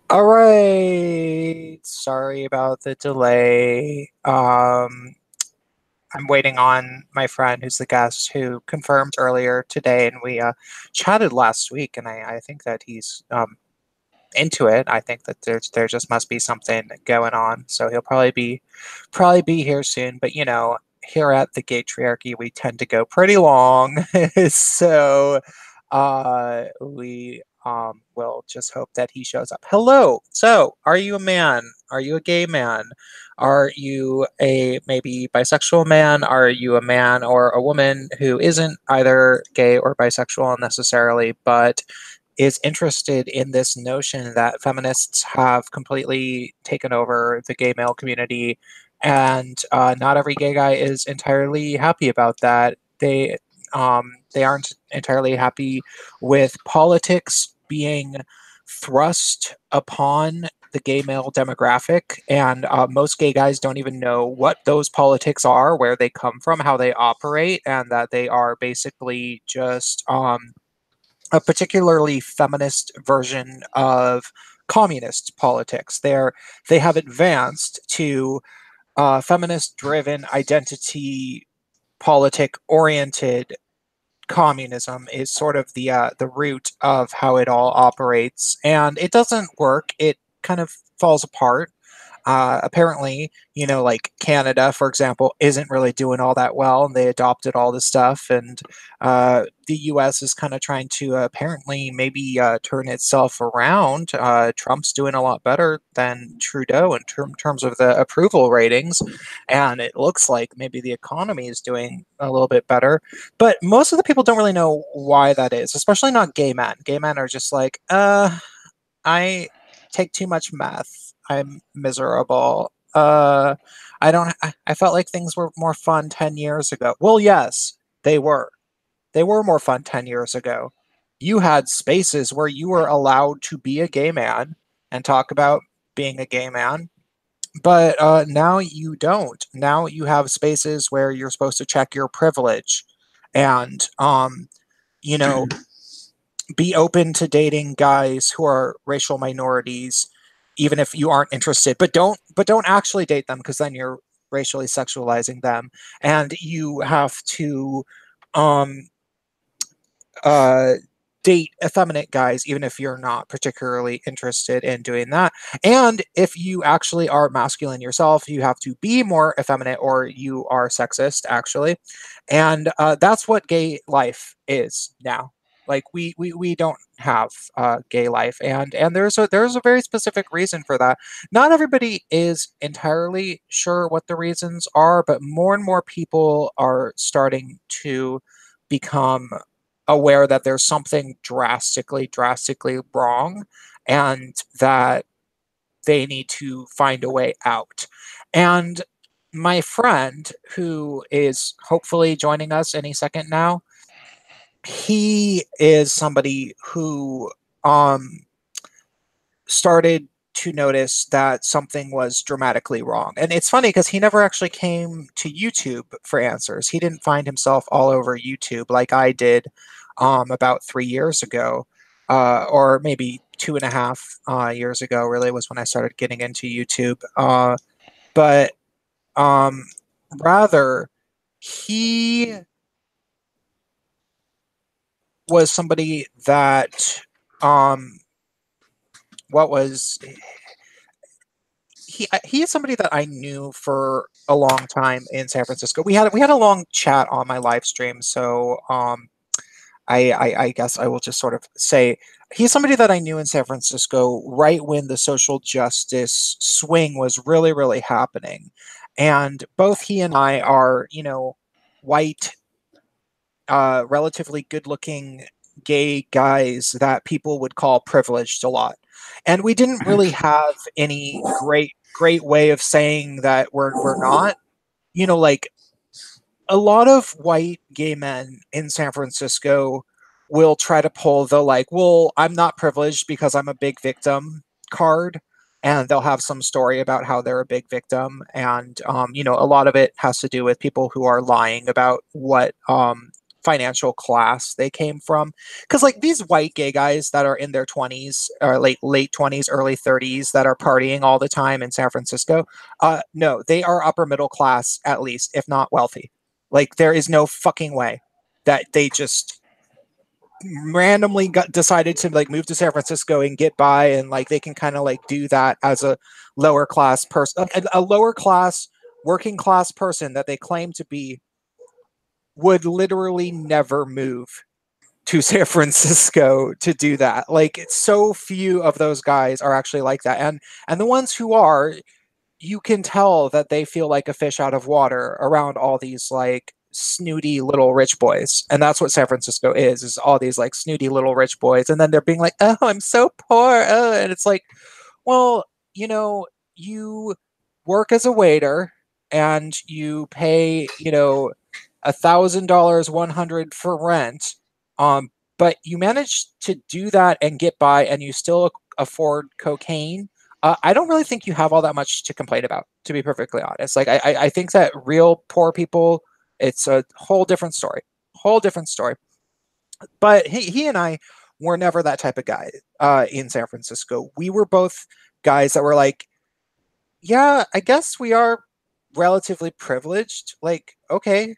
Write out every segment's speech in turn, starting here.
All right. Sorry about the delay. I'm waiting on my friend who's the guest who confirmed earlier today, and we chatted last week, and I think that he's into it. I think that there just must be something going on, so he'll probably be here soon. But here at the Gaytriarchy, we tend to go pretty long, so we will just hope that he shows up. Hello. So, are you a man? Are you a gay man? Are you a maybe bisexual man? Are you a man or a woman who isn't either gay or bisexual necessarily, but is interested in this notion that feminists have completely taken over the gay male community, and not every gay guy is entirely happy about that. They aren't entirely happy with politics being thrust upon the gay male demographic, and most gay guys don't even know what those politics are, where they come from, how they operate, and that they are basically just a particularly feminist version of communist politics. They have advanced to feminist-driven, identity politic oriented communism is sort of the root of how it all operates, and it doesn't work. It kind of falls apart. Apparently, like Canada, for example, isn't really doing all that well, and they adopted all this stuff. And the U.S. is kind of trying to apparently maybe turn itself around. Trump's doing a lot better than Trudeau in terms of the approval ratings, and it looks like maybe the economy is doing a little bit better. But most of the people don't really know why that is, especially not gay men. Gay men are just like, I take too much meth. I'm miserable. I don't. I felt like things were more fun 10 years ago. Well, yes, they were. They were more fun 10 years ago. You had spaces where you were allowed to be a gay man and talk about being a gay man, but now you don't. Now you have spaces where you're supposed to check your privilege, and you know, be open to dating guys who are racial minorities, even if you aren't interested. But don't actually date them, because then you're racially sexualizing them, and you have to um uh date effeminate guys even if you're not particularly interested in doing that. And if you actually are masculine yourself, you have to be more effeminate, or you are sexist actually. And that's what gay life is now. Like we don't have gay life, and there's a very specific reason for that. Not everybody is entirely sure what the reasons are, but more and more people are starting to become aware that there's something drastically wrong, and that they need to find a way out. And my friend, who is hopefully joining us any second now, he is somebody who um, started to notice that something was dramatically wrong. And it's funny because he never actually came to YouTube for answers. He didn't find himself all over YouTube like I did about 3 years ago, or maybe 2.5 years ago, really, was when I started getting into YouTube. But um, rather, he was somebody that, um, what was he is somebody that I knew for a long time in San Francisco. We had a long chat on my live stream, so I guess I will just sort of say he's somebody that I knew in San Francisco right when the social justice swing was really happening, and both he and I are white, relatively good-looking gay guys that people would call privileged a lot. And we didn't really have any great way of saying that we're not. Like, a lot of white gay men in San Francisco will try to pull the, like, well, I'm not privileged because I'm a big victim card, and they'll have some story about how they're a big victim. And a lot of it has to do with people who are lying about what financial class they came from. Because like these white gay guys that are in their 20s or late 20s, early 30s that are partying all the time in San Francisco, no, they are upper middle class at least, if not wealthy. Like there is no fucking way that they just randomly decided to like move to San Francisco and get by, and like they can kind of like do that as a lower class person, a lower class working class person that they claim to be would literally never move to San Francisco to do that. Like so few of those guys are actually like that. And the ones who are, you can tell that they feel like a fish out of water around all these like snooty little rich boys. And that's what San Francisco is all these like snooty little rich boys. And then they're being like, oh, I'm so poor. Oh. And it's like, well, you know, you work as a waiter and you pay, you know, $1,000, 100 for rent. But you manage to do that and get by, and you still afford cocaine. I don't really think you have all that much to complain about, to be perfectly honest. Like I think that real poor people, it's a whole different story, whole different story. But he and I were never that type of guy in San Francisco. We were both guys that were like, yeah, I guess we are relatively privileged. Like, okay,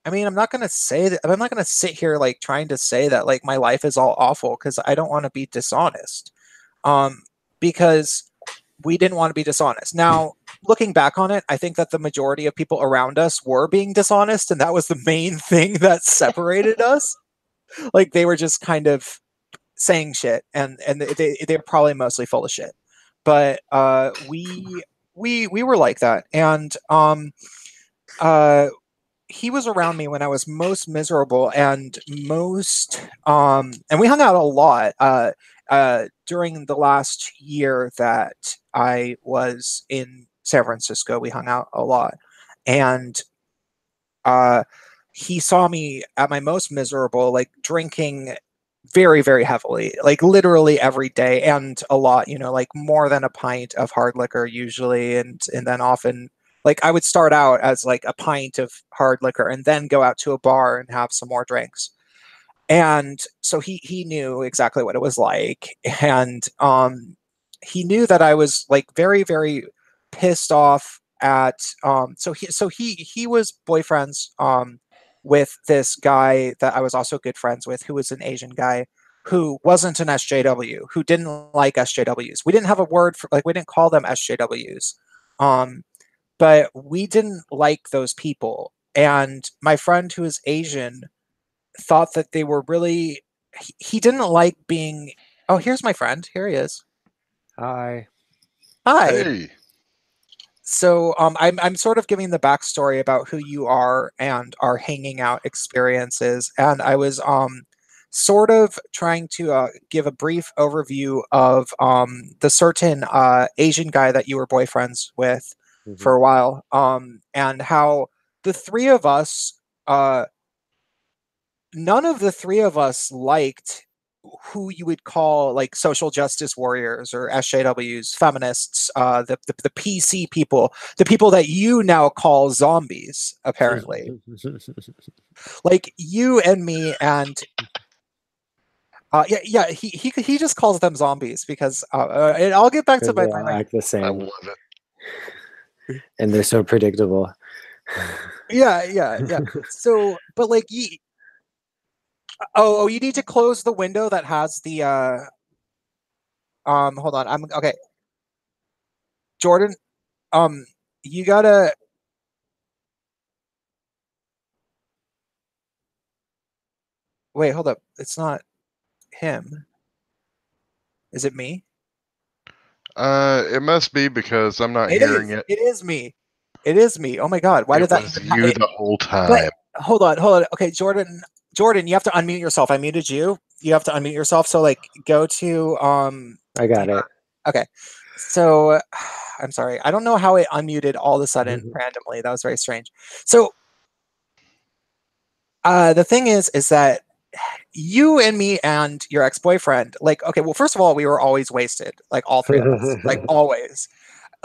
I mean, I'm not going to say that. I'm not going to sit here like trying to say that like my life is all awful because I don't want to be dishonest. Um, because we didn't want to be dishonest. Now, looking back on it, I think that the majority of people around us were being dishonest, and that was the main thing that separated us. Like they were just kind of saying shit, and they're probably mostly full of shit. But we were like that, and uh he was around me when I was most miserable and most and we hung out a lot during the last year that I was in San Francisco. We hung out a lot. And uh he saw me at my most miserable, like drinking very, very heavily, like literally every day and a lot, you know, like more than a pint of hard liquor usually, and then often like I would start out as like a pint of hard liquor and then go out to a bar and have some more drinks. And so he knew exactly what it was like. And he knew that I was like very, very pissed off at he was boyfriends with this guy that I was also good friends with, who was an Asian guy who wasn't an SJW, who didn't like SJWs. We didn't have a word for, like, we didn't call them SJWs. Um, but we didn't like those people. And my friend who is Asian thought that they were really, he didn't like being, oh, here's my friend. Here he is. Hi. Hi. Hey. So I'm sort of giving the backstory about who you are and our hanging out experiences, and I was sort of trying to give a brief overview of the certain Asian guy that you were boyfriends with Mhm. for a while, and how the three of us, none of the three of us liked who you would call like social justice warriors or SJWs, feminists, the PC people, the people that you now call zombies, apparently. Like you and me and yeah, he just calls them zombies because and I'll get back to Because they my all act the I same love it. and they're so predictable. yeah. So, but like, oh, you need to close the window that has the hold on, I'm okay. Jordan, um, you gotta wait. Hold up. It's not him. Is it me? It must be because I'm not It hearing is. it. It is me. It is me. Oh my god! Why It did that was even you happen? the whole But time. hold on. Okay, Jordan, you have to unmute yourself. I muted you. You have to unmute yourself. So like, go to I got it. okay. So I'm sorry. I don't know how it unmuted all of a sudden randomly. That was very strange. So the thing is that you and me and your ex-boyfriend, like, okay, well, first of all, we were always wasted, like all three of us, like always.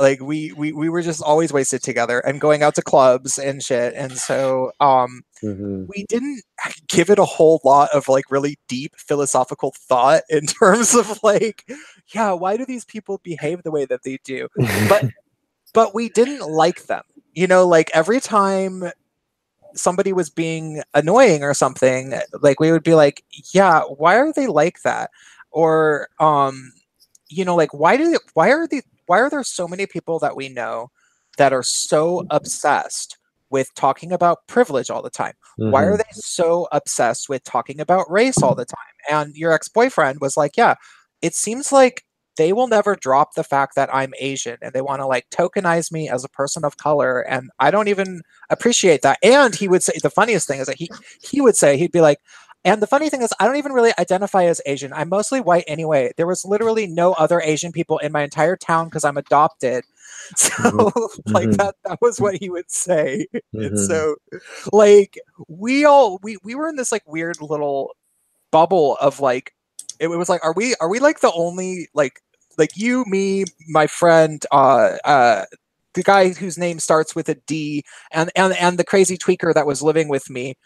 Like we were just always wasted together and going out to clubs and shit. And so we didn't give it a whole lot of like really deep philosophical thought in terms of like, yeah, why do these people behave the way that they do? But we didn't like them. You know, like every time somebody was being annoying or something, like we would be like, yeah, why are they like that? Or you know, like why are there so many people that we know that are so obsessed with talking about privilege all the time? Why are they so obsessed with talking about race all the time? And your ex-boyfriend was like, yeah, it seems like they will never drop the fact that I'm Asian and they want to like tokenize me as a person of color, and I don't even appreciate that. And he would say the funniest thing is that he would say, he'd be like, and the funny thing is, I don't even really identify as Asian. I'm mostly white anyway. There was literally no other Asian people in my entire town because I'm adopted. So like that was what he would say. And so like we were in this like weird little bubble of like, it was like, are we like the only like you, me, my friend, the guy whose name starts with a D, and the crazy tweaker that was living with me.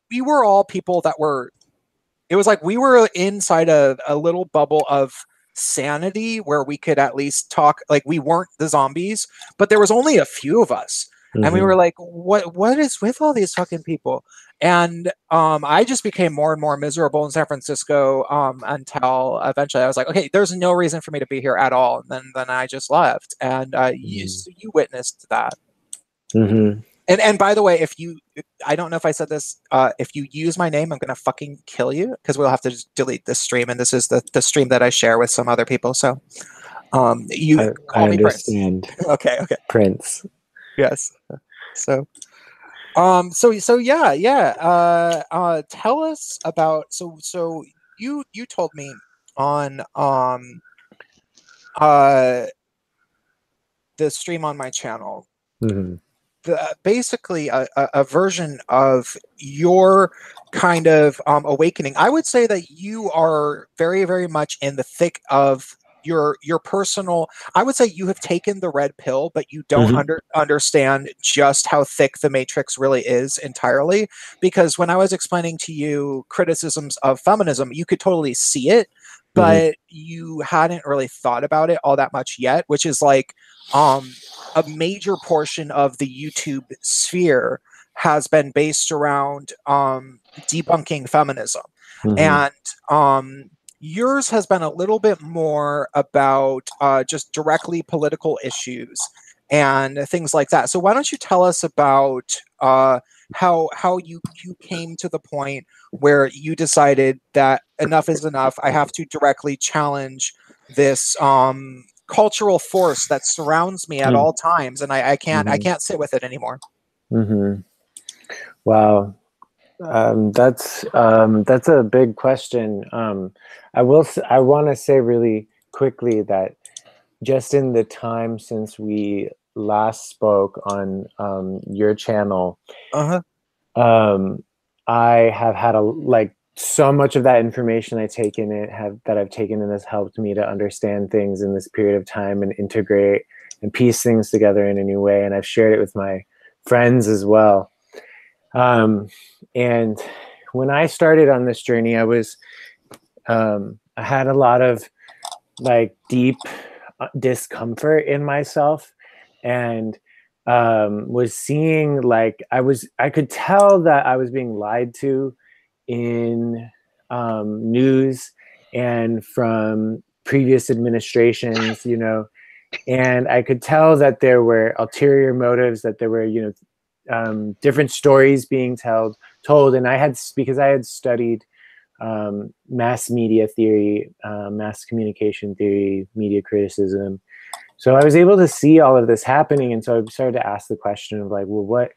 We were all people that were. It was like we were inside a little bubble of sanity where we could at least talk. Like we weren't the zombies, but there was only a few of us, and we were like, what is with all these fucking people? And I just became more and more miserable in San Francisco until eventually I was like, okay, there's no reason for me to be here at all. And then I just left, and you witnessed that. And by the way, I don't know if I said this, if you use my name, I'm gonna fucking kill you, because we'll have to just delete this stream, and this is the stream that I share with some other people. So you call me Prince. Okay. Prince. Yes. So yeah. Tell us about, so you told me on the stream on my channel, basically a version of your kind of awakening. I would say that you are very, very much in the thick of your personal. I would say you have taken the red pill, but you don't understand just how thick the matrix really is entirely. Because when I was explaining to you criticisms of feminism, you could totally see it, but you hadn't really thought about it all that much yet, which is like a major portion of the YouTube sphere has been based around debunking feminism. And yours has been a little bit more about just directly political issues and things like that. So why don't you tell us about how you came to the point where you decided that enough is enough. I have to directly challenge this cultural force that surrounds me at all times, and I can't sit with it anymore. Wow. That's a big question. I want to say really quickly that just in the time since we last spoke on your channel, I have had so much of that information I've taken in has helped me to understand things in this period of time and integrate and piece things together in a new way. And I've shared it with my friends as well. And when I started on this journey, I had a lot of like deep discomfort in myself, and was seeing like I could tell that I was being lied to in news and from previous administrations, and I could tell that there were ulterior motives, that there were, different stories being told. And because I had studied mass media theory, mass communication theory, media criticism. So I was able to see all of this happening. And so I started to ask the question of like, well, what,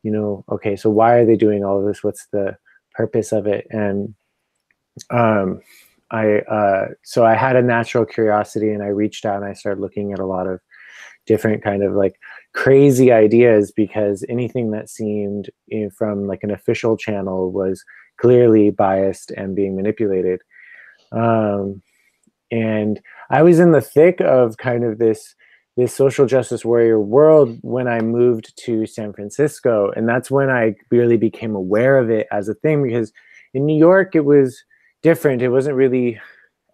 okay, so why are they doing all of this? What's the purpose of it? And so I had a natural curiosity, and I reached out and I started looking at a lot of different kind of like crazy ideas, because anything that seemed from like an official channel was clearly biased and being manipulated. And I was in the thick of kind of this this social justice warrior world when I moved to San Francisco. And that's when I really became aware of it as a thing, because in New York, it was different. It wasn't really,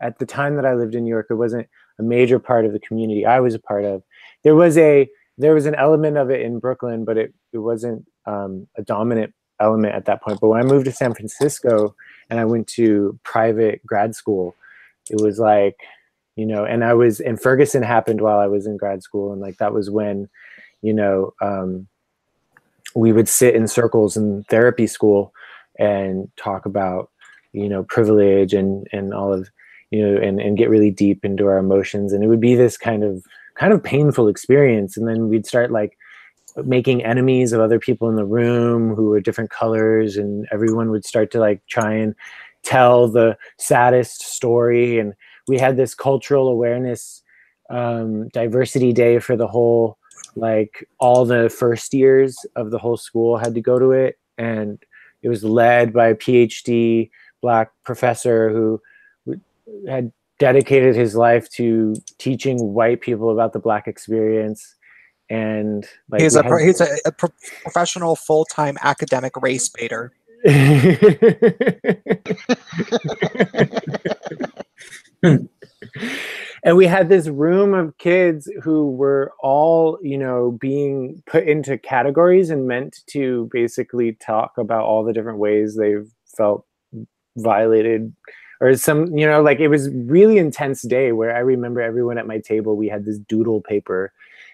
at the time that I lived in New York, it wasn't a major part of the community I was a part of. There was an element of it in Brooklyn, but it wasn't a dominant element at that point. But when I moved to San Francisco and I went to private grad school, it was like, and Ferguson happened while I was in grad school. And like, that was when, we would sit in circles in therapy school and talk about, privilege and all of, and get really deep into our emotions. And it would be this kind of painful experience. And then we'd start like making enemies of other people in the room who were different colors, and everyone would start to like try and tell the saddest story. And we had this cultural awareness diversity day for the whole, like all the first years of the whole school had to go to it. And it was led by a PhD Black professor who had dedicated his life to teaching white people about the Black experience. And like he's a professional full-time academic race baiter. And we had this room of kids who were all, being put into categories and meant to basically talk about all the different ways they've felt violated, or some, like it was really intense day where I remember everyone at my table, we had this doodle paper,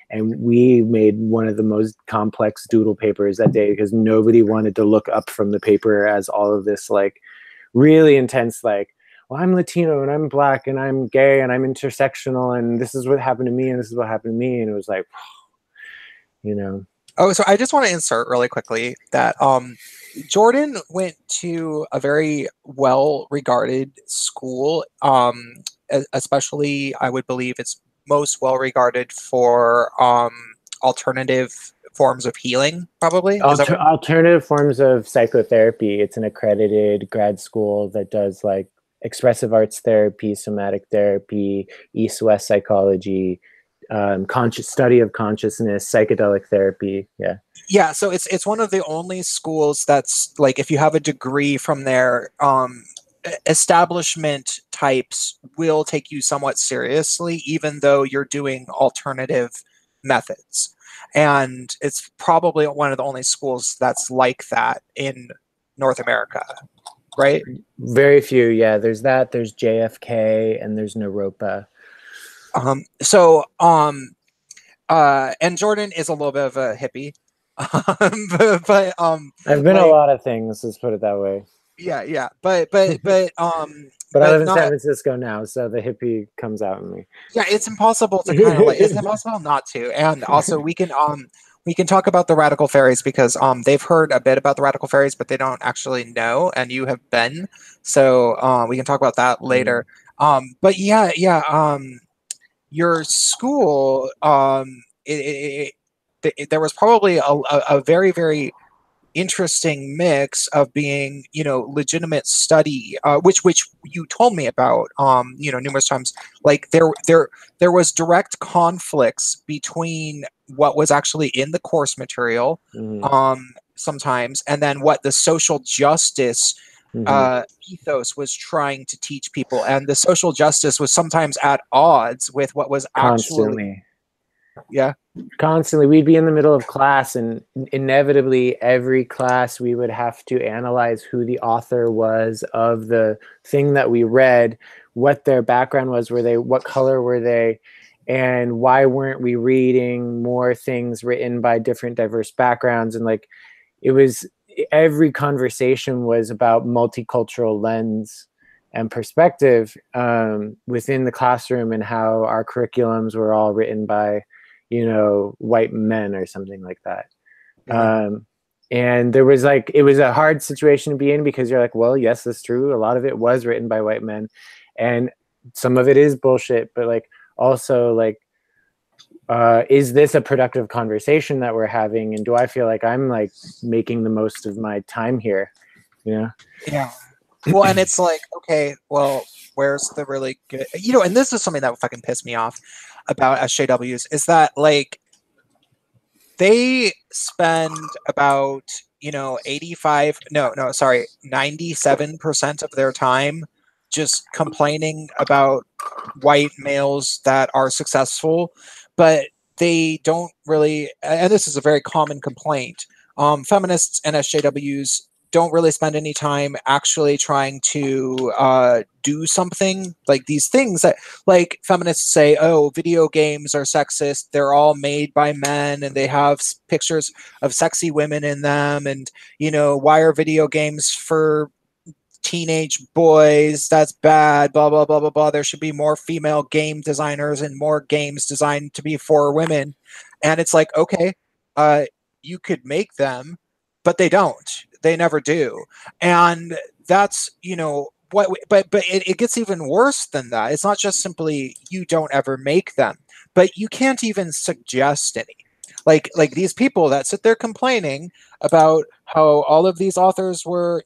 and we made one of the most complex doodle papers that day because nobody wanted to look up from the paper as all of this like really intense, like, well, I'm Latino and I'm Black and I'm gay and I'm intersectional and this is what happened to me and this is what happened to me. And it was like, Oh, so I just want to insert really quickly that Jordan went to a very well-regarded school, especially I would believe it's most well-regarded for alternative forms of healing, probably. Alternative forms of psychotherapy. It's an accredited grad school that does like expressive arts therapy, somatic therapy, East-West psychology, conscious study of consciousness, psychedelic therapy. Yeah, so it's one of the only schools that's like, if you have a degree from there, establishment types will take you somewhat seriously, even though you're doing alternative methods. And it's probably one of the only schools that's like that in North America, right? Very few, yeah. There's that, there's JFK, and there's Naropa. And Jordan is a little bit of a hippie. but I've been a lot of things, let's put it that way. Yeah. But I live in San Francisco now, so the hippie comes out in me. Yeah, it's impossible to kind of like, it's impossible not to. And also we can talk about the Radical Faeries because they've heard a bit about the Radical Faeries, but they don't actually know, and you have been. So we can talk about that later. But your school, there was probably a very, very interesting mix of being, legitimate study, which you told me about, numerous times. Like there was direct conflicts between what was actually in the course material, sometimes, and then what the social justice ethos was trying to teach people, and the social justice was sometimes at odds with what was actually constantly. We'd be in the middle of class, and inevitably every class we would have to analyze who the author was of the thing that we read, what their background was, what color were they, and why weren't we reading more things written by different diverse backgrounds. And like, it was, every conversation was about multicultural lens and perspective within the classroom, and how our curriculums were all written by white men or something like that. And there was like, it was a hard situation to be in, because you're like, well, yes, that's true, a lot of it was written by white men and some of it is bullshit, but like also like, is this a productive conversation that we're having, and do I feel like I'm like making the most of my time here? Yeah. Well, and it's like, okay, well, where's the really good, and this is something that would fucking piss me off about SJWs is that like they spend about 85 no sorry 97% of their time just complaining about white males that are successful, but they don't really, and this is a very common complaint, feminists and SJWs don't really spend any time actually trying to do something like these things that, like, feminists say, oh, video games are sexist, they're all made by men and they have pictures of sexy women in them, and why are video games for teenage boys, that's bad, blah blah blah blah blah, there should be more female game designers and more games designed to be for women. And it's like, okay, uh you could make them, but they don't, they never do. And that's what, but it gets even worse than that. It's not just simply you don't ever make them, but you can't even suggest any. Like these people that sit there complaining about how all of these authors were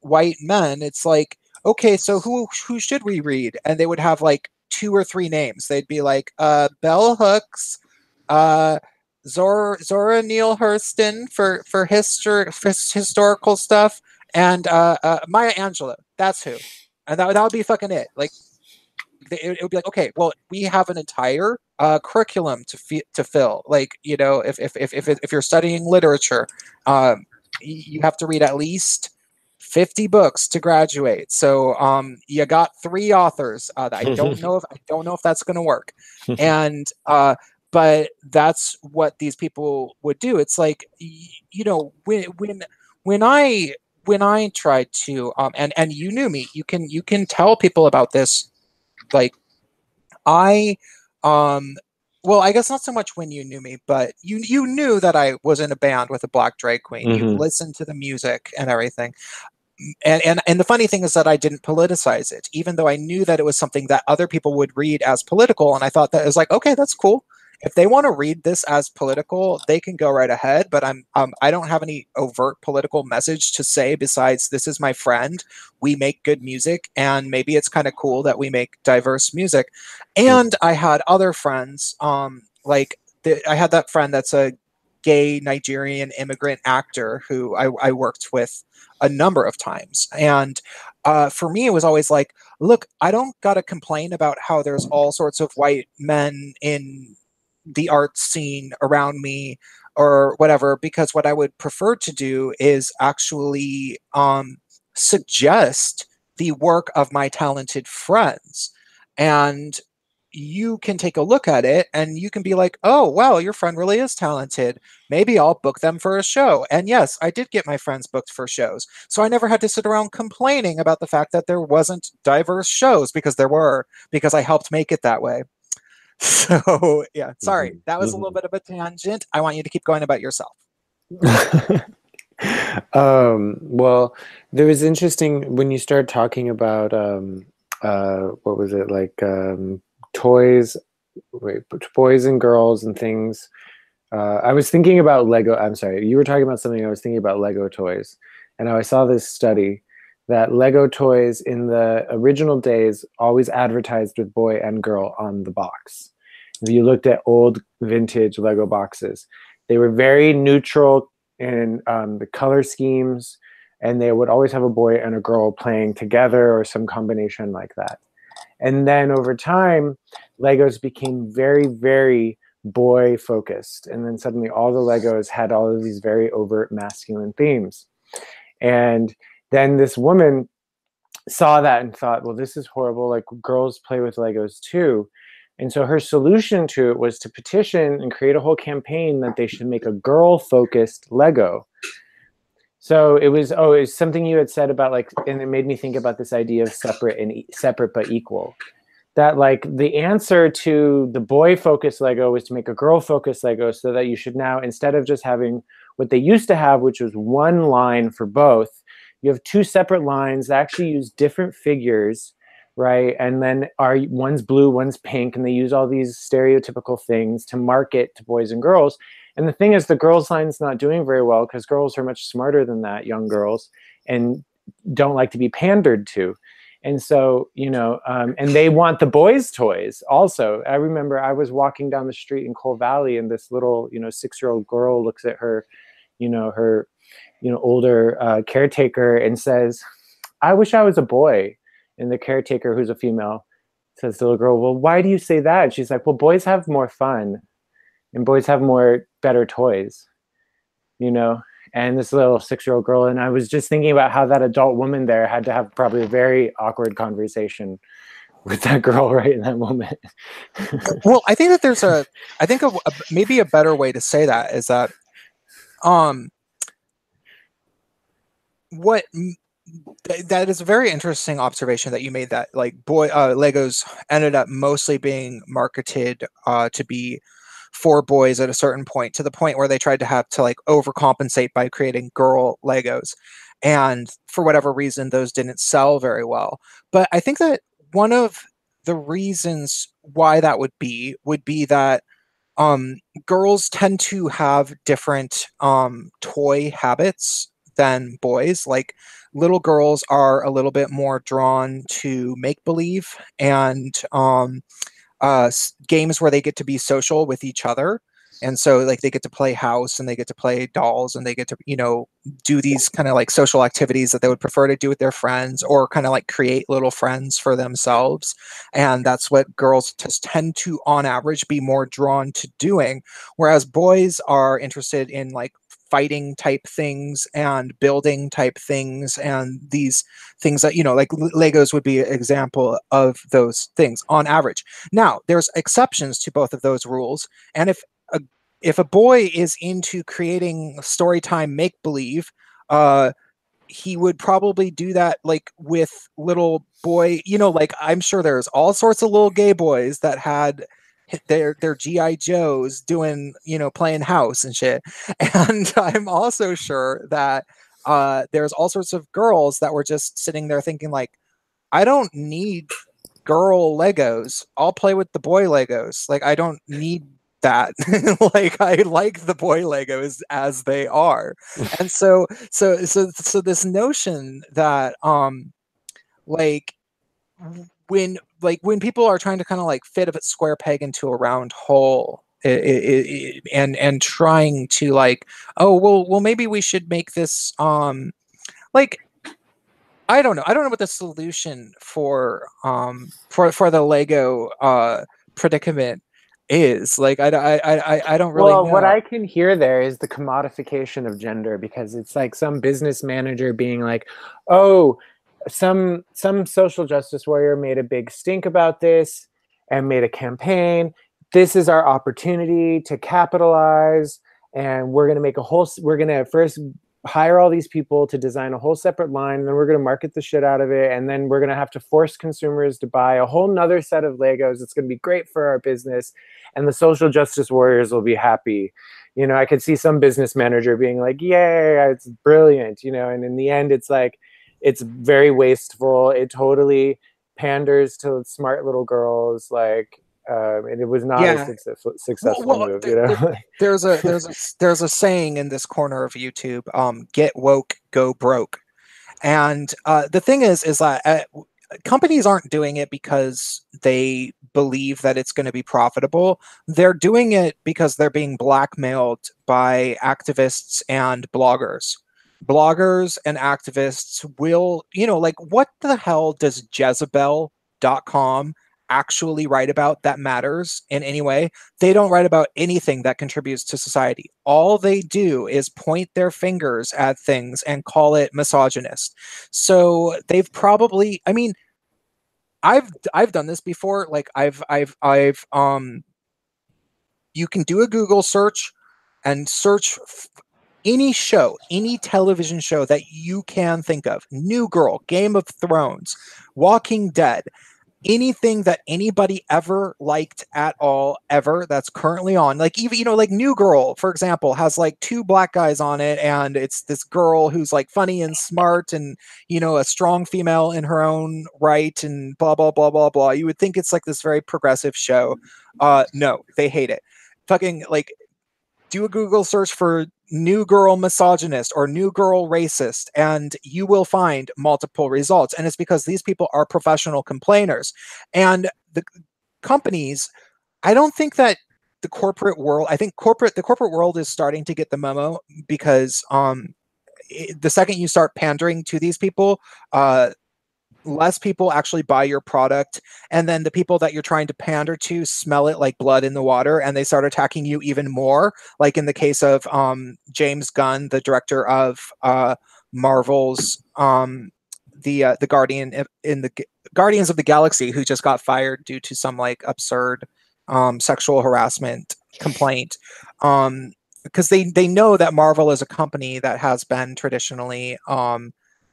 white men. It's like, okay, so who should we read? And they would have like two or three names. They'd be like Bell Hooks, uh Zora Neale Hurston for historical stuff, and Maya Angelou. That's who. And that would be fucking it. Like it would be like, okay, well, we have an entire curriculum to fill. Like, if you're studying literature, you have to read at least 50 books to graduate. So you got three authors. I don't know if that's going to work. And but that's what these people would do. It's like, when I tried to and you knew me, you can tell people about this. Like, I well, I guess not so much when you knew me, but you knew that I was in a band with a black drag queen. You listened to the music and everything. And the funny thing is that I didn't politicize it, even though I knew that it was something that other people would read as political. And I thought that it was like, okay, that's cool. If they want to read this as political, they can go right ahead. But I don't have any overt political message to say besides, this is my friend. We make good music, and maybe it's kind of cool that we make diverse music. And I had other friends, I had that friend that's a gay Nigerian immigrant actor who I worked with a number of times. And for me, it was always like, look, I don't got to complain about how there's all sorts of white men in the art scene around me or whatever, because what I would prefer to do is actually suggest the work of my talented friends. And you can take a look at it and you can be like, oh, wow, your friend really is talented. Maybe I'll book them for a show. And yes, I did get my friends booked for shows. So I never had to sit around complaining about the fact that there wasn't diverse shows, because there were, because I helped make it that way. So yeah, sorry, that was a little bit of a tangent. I want you to keep going about yourself. Well, there was interesting when you started talking about what was it, like toys, boys and girls and things. I was thinking about Lego. I'm sorry, you were talking about something. I was thinking about Lego toys, and I saw this study that Lego toys in the original days always advertised with boy and girl on the box. If you looked at old vintage Lego boxes, they were very neutral in the color schemes, and they would always have a boy and a girl playing together or some combination like that. And then over time, Legos became very, very boy focused. And then suddenly all the Legos had all of these very overt masculine themes. And then this woman saw that and thought, well, this is horrible. Like, girls play with Legos too. And so her solution to it was to petition and create a whole campaign that they should make a girl-focused Lego. So it was something you had said about, like, and it made me think about this idea of separate but equal. That, like, the answer to the boy-focused Lego was to make a girl-focused Lego, so that you should now, instead of just having what they used to have, which was one line for both, you have two separate lines that actually use different figures, right? And then one's blue, one's pink, and they use all these stereotypical things to market to boys and girls. And the thing is, the girls line's not doing very well because girls are much smarter than that, young girls. And don't like to be pandered to. And so, you know, and they want the boys' toys also. I remember I was walking down the street in Coal Valley, and this little, you know, 6-year-old girl looks at her, you know, older caretaker and says, "I wish I was a boy." And the caretaker, who's a female, says to the little girl, "Well, why do you say that?" And she's like, "Well, boys have more fun, and boys have better toys, you know." And this little 6-year-old girl, and I was just thinking about how that adult woman there had to have probably a very awkward conversation with that girl right in that moment. Well, I think that maybe a better way to say that is that what that is a very interesting observation that you made, that like Legos ended up mostly being marketed to be for boys at a certain point, to the point where they tried to have to like overcompensate by creating girl Legos, and for whatever reason those didn't sell very well. But I think that one of the reasons why that would be that girls tend to have different toy habits than boys. Like little girls are a little bit more drawn to make believe and games where they get to be social with each other. And so like they get to play house and they get to play dolls and they get to, you know, do these kind of like social activities that they would prefer to do with their friends, or kind of like create little friends for themselves. And that's what girls just tend to, on average, be more drawn to doing. Whereas boys are interested in like fighting type things and building type things, and these things that, you know, like Legos would be an example of those things on average. Now, there's exceptions to both of those rules. And if a boy is into creating story time make believe, he would probably do that like with little boy, you know, like I'm sure there's all sorts of little gay boys that had their GI Joes doing, you know, playing house and shit. And I'm also sure that there's all sorts of girls that were just sitting there thinking like, I don't need girl Legos. I'll play with the boy Legos. Like I don't need that. Like I like the boy Legos as they are. And so this notion that like when people are trying to kind of like fit a square peg into a round hole, and trying to like, oh well maybe we should make this like I don't know. I don't know what the solution for the Lego predicament is. Like I don't really Well, what know. I can hear there is the commodification of gender, because it's like some business manager being like, "Oh, some social justice warrior made a big stink about this and made a campaign. This is our opportunity to capitalize, and we're going to first hire all these people to design a whole separate line, and then we're going to market the shit out of it, and then we're going to have to force consumers to buy a whole nother set of Legos. It's going to be great for our business, and the social justice warriors will be happy." You know, I could see some business manager being like, "Yay, it's brilliant," you know, and in the end it's like, it's very wasteful. It totally panders to smart little girls. Like, and it was not a Yeah. successful move, you know. There's a saying in this corner of YouTube, get woke, go broke. And the thing is that companies aren't doing it because they believe that it's going to be profitable. They're doing it because they're being blackmailed by activists and bloggers. Bloggers and activists will, you know, like what the hell does Jezebel.com actually write about that matters in any way? They don't write about anything that contributes to society. All they do is point their fingers at things and call it misogynist. So they've probably, I mean, I've done this before. Like I've you can do a Google search and search any show, any television show that you can think of. New Girl, Game of Thrones, Walking Dead, anything that anybody ever liked at all ever that's currently on. Like even, you know, like New Girl, for example, has like two black guys on it, and it's this girl who's like funny and smart and, you know, a strong female in her own right and blah blah blah blah blah. You would think it's like this very progressive show. No, they hate it. Fucking like do a Google search for new girl misogynist or new girl racist, and you will find multiple results. And it's because these people are professional complainers. And the companies, I don't think that the corporate world, I think the corporate world is starting to get the memo, because the second you start pandering to these people, less people actually buy your product, and then the people that you're trying to pander to smell it like blood in the water, and they start attacking you even more, like in the case of James Gunn, the director of Marvel's the Guardian in the Guardians of the Galaxy, who just got fired due to some like absurd sexual harassment complaint, because they know that Marvel is a company that has been traditionally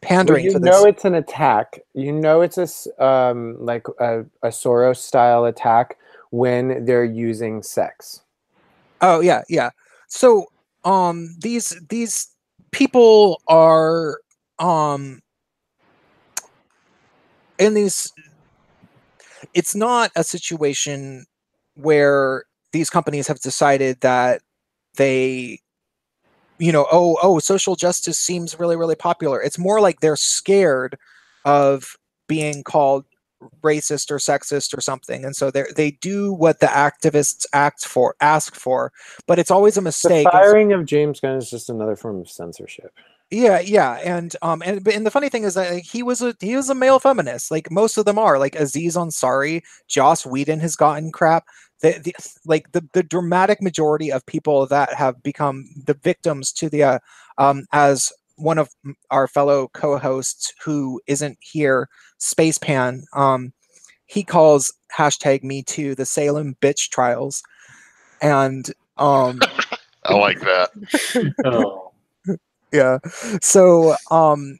pandering you to know this. it's an attack. You know it's like a Soros style attack when they're using sex. Oh yeah, yeah. So these people are in these. It's not a situation where these companies have decided that they, social justice seems really, really popular. It's more like they're scared of being called racist or sexist or something, and so they do what the activists ask for, but it's always a The mistake. firing of James Gunn is just another form of censorship. Yeah, and the funny thing is that, like, he was a male feminist. Like most of them are. Like Aziz Ansari, Joss Whedon has gotten crap. The dramatic majority of people that have become the victims to the as one of our fellow co-hosts who isn't here, Spacepan, he calls #MeToo the Salem bitch trials, and I like that. Oh. yeah. So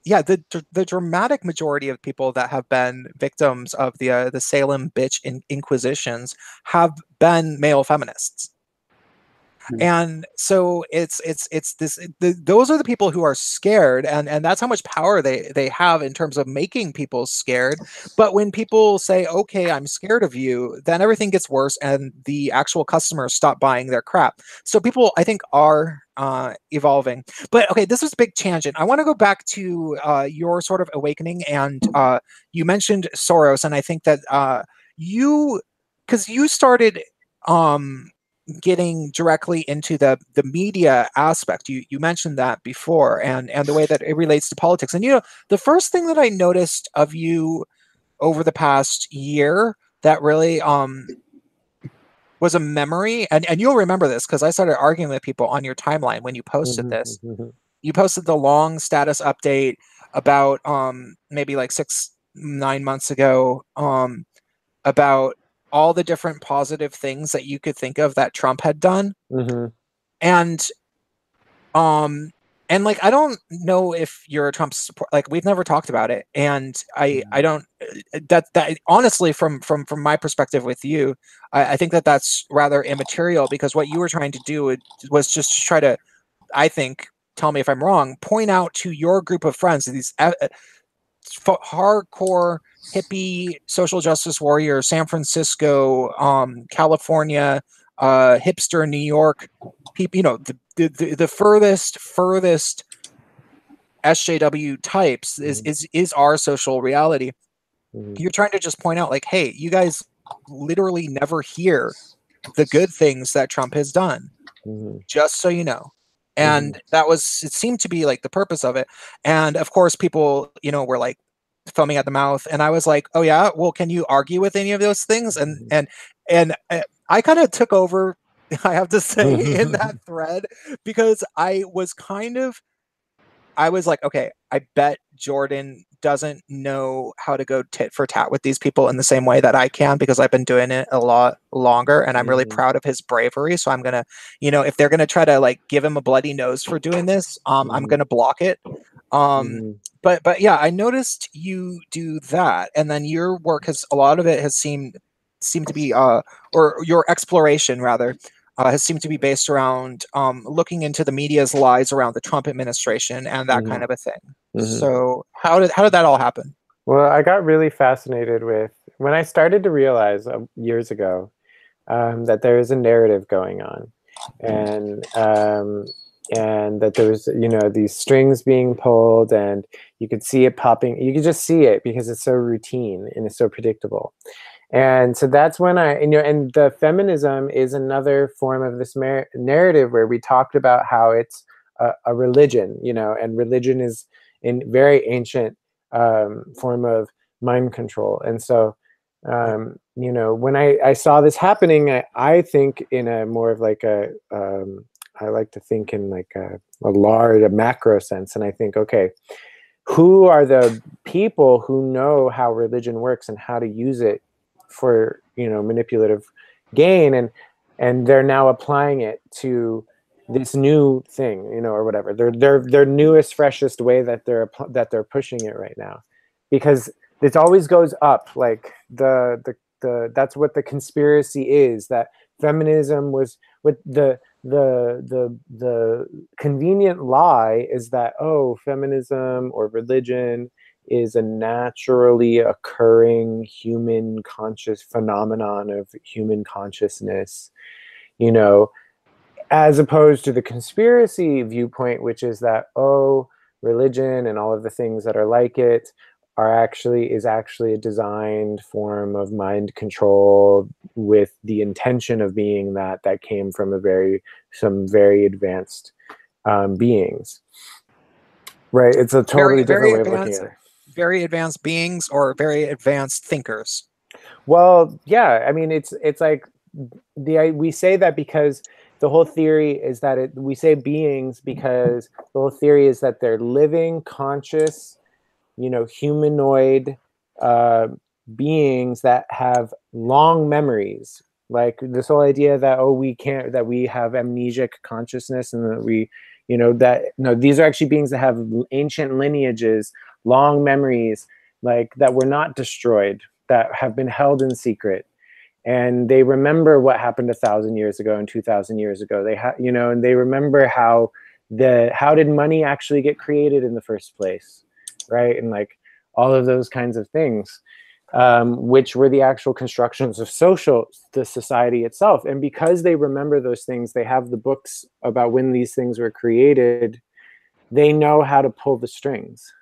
yeah, the dramatic majority of people that have been victims of the Salem bitch inquisitions have been male feminists. And so it's those are the people who are scared, and that's how much power they have in terms of making people scared. But when people say, okay, I'm scared of you, then everything gets worse, and the actual customers stop buying their crap. So people, I think, are evolving. But okay, this is a big tangent. I want to go back to your sort of awakening, and you mentioned Soros, and I think that you because you started getting directly into the media aspect. You mentioned that before, and the way that it relates to politics. And the first thing that I noticed of you over the past year that really was a memory, and you'll remember this because I started arguing with people on your timeline when you posted this. You posted the long status update about maybe like 6-9 months ago, about all the different positive things that you could think of that Trump had done. And like, I don't know if you're a Trump support, like, we've never talked about it, and I don't, that honestly, from my perspective with you, I think that that's rather immaterial, because what you were trying to do was just try to, I think, tell me if I'm wrong, point out to your group of friends, these hardcore hippie social justice warrior, San Francisco, California, hipster New York people, the furthest SJW types is our social reality. You're trying to just point out, like, hey, you guys literally never hear the good things that Trump has done, just so you know. And it seemed to be like the purpose of it. And of course, people, were like foaming at the mouth, and I was like, oh yeah, well, can you argue with any of those things? And I kind of took over, I have to say, in that thread, because I was like, okay, I bet Jordan doesn't know how to go tit for tat with these people in the same way that I can, because I've been doing it a lot longer, and I'm really proud of his bravery. So I'm gonna, if they're gonna try to like give him a bloody nose for doing this, I'm gonna block it. But yeah, I noticed you do that, and then your work a lot of it has seemed to be or your exploration rather, has seemed to be based around looking into the media's lies around the Trump administration and that kind of a thing. So how did that all happen? Well, I got really fascinated with when I started to realize years ago that there is a narrative going on, and and that there was, you know, these strings being pulled, and you could see it popping. You could just see it because it's so routine and it's so predictable. And so that's when you know, and the feminism is another form of this narrative where we talked about how it's a religion, you know, and religion is in very ancient form of mind control. And so, you know, when I saw this happening, I think in a more of like I like to think in like a macro sense. And I think, okay, who are the people who know how religion works and how to use it for, you know, manipulative gain, and they're now applying it to this new thing, you know, or whatever, their newest, freshest way that they're pushing it right now, because it always goes up. Like the that's what the conspiracy is, that feminism was what the convenient lie is, that, oh, feminism or religion is a naturally occurring human conscious phenomenon of human consciousness, you know, as opposed to the conspiracy viewpoint, which is that, oh, religion and all of the things that are like it is actually a designed form of mind control with the intention of being that came from some very advanced beings. Right? It's a totally different way of looking at it. Very advanced beings or very advanced thinkers? Well, yeah. I mean, it's like we say that because the whole theory is that we say beings because the whole theory is that they're living, conscious, you know, humanoid beings that have long memories. Like this whole idea that, oh, that we have amnesic consciousness, and that we, you know, that no, these are actually beings that have ancient lineages, long memories, like that were not destroyed, that have been held in secret, and they remember what happened 1,000 years ago and 2,000 years ago. You know, and they remember how did money actually get created in the first place, right? And like all of those kinds of things, which were the actual constructions of the society itself. And because they remember those things, they have the books about when these things were created. They know how to pull the strings.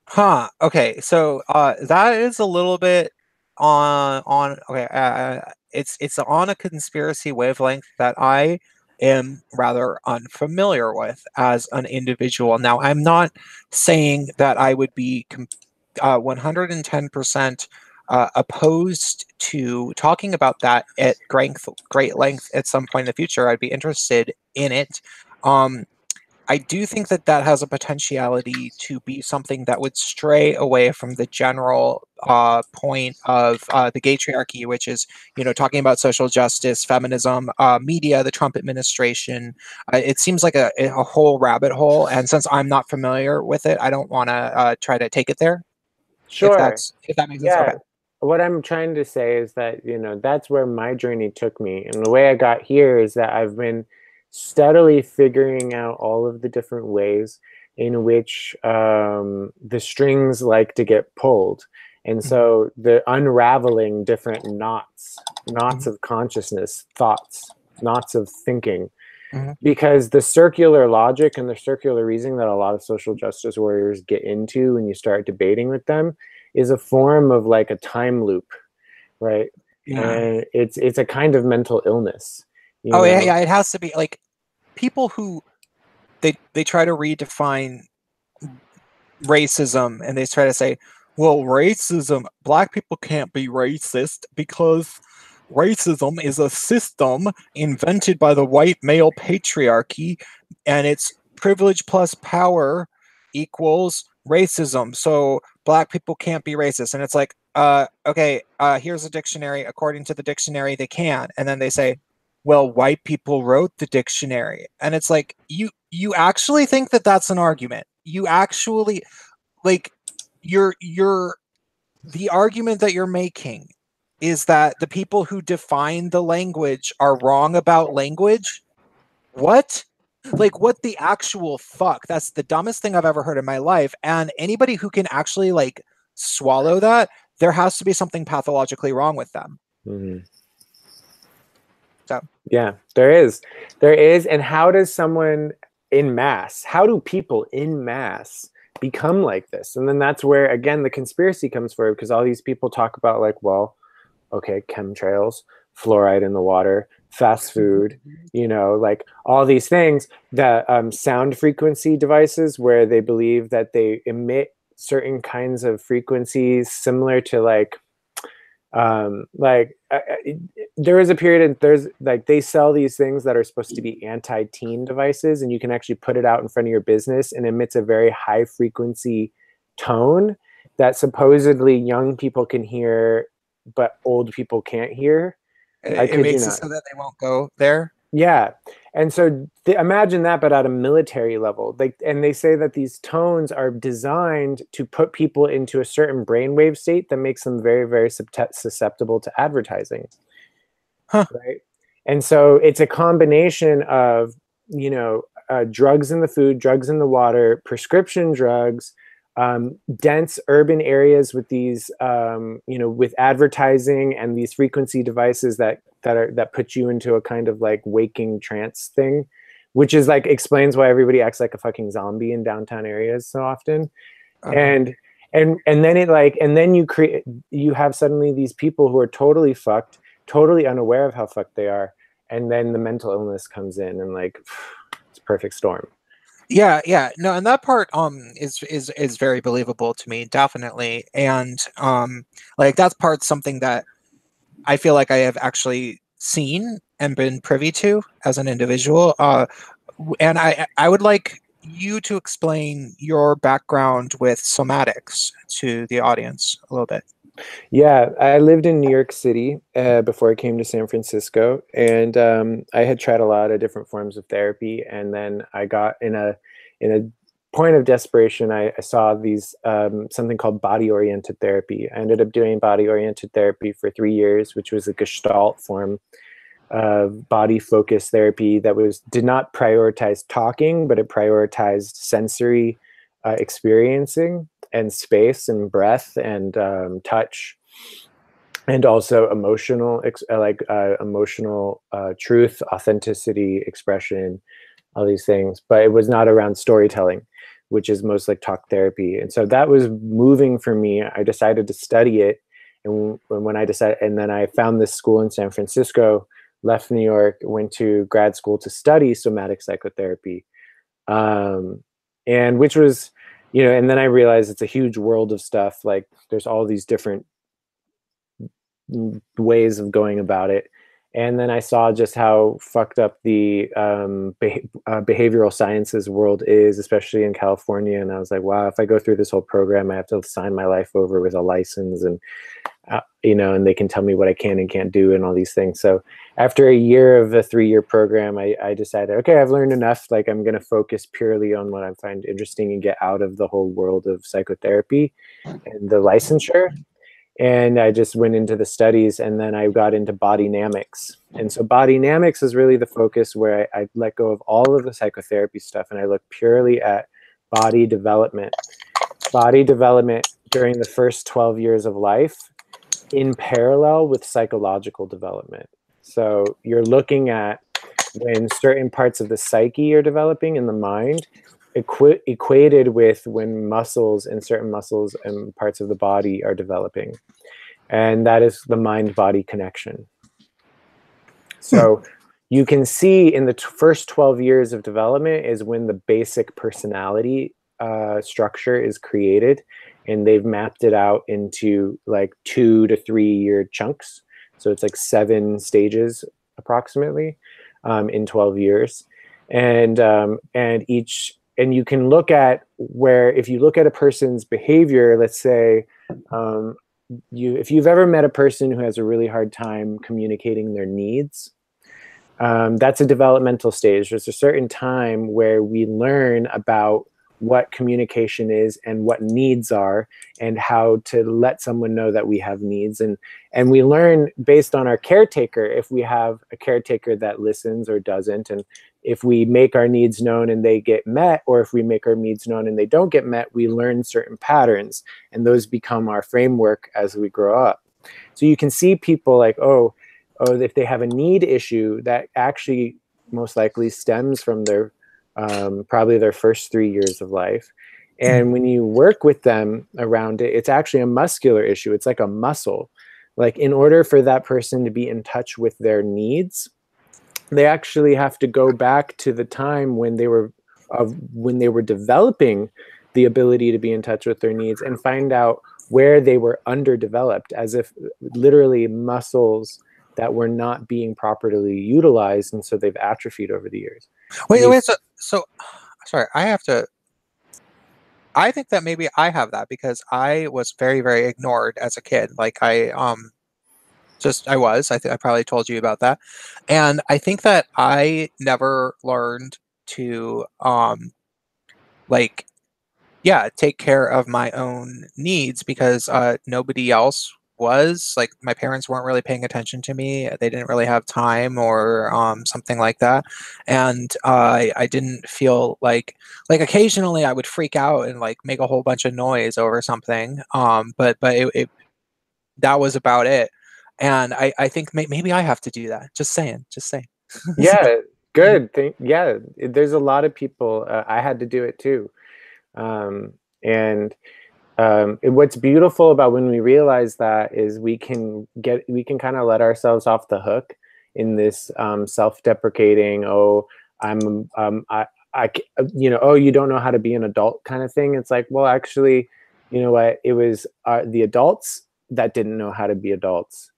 Huh. Okay. So that is a little bit okay. It's on a conspiracy wavelength that I am rather unfamiliar with as an individual. Now, I'm not saying that I would be 110% opposed to talking about that at great length at some point in the future. I'd be interested in it. I do think that that has a potentiality to be something that would stray away from the general point of the Gaytriarchy, which is, you know, talking about social justice, feminism, media, the Trump administration. It seems like a whole rabbit hole, and since I'm not familiar with it, I don't want to try to take it there. Sure. If that makes sense. Yeah. Okay. What I'm trying to say is that, you know, that's where my journey took me. And the way I got here is that I've been steadily figuring out all of the different ways in which the strings like to get pulled. And so the unraveling different knots of consciousness, thoughts, knots of thinking. Because the circular logic and the circular reasoning that a lot of social justice warriors get into when you start debating with them is a form of like a time loop, right? Yeah. And it's a kind of mental illness. Oh, yeah, yeah. It has to be like people who they try to redefine racism, and they try to say, well, racism, black people can't be racist because racism is a system invented by the white male patriarchy, and it's privilege plus power equals racism. So black people can't be racist. And it's like, okay, here's a dictionary. According to the dictionary, they can. And then they say, well, white people wrote the dictionary. And it's like, you actually think that that's an argument? You actually, like, the argument that you're making is that the people who define the language are wrong about language? What? Like, what the actual fuck? That's the dumbest thing I've ever heard in my life. And anybody who can actually like swallow that, there has to be something pathologically wrong with them. So yeah, there is. And how does someone in mass? How do people in mass become like this? And then that's where, again, the conspiracy comes forward, because all these people talk about like, well, okay, chemtrails, fluoride in the water, fast food, like all these things, that sound frequency devices where they believe that they emit certain kinds of frequencies similar to there is a period, and there's like, they sell these things that are supposed to be anti-teen devices, and you can actually put it out in front of your business and emits a very high frequency tone that supposedly young people can hear but old people can't hear. I It kid you makes it not. so that they won't go there. Yeah. And so imagine that, but at a military level. And they say that these tones are designed to put people into a certain brainwave state that makes them very, very susceptible to advertising. Huh. Right. And so it's a combination of, drugs in the food, drugs in the water, prescription drugs, dense urban areas with these, with advertising and these frequency devices that put you into a kind of like waking trance thing, which is like explains why everybody acts like a fucking zombie in downtown areas so often. And then you have suddenly these people who are totally fucked, totally unaware of how fucked they are, and then the mental illness comes in, and like it's a perfect storm. Yeah. No, and that part is very believable to me, definitely. And like that's part something that I feel like I have actually seen and been privy to as an individual. And I would like you to explain your background with somatics to the audience a little bit. Yeah, I lived in New York City before I came to San Francisco, and I had tried a lot of different forms of therapy, and then I got in a point of desperation. I saw these something called body-oriented therapy. I ended up doing body-oriented therapy for 3 years, which was a Gestalt form of body-focused therapy that did not prioritize talking, but it prioritized sensory experiencing and space and breath and touch, and also emotional truth, authenticity, expression, all these things. But it was not around storytelling, which is most like talk therapy. And so that was moving for me. I decided to study it, and then I found this school in San Francisco, left New York, went to grad school to study somatic psychotherapy, and which was, and then I realized it's a huge world of stuff. Like there's all these different ways of going about it. And then I saw just how fucked up the behavioral sciences world is, especially in California. And I was like, wow, if I go through this whole program, I have to sign my life over with a license, and and they can tell me what I can and can't do and all these things. So after a year of a 3-year program, I decided, okay, I've learned enough. Like I'm going to focus purely on what I find interesting and get out of the whole world of psychotherapy and the licensure. And I just went into the studies, and then I got into bodynamics. And so bodynamics is really the focus, where I let go of all of the psychotherapy stuff, and I look purely at body development during the first 12 years of life in parallel with psychological development. So you're looking at when certain parts of the psyche are developing in the mind, equated with when certain muscles and parts of the body are developing. And that is the mind-body connection. So you can see in the first 12 years of development is when the basic personality structure is created, and they've mapped it out into like 2 to 3 year chunks. So it's like 7 stages approximately in 12 years. And you can look at where, if you look at a person's behavior, let's say, if you've ever met a person who has a really hard time communicating their needs, that's a developmental stage. There's a certain time where we learn about what communication is and what needs are, and how to let someone know that we have needs. And we learn based on our caretaker, if we have a caretaker that listens or doesn't, and if we make our needs known and they get met, or if we make our needs known and they don't get met, we learn certain patterns, and those become our framework as we grow up. So you can see people like, if they have a need issue, that actually most likely stems from their probably their first 3 years of life. And when you work with them around it, it's actually a muscular issue. It's like a muscle. Like in order for that person to be in touch with their needs, they actually have to go back to the time when they were developing the ability to be in touch with their needs and find out where they were underdeveloped, as if literally muscles that were not being properly utilized, and so they've atrophied over the years. Wait, so sorry, I think that maybe I have that because I was very, very ignored as a kid. Like I I probably told you about that. And I think that I never learned to like take care of my own needs because nobody else was. Like my parents weren't really paying attention to me. They didn't really have time or something like that. And I didn't feel like occasionally I would freak out and like make a whole bunch of noise over something. But it that was about it. And I think maybe I have to do that. Just saying, just saying. Yeah, good. There's a lot of people. I had to do it too. And what's beautiful about when we realize that is we can kind of let ourselves off the hook in this self-deprecating, oh, oh, you don't know how to be an adult kind of thing. It's like, well, actually, you know what? It was the adults that didn't know how to be adults.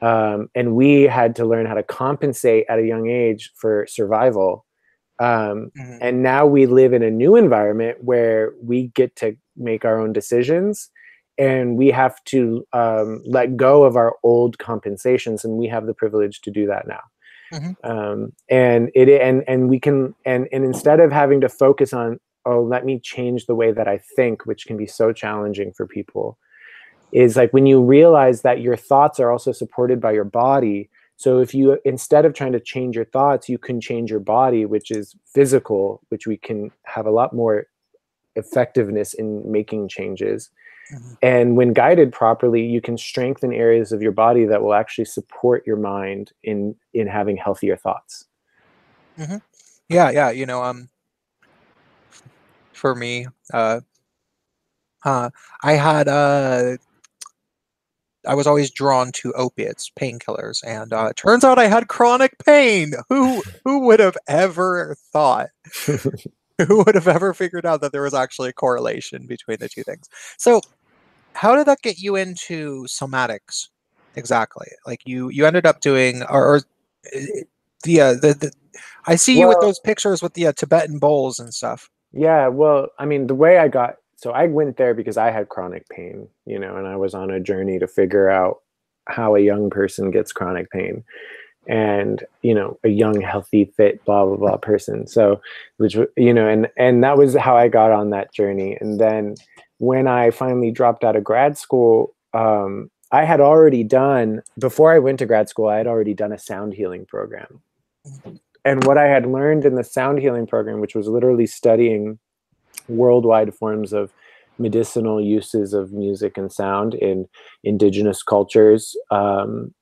And we had to learn how to compensate at a young age for survival. And now we live in a new environment where we get to make our own decisions, and we have to let go of our old compensations, and we have the privilege to do that now. And we can, and instead of having to focus on, oh, let me change the way that I think, which can be so challenging for people, is like when you realize that your thoughts are also supported by your body. So if you, instead of trying to change your thoughts, you can change your body, which is physical, which we can have a lot more effectiveness in making changes. And when guided properly, you can strengthen areas of your body that will actually support your mind in having healthier thoughts. Yeah. For me, I was always drawn to opiates, painkillers, and turns out I had chronic pain. Who would have ever thought? Who would have ever figured out that there was actually a correlation between the two things? So, how did that get you into somatics exactly? Like you ended up doing, or the I see you with those pictures with the Tibetan bowls and stuff. Yeah, well, I mean, the way I went there because I had chronic pain, and I was on a journey to figure out how a young person gets chronic pain, and, a young, healthy, fit, blah, blah, blah person. So, which, and that was how I got on that journey. And then when I finally dropped out of grad school, I had already done, before I went to grad school, I had already done a sound healing program. And what I had learned in the sound healing program, which was literally studying worldwide forms of medicinal uses of music and sound in indigenous cultures, in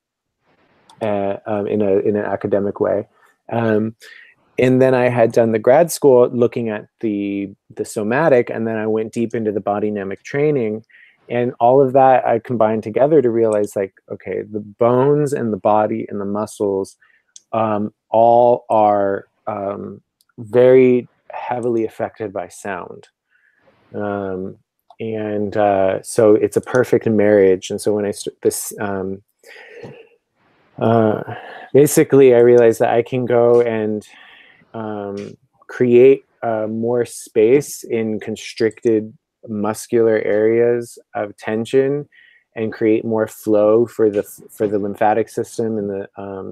an academic way. And then I had done the grad school looking at the somatic, and then I went deep into the body dynamic training. And all of that I combined together to realize, like, okay, the bones and the body and the muscles all are very heavily affected by sound. So it's a perfect marriage. And so when basically I realized that I can go and create more space in constricted muscular areas of tension, and create more flow for the lymphatic system and the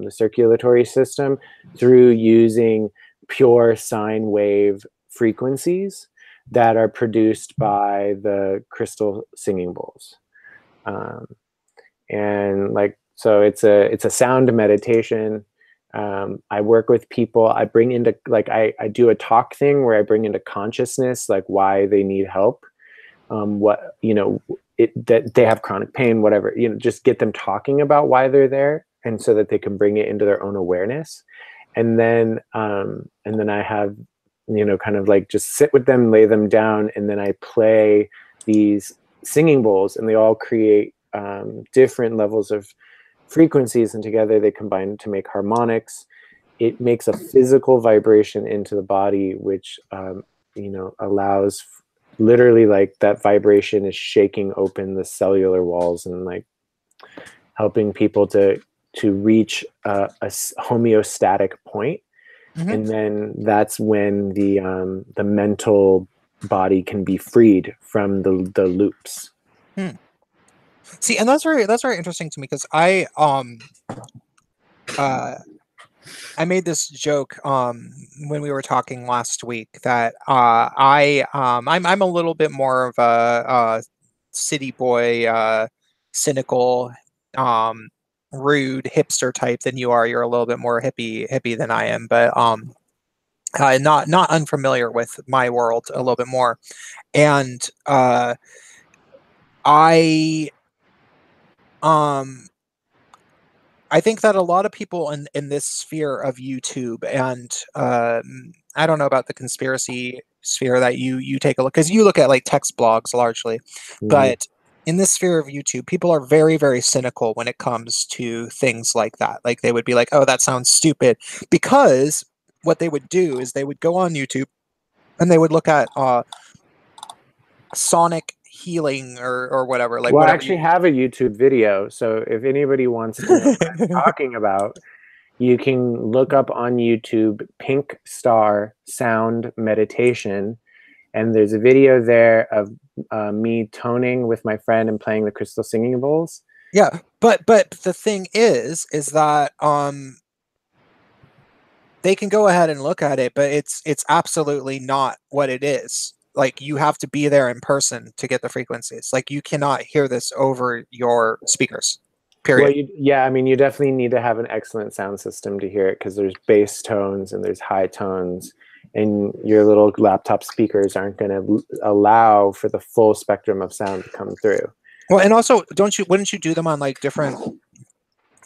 circulatory system through using pure sine wave frequencies that are produced by the crystal singing bowls. And like, so it's a sound meditation. I work with people. I bring into, like, I do a talk thing where I bring into consciousness, like, why they need help. That they have chronic pain, whatever, just get them talking about why they're there, and so that they can bring it into their own awareness. And then I have kind of like just sit with them, lay them down, and then I play these singing bowls, and they all create different levels of frequencies, and together they combine to make harmonics. It makes a physical vibration into the body, which allows literally, like, that vibration is shaking open the cellular walls and like helping people to reach a homeostatic point. Mm-hmm. And then that's when the mental body can be freed from the loops. See, and that's very interesting to me, because I made this joke when we were talking last week that I'm a little bit more of a city boy, cynical, rude hipster type than you are. You're a little bit more hippie than I am, but not unfamiliar with my world a little bit more. And I I think that a lot of people in this sphere of YouTube, and I don't know about the conspiracy sphere that you take a look, because you look at like text blogs largely, but in this sphere of YouTube, people are very, very cynical when it comes to things like that. Like, they would be like, "Oh, that sounds stupid," because what they would do is they would go on YouTube and they would look at sonic healing or whatever, like Well, I whatever actually have a YouTube video, so if anybody wants to know what I'm talking about, you can look up on YouTube Pink Star Sound Meditation, and there's a video there of me toning with my friend and playing the crystal singing bowls. Yeah, but the thing is that they can go ahead and look at it, but it's absolutely not what it is. Like, you have to be there in person to get the frequencies. Like, you cannot hear this over your speakers. Period. Well, I mean, you definitely need to have an excellent sound system to hear it, because there's bass tones and there's high tones, and your little laptop speakers aren't going to allow for the full spectrum of sound to come through. Well, and also, wouldn't you do them on like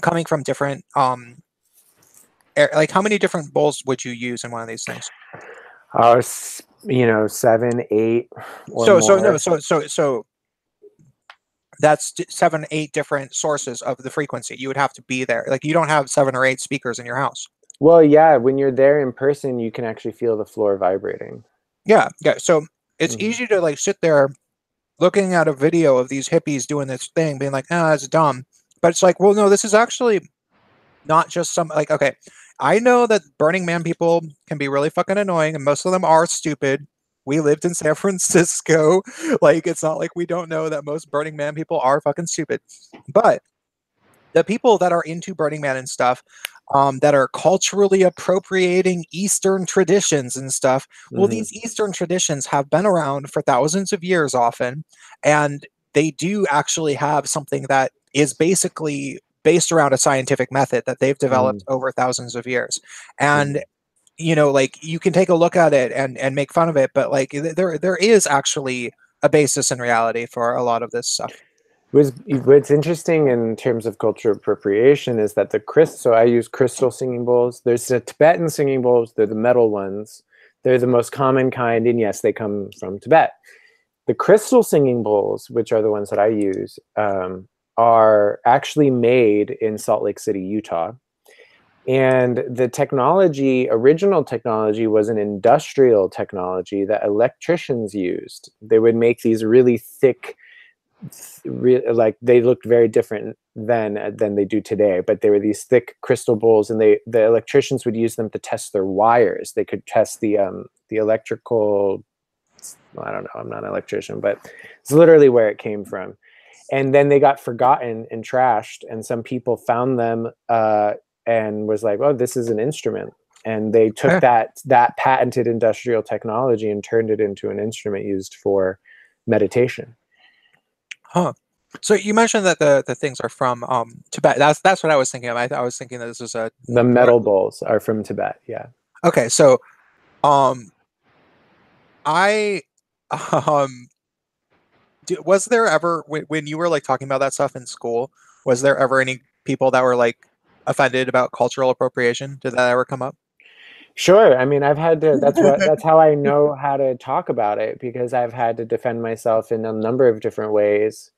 coming from different like, how many different bowls would you use in one of these things? 7, 8 or more. So that's 7, 8 different sources of the frequency. You would have to be there. Like, you don't have 7 or 8 speakers in your house. Well, yeah, when you're there in person, you can actually feel the floor vibrating. Yeah. So it's easy to like sit there looking at a video of these hippies doing this thing, being like, "Ah, that's dumb." But it's like, well, no, this is actually not just some, like, okay, I know that Burning Man people can be really fucking annoying, and most of them are stupid. We lived in San Francisco. Like, it's not like we don't know that most Burning Man people are fucking stupid. But the people that are into Burning Man and stuff, that are culturally appropriating Eastern traditions and stuff, well, these Eastern traditions have been around for thousands of years often, and they do actually have something that is basically based around a scientific method that they've developed over thousands of years. And like, you can take a look at it and make fun of it, but like, there is actually a basis in reality for a lot of this stuff. What's interesting in terms of cultural appropriation is that so I use crystal singing bowls. There's the Tibetan singing bowls. They're the metal ones. They're the most common kind, and yes, they come from Tibet. The crystal singing bowls, which are the ones that I use, are actually made in Salt Lake City, Utah. And the original technology was an industrial technology that electricians used. They would make these really thick, like, they looked very different then than they do today, but they were these thick crystal bowls, and the electricians would use them to test their wires. They could test the electrical, I don't know, I'm not an electrician, but it's literally where it came from. And then they got forgotten and trashed, and some people found them and was like, "Oh, this is an instrument." And they took that patented industrial technology and turned it into an instrument used for meditation. Huh. So you mentioned that the things are from Tibet. That's what I was thinking of. I was thinking that this was the metal bowls are from Tibet. Yeah. Okay, so I was there ever, when you were like talking about that stuff in school, was there ever any people that were like offended about cultural appropriation? Did that ever come up? Sure. I mean, I've had to, that's how I know how to talk about it, because I've had to defend myself in a number of different ways.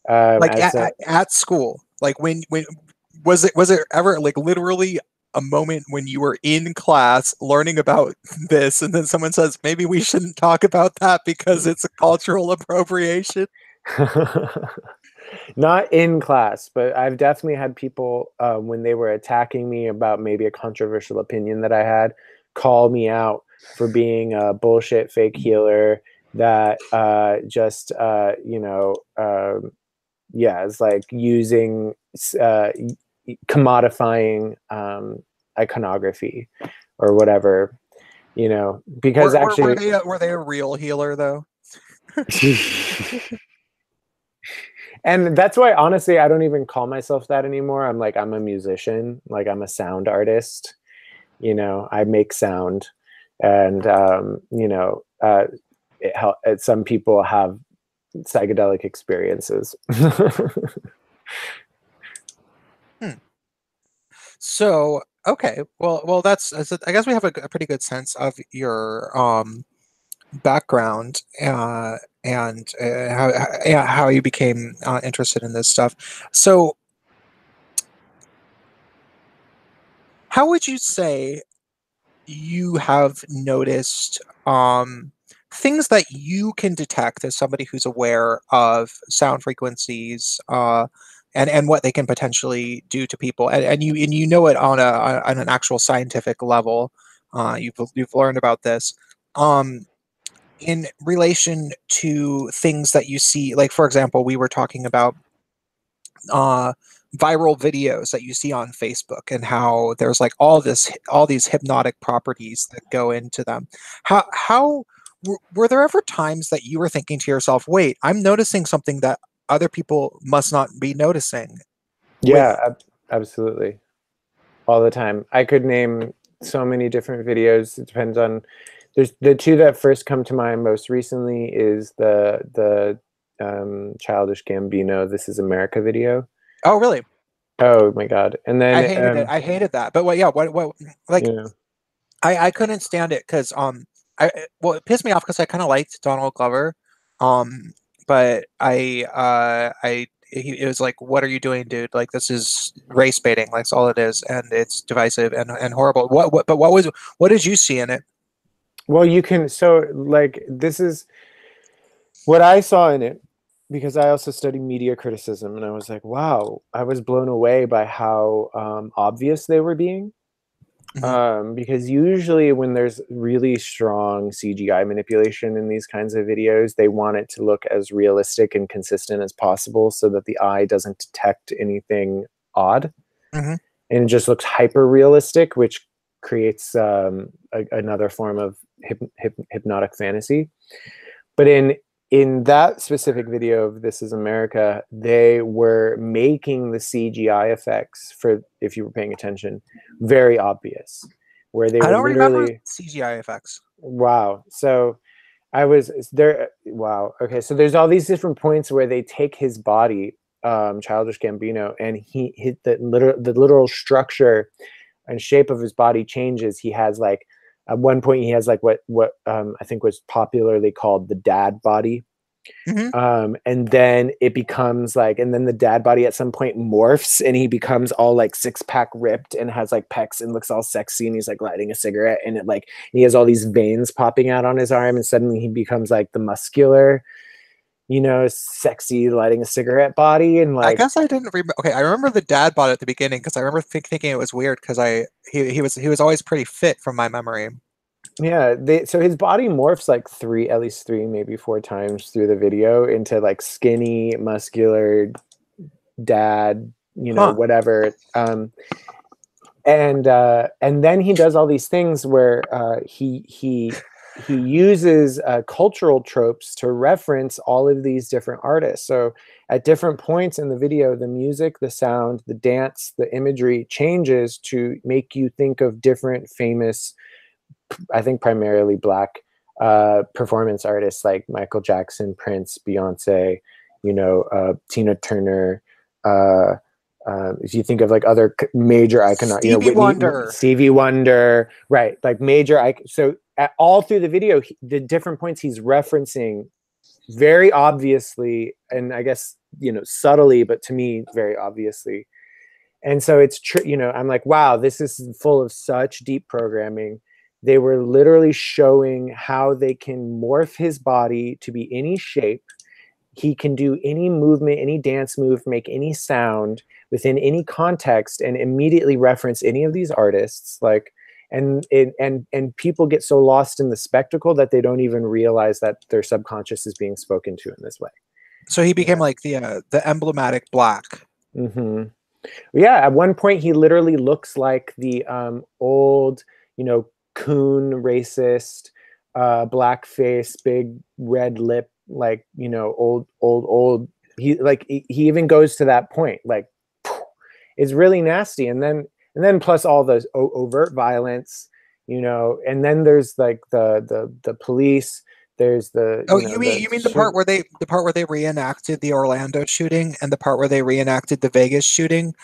Like As a, at school, like when was it ever like literally a moment when you were in class learning about this and then someone says maybe we shouldn't talk about that because it's a cultural appropriation? not in class, but I've definitely had people, when they were attacking me about maybe a controversial opinion that I had, call me out for being a bullshit fake healer that just, yeah, it's like using commodifying iconography or whatever, because Were actually. they a real healer though? And that's why, honestly, I don't even call myself that anymore. I'm like, I'm a musician, like I'm a sound artist. I make sound, and some people have psychedelic experiences. Hmm. So okay, well I guess we have a pretty good sense of your background and yeah, how you became interested in this stuff. So how would you say you have noticed things that you can detect as somebody who's aware of sound frequencies and what they can potentially do to people, and you know it on on an actual scientific level. You've learned about this in relation to things that you see, like for example, we were talking about uh, viral videos that you see on Facebook and how there's like all these hypnotic properties that go into them. How were there ever times that you were thinking to yourself, "Wait, I'm noticing something that other people must not be noticing"? Yeah, With absolutely. All the time. I could name so many different videos. It depends on. There's the two that first come to mind most recently is the Childish Gambino "This Is America" video. oh, really? Oh my god! And I then hated it. I hated that. But what? Yeah. What? Like you know, I couldn't stand it because well, it pissed me off because I kind of liked Donald Glover, um but it was like, what are you doing, dude? Like, this is race baiting, like that's all it is, and it's divisive and horrible. What did you see in it? well, you can, so like this is what I saw in it, because I also study media criticism, and I was like, wow, I was blown away by how obvious they were being. Hmm. Because usually when there's really strong CGI manipulation in these kinds of videos, they want it to look as realistic and consistent as possible so that the eye doesn't detect anything odd. Hmm. And it just looks hyper realistic, which creates another form of hypnotic fantasy. But in that specific video of "This Is America," they were making the CGI effects, for if you were paying attention, very obvious, where they I were don't remember literally, CGI effects. wow. So I was there. Wow. Okay. So there's all these different points where they take his body, Childish Gambino, and he hit the literal structure and shape of his body changes. He has like, at one point he has like what I think was popularly called the dad body. Hmm. And then it becomes like, and then the dad body at some point morphs and he becomes all like six pack ripped and has like pecs and looks all sexy, and he's like lighting a cigarette, and it like, he has all these veins popping out on his arm, and suddenly he becomes like the muscular, sexy lighting a cigarette body, and I like, guess I didn't remember. Okay, I remember the dad bod at the beginning because I remember thinking it was weird because he was always pretty fit from my memory. yeah, so his body morphs like at least three, maybe four times through the video into like skinny, muscular dad, Huh. whatever. And then he does all these things where he uses cultural tropes to reference all of these different artists. So at different points in the video, the music, the sound, the dance, the imagery changes to make you think of different famous, I think primarily Black performance artists like Michael Jackson, Prince, Beyonce, Tina Turner, uh, If you think of like other major icon, Stevie Wonder. Stevie Wonder, right? Like major icon. So all through the video, the different points he's referencing very obviously, and I guess, subtly, but to me, very obviously. And so it's true, I'm like, wow, this is full of such deep programming. They were literally showing how they can morph his body to be any shape. He can do any movement, any dance move, make any sound within any context, and immediately reference any of these artists. Like, and people get so lost in the spectacle that they don't even realize that their subconscious is being spoken to in this way. So he became like the emblematic black. Mm-hmm. Yeah, at one point he literally looks like the old, coon racist, blackface, big red lip, like, old. He even goes to that point, like, it's really nasty. And then plus all the overt violence, and then there's like the police. There's the you mean the part where they reenacted the Orlando shooting and the part where they reenacted the Vegas shooting?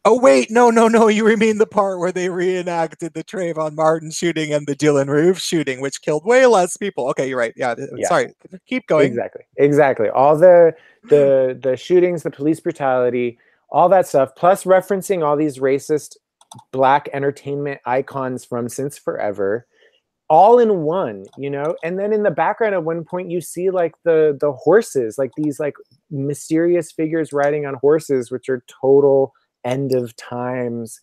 Oh wait, no, you mean the part where they reenacted the Trayvon Martin shooting and the Dylan Roof shooting, which killed way less people. Okay, you're right. Yeah. Sorry, keep going. Exactly. All the shootings, the police brutality, all that stuff, plus referencing all these racist black entertainment icons from since forever, all in one, and then in the background at one point you see like the horses, like these like mysterious figures riding on horses, which are total end of times,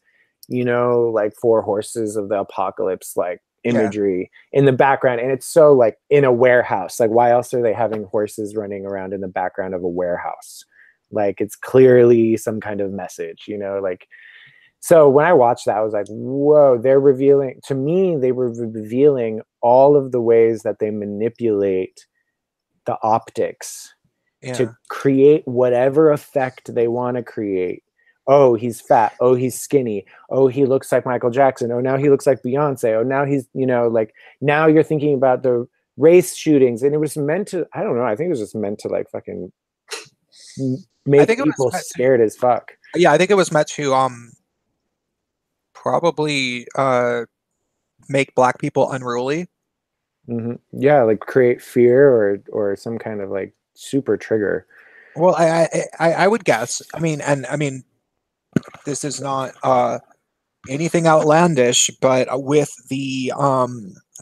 like 4 horses of the apocalypse, like imagery in the background. And it's so like in a warehouse, like why else are they having horses running around in the background of a warehouse? Like it's clearly some kind of message, like. So when I watched that, I was like, whoa, they were revealing all of the ways that they manipulate the optics to create whatever effect they want to create. Oh, he's fat. Oh, he's skinny. Oh, he looks like Michael Jackson. Oh, now he looks like Beyonce. Oh, now he's, like now you're thinking about the race shootings. And it was meant to, I don't know, I think it was just meant to like fucking make people scared as fuck. Yeah, I think it was meant to probably make black people unruly. Mm-hmm. Yeah, like create fear or some kind of like super trigger. Well, I would guess. I mean, this is not anything outlandish, but with the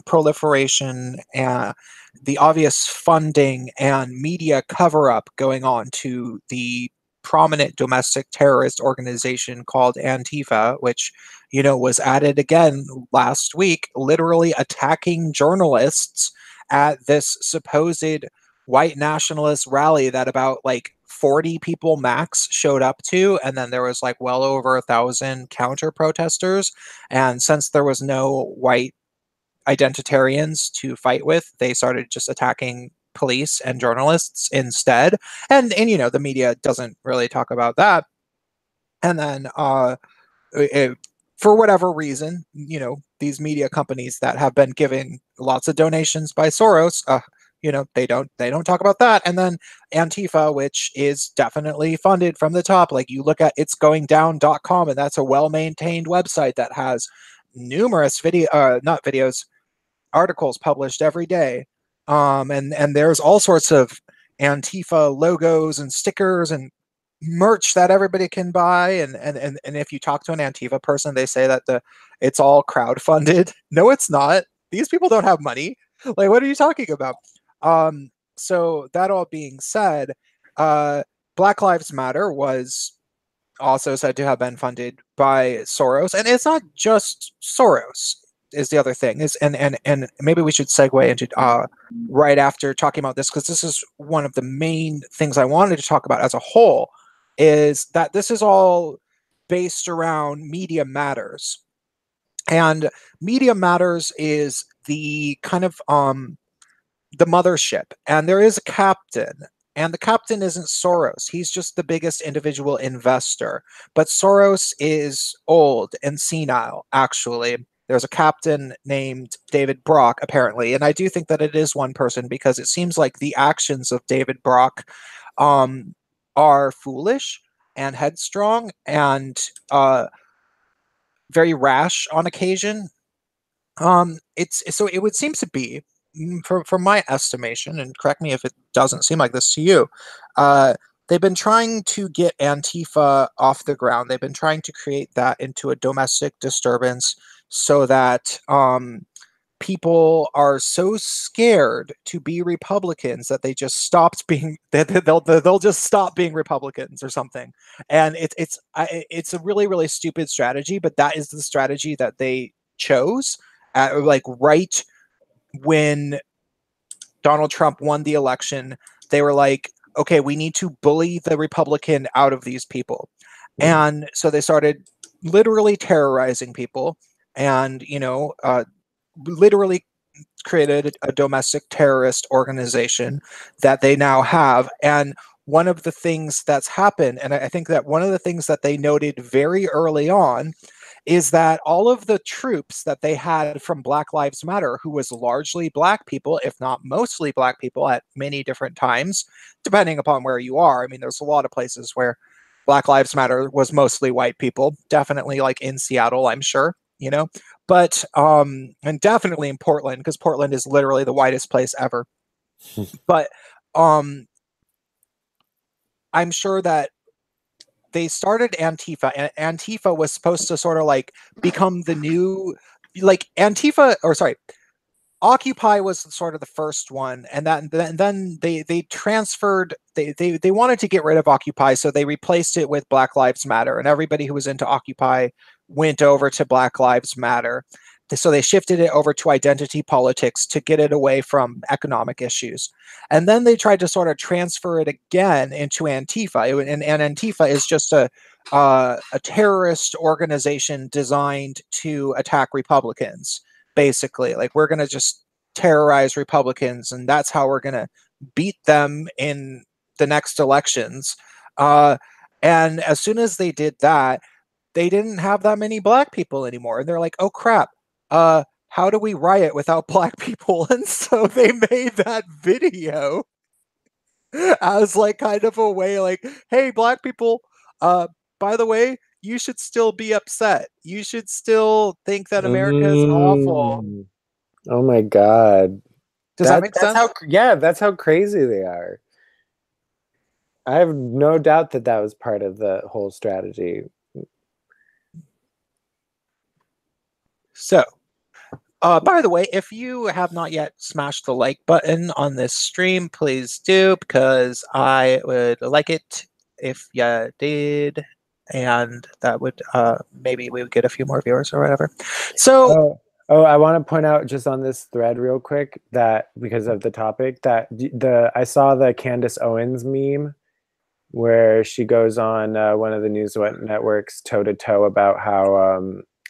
proliferation and the obvious funding and media cover-up going on to the prominent domestic terrorist organization called Antifa, which was added again last week, literally attacking journalists at this supposed white nationalist rally that about like 40 people max showed up to, and then there was like well over 1,000 counter protesters. And since there was no white identitarians to fight with, they started just attacking police and journalists instead. And the media doesn't really talk about that. And then for whatever reason, these media companies that have been giving lots of donations by Soros, they don't talk about that. And then Antifa, which is definitely funded from the top. Like you look at itsgoingdown.com, and that's a well-maintained website that has numerous articles published every day. And there's all sorts of Antifa logos and stickers and merch that everybody can buy. And if you talk to an Antifa person, they say that it's all crowdfunded. No, it's not. These people don't have money. Like, what are you talking about? So that all being said, Black Lives Matter was also said to have been funded by Soros, and it's not just Soros. Is the other thing is, and maybe we should segue into right after talking about this, because this is one of the main things I wanted to talk about as a whole, is that this is all based around Media Matters, and Media Matters is the kind of the mothership, and there is a captain. And the captain isn't Soros. He's just the biggest individual investor. But Soros is old and senile, actually. There's a captain named David Brock, apparently. And I do think that it is one person, because it seems like the actions of David Brock are foolish. and headstrong and very rash on occasion. It's so it would seem to be, from my estimation, and correct me if it doesn't seem like this to you. They've been trying to get Antifa off the ground. They've been trying to create that into a domestic disturbance so that people are so scared to be Republicans that they just stopped being they'll just stop being Republicans or something. And it's a really stupid strategy, but that is the strategy that they chose like right when Donald Trump won the election. They were like, okay, we need to bully the Republican out of these people. And so they started literally terrorizing people and, literally created a domestic terrorist organization that they now have. And one of the things that's happened, and I think that one of the things that they noted very early on, is that all of the troops that they had from Black Lives Matter, who was largely Black people, if not mostly Black people at many different times, depending upon where you are. I mean, there's a lot of places where Black Lives Matter was mostly white people, definitely like in Seattle, I'm sure, but and definitely in Portland, because Portland is literally the whitest place ever. But I'm sure that they started Antifa, and Antifa was supposed to sort of like become the new, like Occupy was sort of the first one, and then they transferred. They wanted to get rid of Occupy, so they replaced it with Black Lives Matter, and everybody who was into Occupy went over to Black Lives Matter. So they shifted it over to identity politics to get it away from economic issues. And then they tried to sort of transfer it again into Antifa. And Antifa is just a terrorist organization designed to attack Republicans, basically. Like, we're going to just terrorize Republicans, and that's how we're going to beat them in the next elections. And as soon as they did that, they didn't have that many Black people anymore. And they're like, oh, crap. How do we riot without Black people? And so they made that video as like kind of a way like, hey, Black people, by the way, you should still be upset. You should still think that America is awful. Oh my God. Does that make sense? That's how crazy they are. I have no doubt that was part of the whole strategy. So, by the way, if you have not yet smashed the like button on this stream, please do, because I would like it if you did, and that would maybe we would get a few more viewers or whatever. So, I want to point out just on this thread real quick that because of the topic that I saw the Candace Owens meme where she goes on one of the news networks toe to toe about how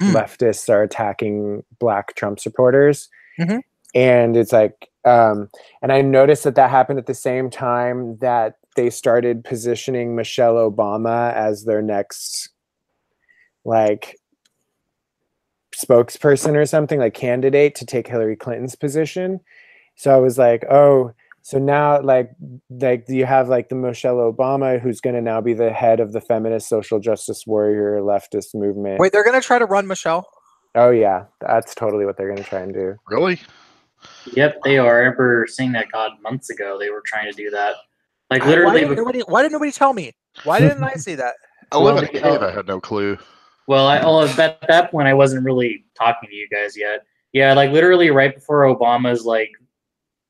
leftists are attacking Black Trump supporters. Mm-hmm. And it's like, and I noticed that happened at the same time that they started positioning Michelle Obama as their next, like, spokesperson or something, like candidate to take Hillary Clinton's position. So I was like, oh, so now like you have like the Michelle Obama who's going to now be the head of the feminist social justice warrior leftist movement. Wait, they're going to try to run Michelle? Oh yeah, that's totally what they're going to try and do. Really? Yep, they are. I remember seeing that months ago. They were trying to do that. Like literally. Why didn't nobody tell me? Why didn't I see that? I had no clue. Well, at that point, I wasn't really talking to you guys yet. Yeah, like literally right before Obama's like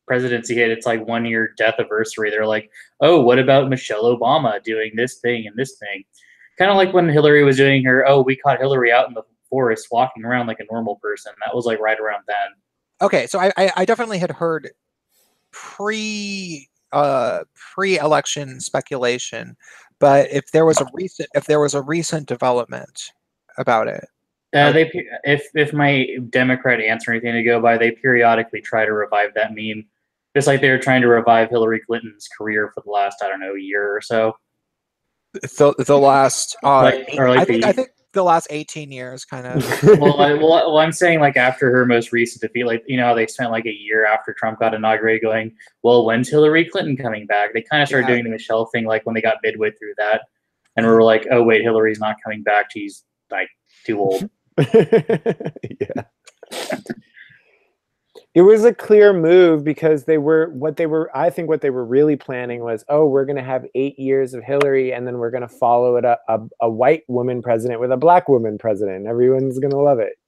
presidency hit, it's like 1 year death anniversary. They're like, oh, what about Michelle Obama doing this thing and this thing? Kind of like when Hillary was doing her, oh, we caught Hillary out in the forest walking around like a normal person. That was like right around then. Okay, so I definitely had heard pre-election speculation, but if there was a recent development about it. If my Democrat answer anything to go by, they periodically try to revive that meme, just like they were trying to revive Hillary Clinton's career for the last, I don't know, year or so. The last, I think the last 18 years, kind of. well, I'm saying like after her most recent defeat, like they spent like a year after Trump got inaugurated going, well, when's Hillary Clinton coming back? They kind of started doing the Michelle thing like when they got midway through that. And we were like, oh wait, Hillary's not coming back. She's like too old. Yeah. It was a clear move because I think what they were really planning was, oh, we're going to have 8 years of Hillary and then we're going to follow it up a white woman president with a black woman president. Everyone's going to love it.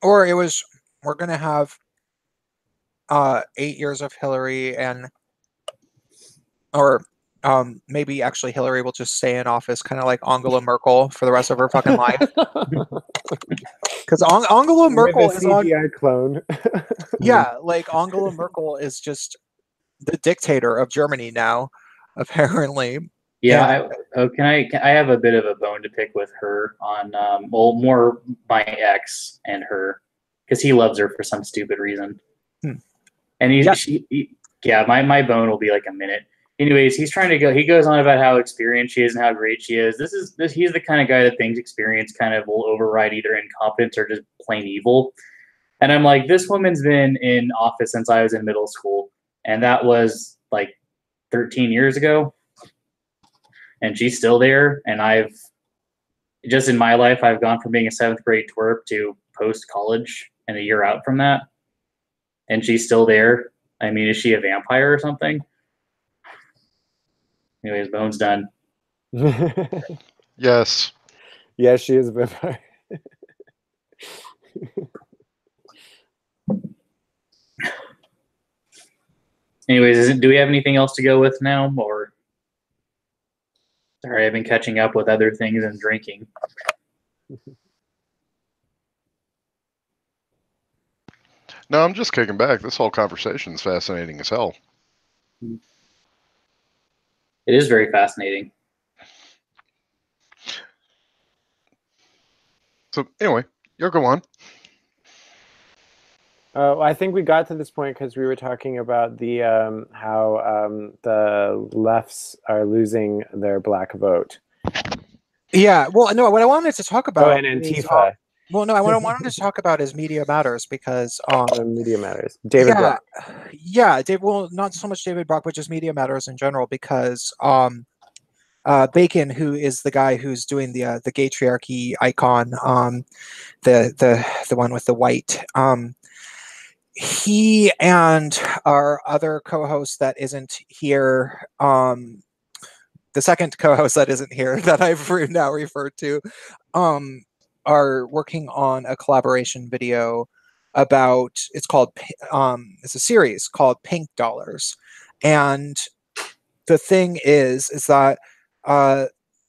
Or it was, we're going to have 8 years of Hillary or maybe actually Hillary will just stay in office, kind of like Angela Merkel for the rest of her fucking life. Because Angela Merkel with a is CGI clone. Yeah, like Angela Merkel is just the dictator of Germany now, apparently. Yeah. I have a bit of a bone to pick with her on more my ex and her, because he loves her for some stupid reason. And my bone will be like a minute. Anyways, he's trying to go. He goes on about how experienced she is and how great she is. He's the kind of guy that thinks experience kind of will override either incompetence or just plain evil. And I'm like, this woman's been in office since I was in middle school, and that was like 13 years ago, and she's still there. And I've just in my life, I've gone from being a 7th grade twerp to post college and a year out from that, and she's still there. I mean, is she a vampire or something? Anyways, Bone's done. Yes. Yes, she is a vampire. Anyways, do we have anything else to go with now, or sorry, I've been catching up with other things and drinking. No, I'm just kicking back. This whole conversation is fascinating as hell. It is very fascinating. So anyway, you'll go on. I think we got to this point because we were talking about the how the lefts are losing their black vote. Yeah, well, no, what I wanted to talk about and Antifa. What I wanted to talk about is Media Matters because Media Matters. David Brock. Yeah, well, not so much David Brock, but just Media Matters in general because Bacon, who is the guy who's doing the Gaytriarchy icon, the one with the white, he and our other co-host that isn't here, the second co-host that isn't here that I've now referred to, are working on a collaboration video about, it's a series called Pink Dollars. And the thing is that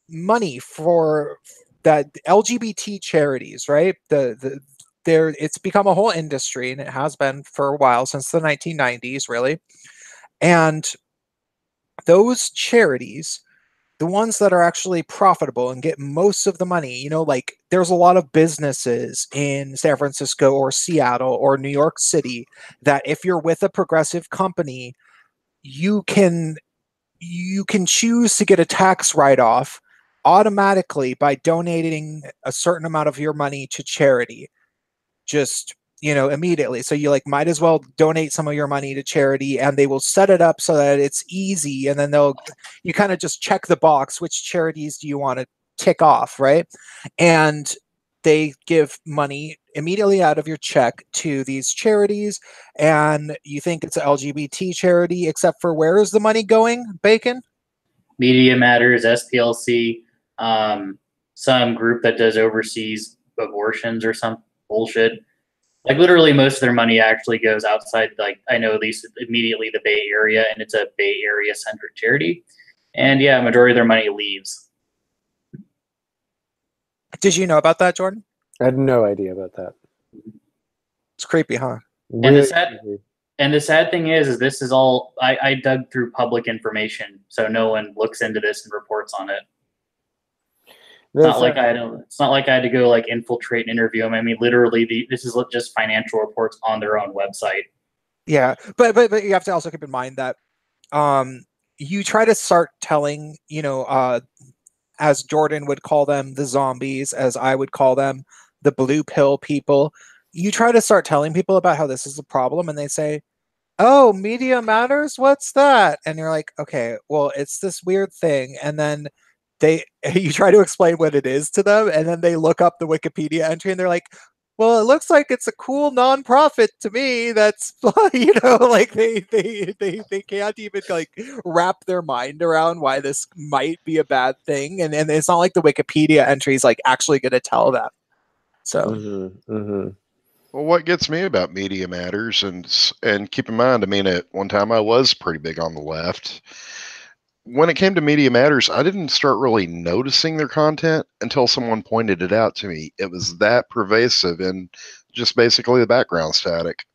money for that LGBT charities, right? It's become a whole industry, and it has been for a while, since the 1990s, really. And those charities, the ones that are actually profitable and get most of the money, like there's a lot of businesses in San Francisco or Seattle or New York City that if you're with a progressive company, you can choose to get a tax write-off automatically by donating a certain amount of your money to charity. Just immediately. So you might as well donate some of your money to charity, and they will set it up so that it's easy, and then you kind of just check the box, which charities do you want to tick off, right? And they give money immediately out of your check to these charities, and you think it's an LGBT charity, except for where is the money going, Bacon? Media Matters, SPLC, some group that does overseas abortions or some bullshit. Like literally most of their money actually goes outside, I know at least immediately the Bay Area, and it's a Bay Area centric charity. And yeah, majority of their money leaves. Did you know about that, Jordan? I had no idea about that. It's creepy, huh? Really and the sad thing is this is all I dug through public information, so no one looks into this and reports on it. It's not like I had to go infiltrate and interview them. I mean, literally, this is just financial reports on their own website. Yeah, but you have to also keep in mind that you try to start telling, as Jordan would call them, the zombies, as I would call them, the blue pill people. You try to start telling people about how this is a problem, and they say, "Oh, Media Matters? What's that?" And you're like, "Okay, well, it's this weird thing." And then you try to explain what it is to them, and then they look up the Wikipedia entry and they're like, well, it looks like it's a cool nonprofit to me. That's like they can't even like wrap their mind around why this might be a bad thing, and it's not like the Wikipedia entry is like actually going to tell them. So Well, what gets me about Media Matters, and keep in mind, I mean, at one time I was pretty big on the left. When it came to Media Matters, I didn't start really noticing their content until someone pointed it out to me. It was that pervasive and just basically the background static.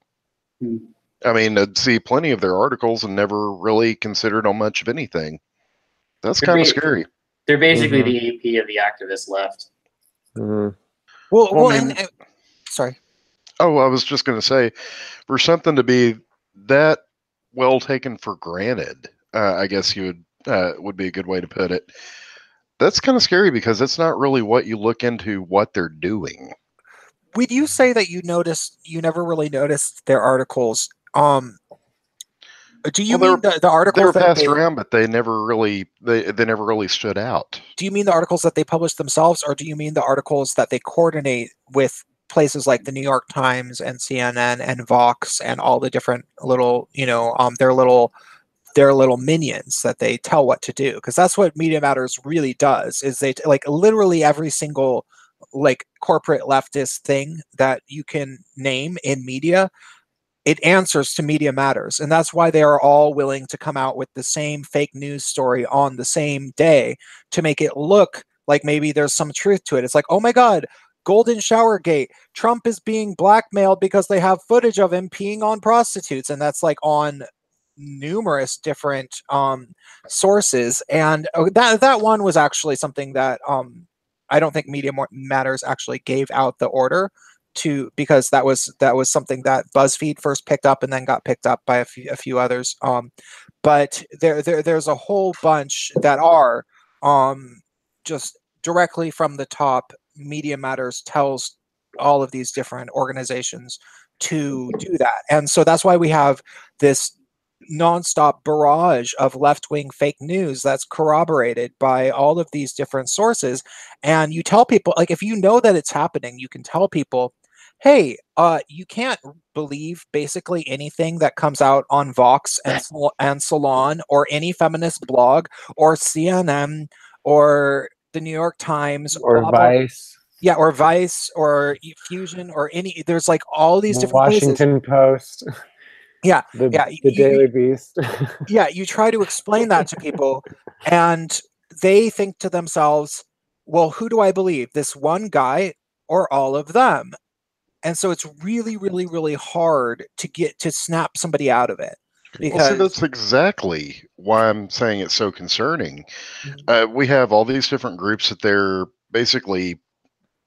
I mean, I'd see plenty of their articles and never really considered on much of anything. That's kind of scary. They're basically the AP of the activist left. Well, I mean, sorry. Oh, I was just going to say, for something to be that well taken for granted, I guess you would be a good way to put it. That's kind of scary because it's not really what you look into what they're doing. Would you say that you never really noticed their articles? Do you mean the articles they were that passed around, but they never really stood out? Do you mean the articles that they publish themselves, or do you mean the articles that they coordinate with places like the New York Times and CNN and Vox and all the different little, their little minions that they tell what to do? Because that's what Media Matters really does. Is they like literally every single like corporate leftist thing that you can name in media, it answers to Media Matters. And that's why they are all willing to come out with the same fake news story on the same day to make it look like maybe there's some truth to it. It's like, oh my God, Golden Shower Gate, Trump is being blackmailed because they have footage of him peeing on prostitutes. And that's like on numerous different sources. And that one was actually something that I don't think Media Matters actually gave out the order to, because that was something that BuzzFeed first picked up and then got picked up by a few others. But there's a whole bunch that are just directly from the top. Media Matters tells all of these different organizations to do that, and so that's why we have this nonstop barrage of left-wing fake news that's corroborated by all of these different sources. And you tell people, like, if you know that it's happening, you can tell people, hey, you can't believe basically anything that comes out on Vox and Salon or any feminist blog or CNN or the New York Times or Vice. Yeah, or Vice or Fusion or any. There's like all these different Washington places. Post. Yeah, the Daily Beast. Yeah, you try to explain that to people, and they think to themselves, well, who do I believe? This one guy or all of them? And so it's really, really, really hard to snap somebody out of it. Because well, see, that's exactly why I'm saying it's so concerning. We have all these different groups that they're basically,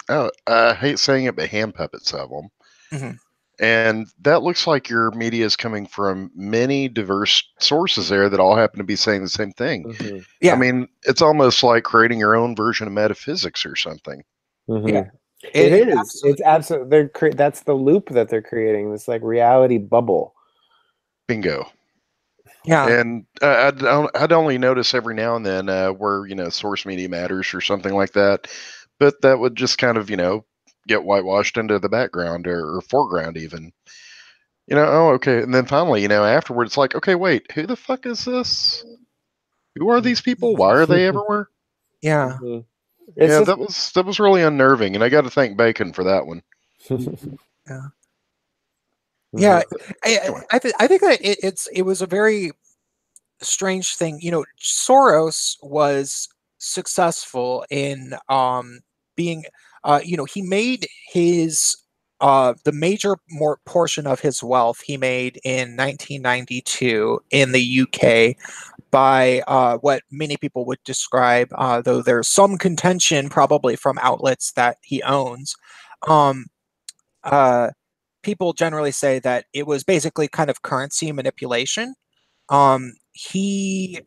I hate saying it, but hand puppets of them. And that looks like your media is coming from many diverse sources there that all happen to be saying the same thing. Yeah. I mean, it's almost like creating your own version of metaphysics or something. Yeah. It is. It's absolutely. That's the loop that they're creating. This like reality bubble. Bingo. Yeah. And I'd only notice every now and then where source Media Matters or something like that, but that would just kind of get whitewashed into the background or foreground even. Oh, okay. And then finally, afterwards, it's like, okay, wait, who the fuck is this? Who are these people? Why are they everywhere? Yeah. Yeah, that was really unnerving, and I got to thank Bacon for that one. Yeah. Yeah, I think that it was a very strange thing. Soros was successful in being he made his the major portion of his wealth he made in 1992 in the UK by what many people would describe, though there's some contention probably from outlets that he owns. People generally say that it was basically kind of currency manipulation. He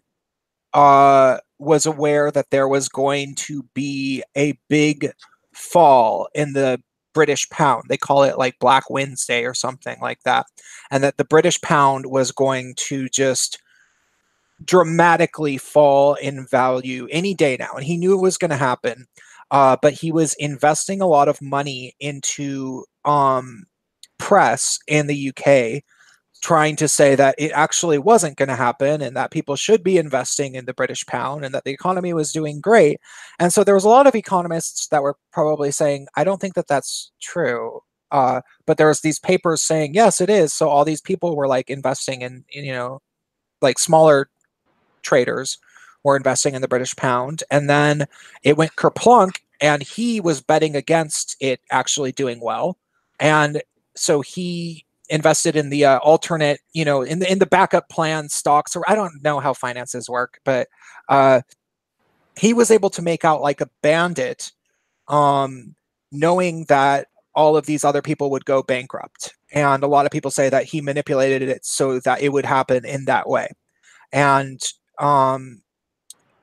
was aware that there was going to be a big fall in the British pound. They call it like Black Wednesday or something like that. And that the British pound was going to just dramatically fall in value any day now, and he knew it was going to happen. But he was investing a lot of money into press in the UK, trying to say that it actually wasn't going to happen and that people should be investing in the British pound and that the economy was doing great. And so there was a lot of economists that were probably saying, I don't think that that's true. But there was these papers saying, yes, it is. So all these people were like investing in like smaller traders were investing in the British pound. And then it went kerplunk, and he was betting against it actually doing well. And so he invested in the alternate, in the backup plan stocks, or I don't know how finances work, but he was able to make out like a bandit, knowing that all of these other people would go bankrupt. And a lot of people say that he manipulated it so that it would happen in that way. And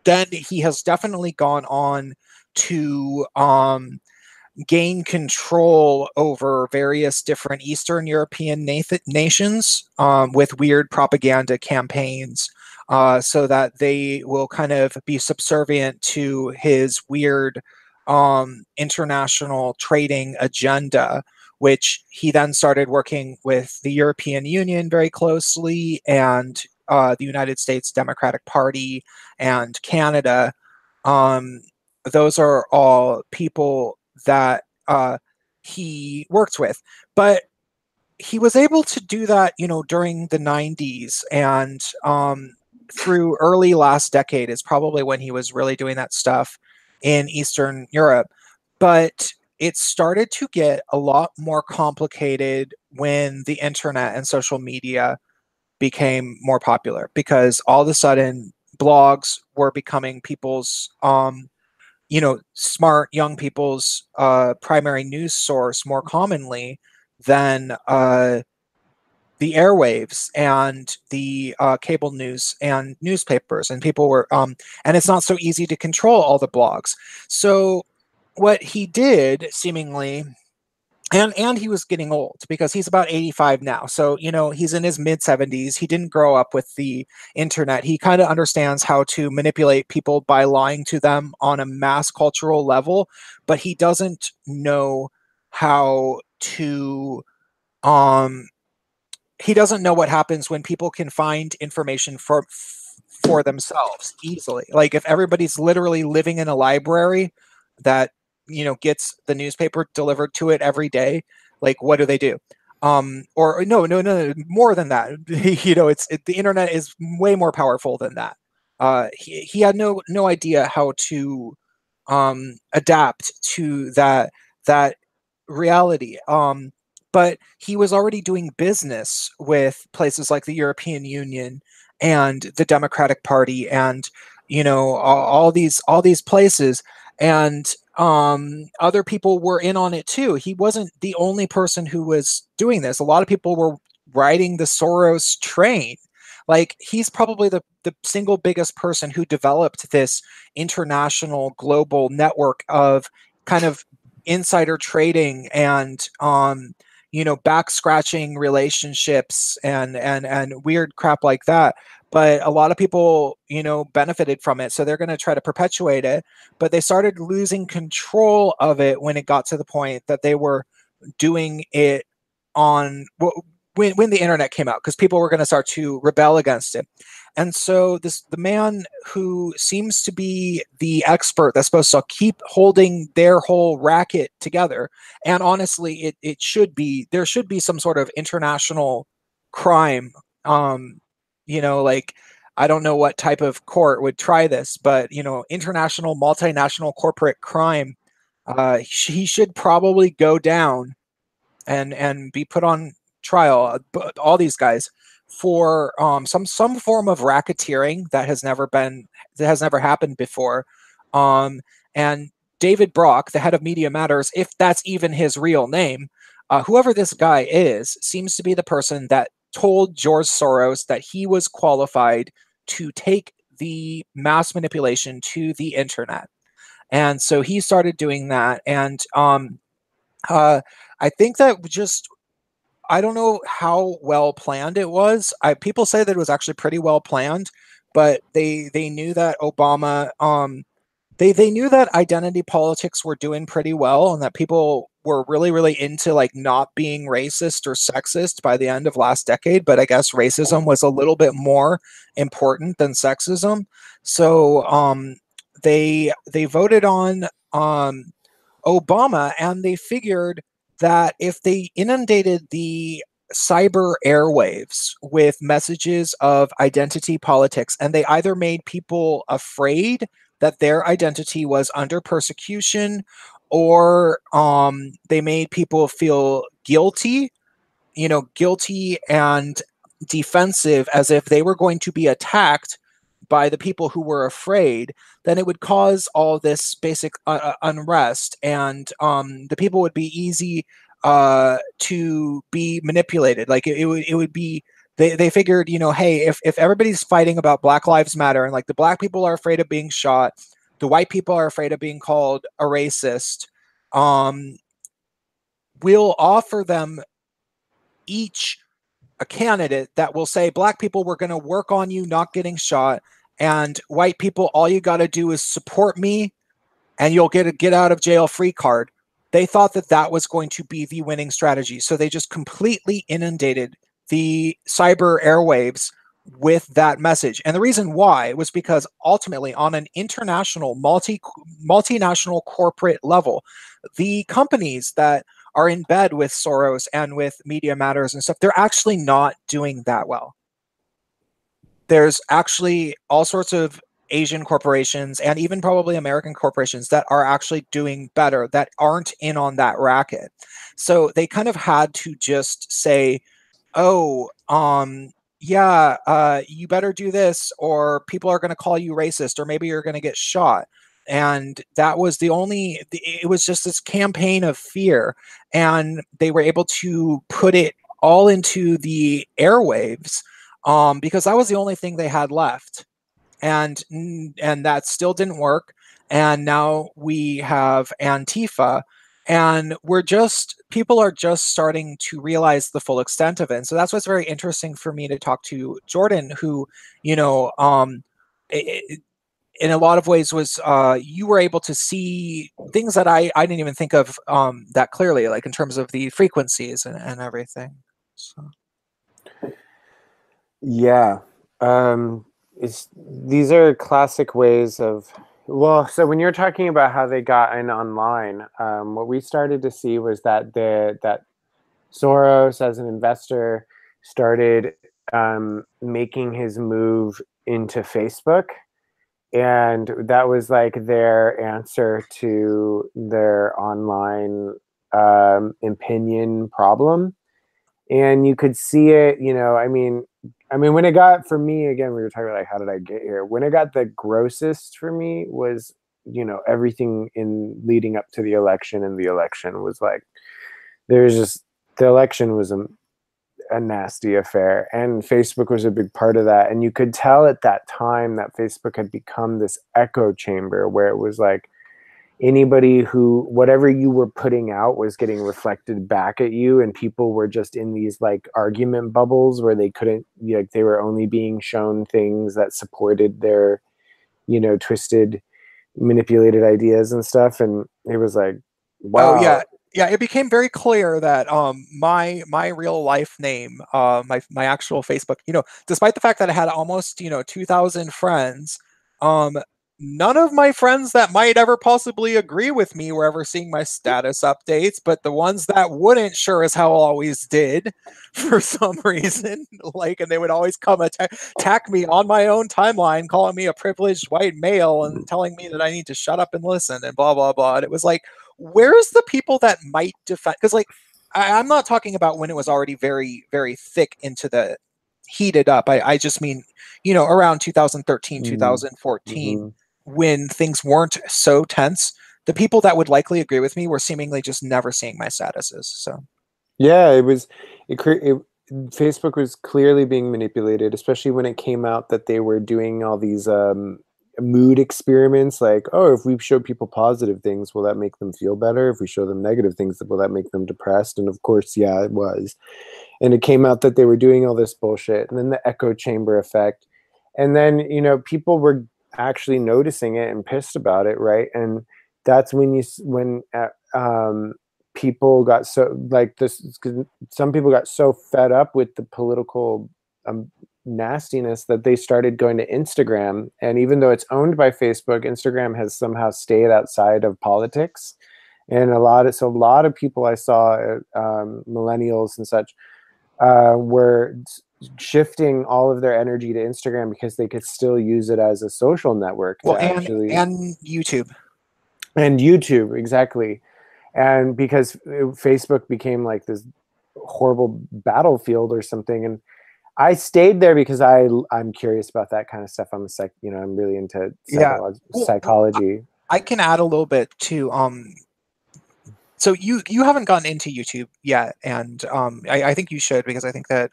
then he has definitely gone on to gain control over various different Eastern European nations with weird propaganda campaigns, so that they will kind of be subservient to his weird international trading agenda, which he then started working with the European Union very closely, and the United States Democratic Party and Canada. Those are all people that he worked with. But he was able to do that, during the 90s, and through early last decade is probably when he was really doing that stuff in Eastern Europe. But it started to get a lot more complicated when the internet and social media became more popular, because all of a sudden blogs were becoming people's smart young people's primary news source more commonly than the airwaves and the cable news and newspapers. And people were and it's not so easy to control all the blogs. So what he did, seemingly, and he was getting old, because he's about 85 now, so he's in his mid 70s. He didn't grow up with the internet. He kind of understands how to manipulate people by lying to them on a mass cultural level, but he doesn't know how to he doesn't know what happens when people can find information for themselves easily. Like, if everybody's literally living in a library that gets the newspaper delivered to it every day, like, what do they do? Or no, more than that. The internet is way more powerful than that. He had no idea how to adapt to that reality. But he was already doing business with places like the European Union and the Democratic Party, and all these places, and other people were in on it too. He wasn't the only person who was doing this. A lot of people were riding the Soros train. Like, he's probably the single biggest person who developed this international global network of kind of insider trading and back scratching relationships and weird crap like that. But a lot of people benefited from it, so they're going to try to perpetuate it. But they started losing control of it when it got to the point that they were doing it on when the internet came out, because people were going to start to rebel against it. And so the man who seems to be the expert that's supposed to keep holding their whole racket together, and honestly, it should be, there should be some sort of international crime. Like, I don't know what type of court would try this, but international multinational corporate crime. He should probably go down and be put on trial. All these guys for some form of racketeering that has never happened before. And David Brock, the head of Media Matters, if that's even his real name, whoever this guy is, seems to be the person that told George Soros that he was qualified to take the mass manipulation to the internet. And so he started doing that. And I think that I don't know how well planned it was. People say that it was actually pretty well planned, but they knew that Obama they knew that identity politics were doing pretty well and that people were really, really into like not being racist or sexist by the end of last decade. But I guess racism was a little bit more important than sexism. So they voted on Obama, and they figured that if they inundated the cyber airwaves with messages of identity politics, and they either made people afraid that their identity was under persecution, or they made people feel guilty, guilty and defensive, as if they were going to be attacked by the people who were afraid, then it would cause all this basic unrest, and the people would be easy to be manipulated. Like it would be. They figured, hey, if everybody's fighting about Black Lives Matter, and like the black people are afraid of being shot, the white people are afraid of being called a racist, we'll offer them each a candidate that will say, black people, we're going to work on you not getting shot, and white people, all you got to do is support me and you'll get a get out of jail free card. They thought that that was going to be the winning strategy, so they just completely inundated the cyber airwaves with that message. And the reason why was because ultimately, on an international multinational corporate level, the companies that are in bed with Soros and with Media Matters and stuff, they're actually not doing that well. There's actually all sorts of Asian corporations and even probably American corporations that are actually doing better, that aren't in on that racket. So they kind of had to just say, oh, yeah, you better do this or people are going to call you racist, or maybe you're going to get shot. And that was it was just this campaign of fear. And they were able to put it all into the airwaves because that was the only thing they had left. And that still didn't work. And now we have Antifa, and people are just starting to realize the full extent of it. And so that's what's very interesting for me to talk to Jordan, who, in a lot of ways was you were able to see things that I didn't even think of that clearly, like in terms of the frequencies and everything. So. Yeah. These are classic ways of, so when you're talking about how they got in online, what we started to see was that that Soros, as an investor, started making his move into Facebook, and that was like their answer to their online opinion problem. And you could see it, I mean, when it got, for me, again, we were talking about like, how did I get here? When it got the grossest for me was, everything in leading up to the election, and the election was like, the election was a nasty affair, and Facebook was a big part of that. And you could tell at that time that Facebook had become this echo chamber where it was like, anybody who, whatever you were putting out was getting reflected back at you, and people were just in these like argument bubbles where they couldn't, like, they were only being shown things that supported their, twisted, manipulated ideas and stuff. And it was like, wow. Oh yeah, it became very clear that my real life name, my actual Facebook, despite the fact that I had almost 2,000 friends, none of my friends that might ever possibly agree with me were ever seeing my status updates, but the ones that wouldn't, sure as hell always did for some reason. Like, and they would always come attack me on my own timeline, calling me a privileged white male and telling me that I need to shut up and listen and blah blah blah. And it was like, where's the people that might defend? Because like, I'm not talking about when it was already very, very thick into the heated up. I just mean, around 2013, 2014, when things weren't so tense, the people that would likely agree with me were seemingly just never seeing my statuses. So, yeah, Facebook was clearly being manipulated, especially when it came out that they were doing all these mood experiments, like, oh, if we show people positive things, will that make them feel better? If we show them negative things, will that make them depressed? And of course, yeah, it was. And it came out that they were doing all this bullshit, and then the echo chamber effect. And then, you know, people were actually noticing it and pissed about it, right? And that's when people got so like this, 'cause some people got so fed up with the political nastiness that they started going to Instagram. And even though it's owned by Facebook, Instagram has somehow stayed outside of politics. And a lot of people I saw, millennials and such, were shifting all of their energy to Instagram because they could still use it as a social network to actually, and YouTube. and YouTube, exactly. And because Facebook became like this horrible battlefield or something, and I stayed there because I'm curious about that kind of stuff. I'm really into psychology. I can add a little bit to so you haven't gotten into YouTube yet, and I think you should, because I think that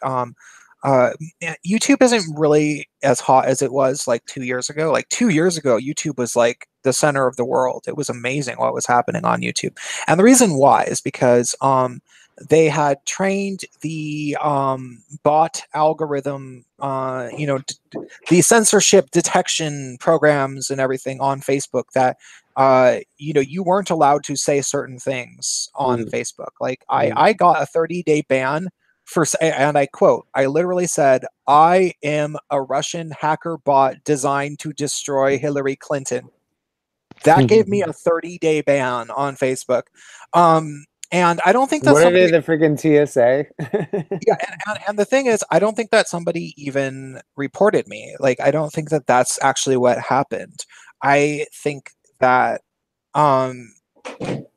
YouTube isn't really as hot as it was like 2 years ago. Like 2 years ago, YouTube was like the center of the world. It was amazing what was happening on YouTube, and the reason why is because they had trained the bot algorithm, the censorship detection programs and everything on Facebook that you weren't allowed to say certain things on Facebook. Like I got a 30-day ban and I quote, I literally said, "I am a Russian hacker bot designed to destroy Hillary Clinton." That gave me a 30-day ban on Facebook. And I don't think that What are they, somebody, the freaking TSA? yeah, and the thing is, I don't think that somebody even reported me. Like, I don't think that that's actually what happened. I think that um,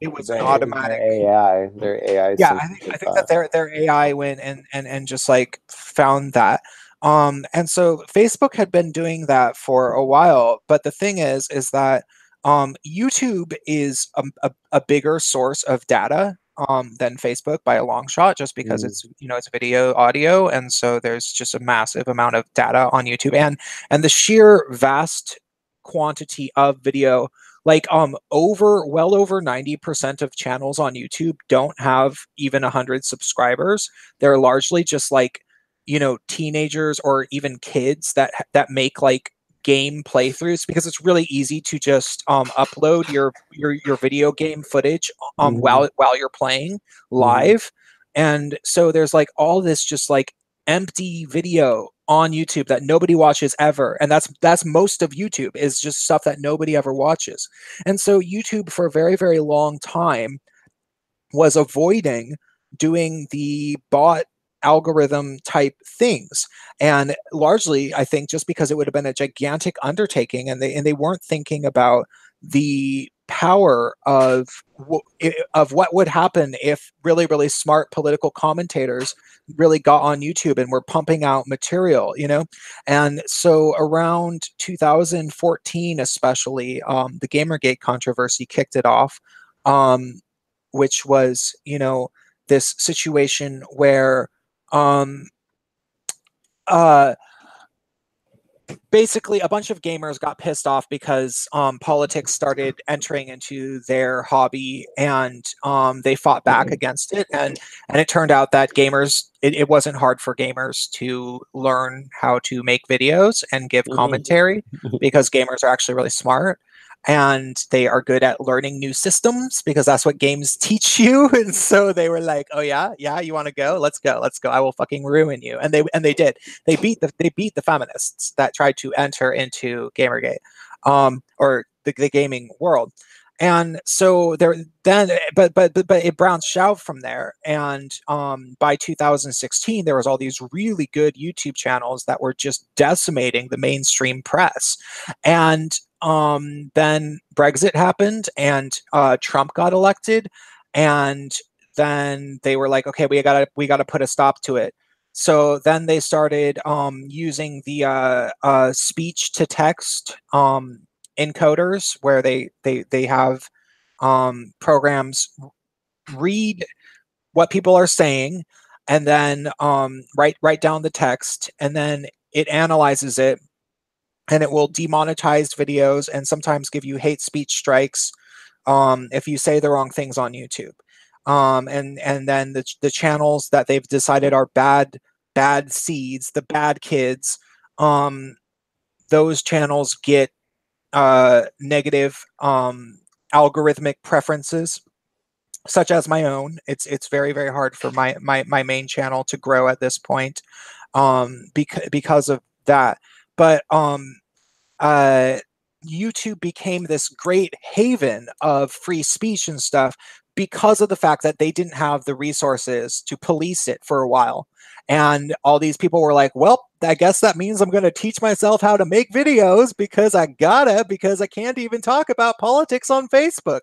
it was an automatic. Their AI Yeah, system. I think that their AI went and just like found that. And so Facebook had been doing that for a while, but the thing is that YouTube is a bigger source of data than Facebook by a long shot, just because it's video, audio, and so there's just a massive amount of data on YouTube, and the sheer vast quantity of video. Like well over 90% of channels on YouTube don't have even 100 subscribers. They're largely just like, teenagers or even kids that make like game playthroughs, because it's really easy to just upload your video game footage while you're playing live. And so there's like all this just like empty video on YouTube that nobody watches ever, and that's most of YouTube, is just stuff that nobody ever watches. And so YouTube for a very, very long time was avoiding doing the bot algorithm type things, and largely I think just because it would have been a gigantic undertaking, and they weren't thinking about the power of what would happen if really, really smart political commentators really got on YouTube and were pumping out material. And so around 2014 especially, the Gamergate controversy kicked it off, which was this situation where um, uh, basically a bunch of gamers got pissed off because politics started entering into their hobby, and they fought back against it, and it turned out that it wasn't hard for gamers to learn how to make videos and give commentary, because gamers are actually really smart, and they are good at learning new systems, because that's what games teach you. And so they were like, "Oh yeah, you want to go? Let's go. I will fucking ruin you." And they did. They beat the feminists that tried to enter into Gamergate, or the gaming world. And so but it branched out from there. And by 2016, there was all these really good YouTube channels that were just decimating the mainstream press. And then Brexit happened, and Trump got elected, and then they were like, "Okay, we gotta put a stop to it." So then they started using the speech to text encoders, where they have programs read what people are saying, and then write down the text, and then it analyzes it, and it will demonetize videos and sometimes give you hate speech strikes if you say the wrong things on YouTube. And then the channels that they've decided are bad seeds, the bad kids, those channels get negative algorithmic preferences, such as my own. It's very, very hard for my main channel to grow at this point, because of that. But YouTube became this great haven of free speech and stuff because of the fact that they didn't have the resources to police it for a while. And all these people were like, well, I guess that means I'm going to teach myself how to make videos because I can't even talk about politics on Facebook.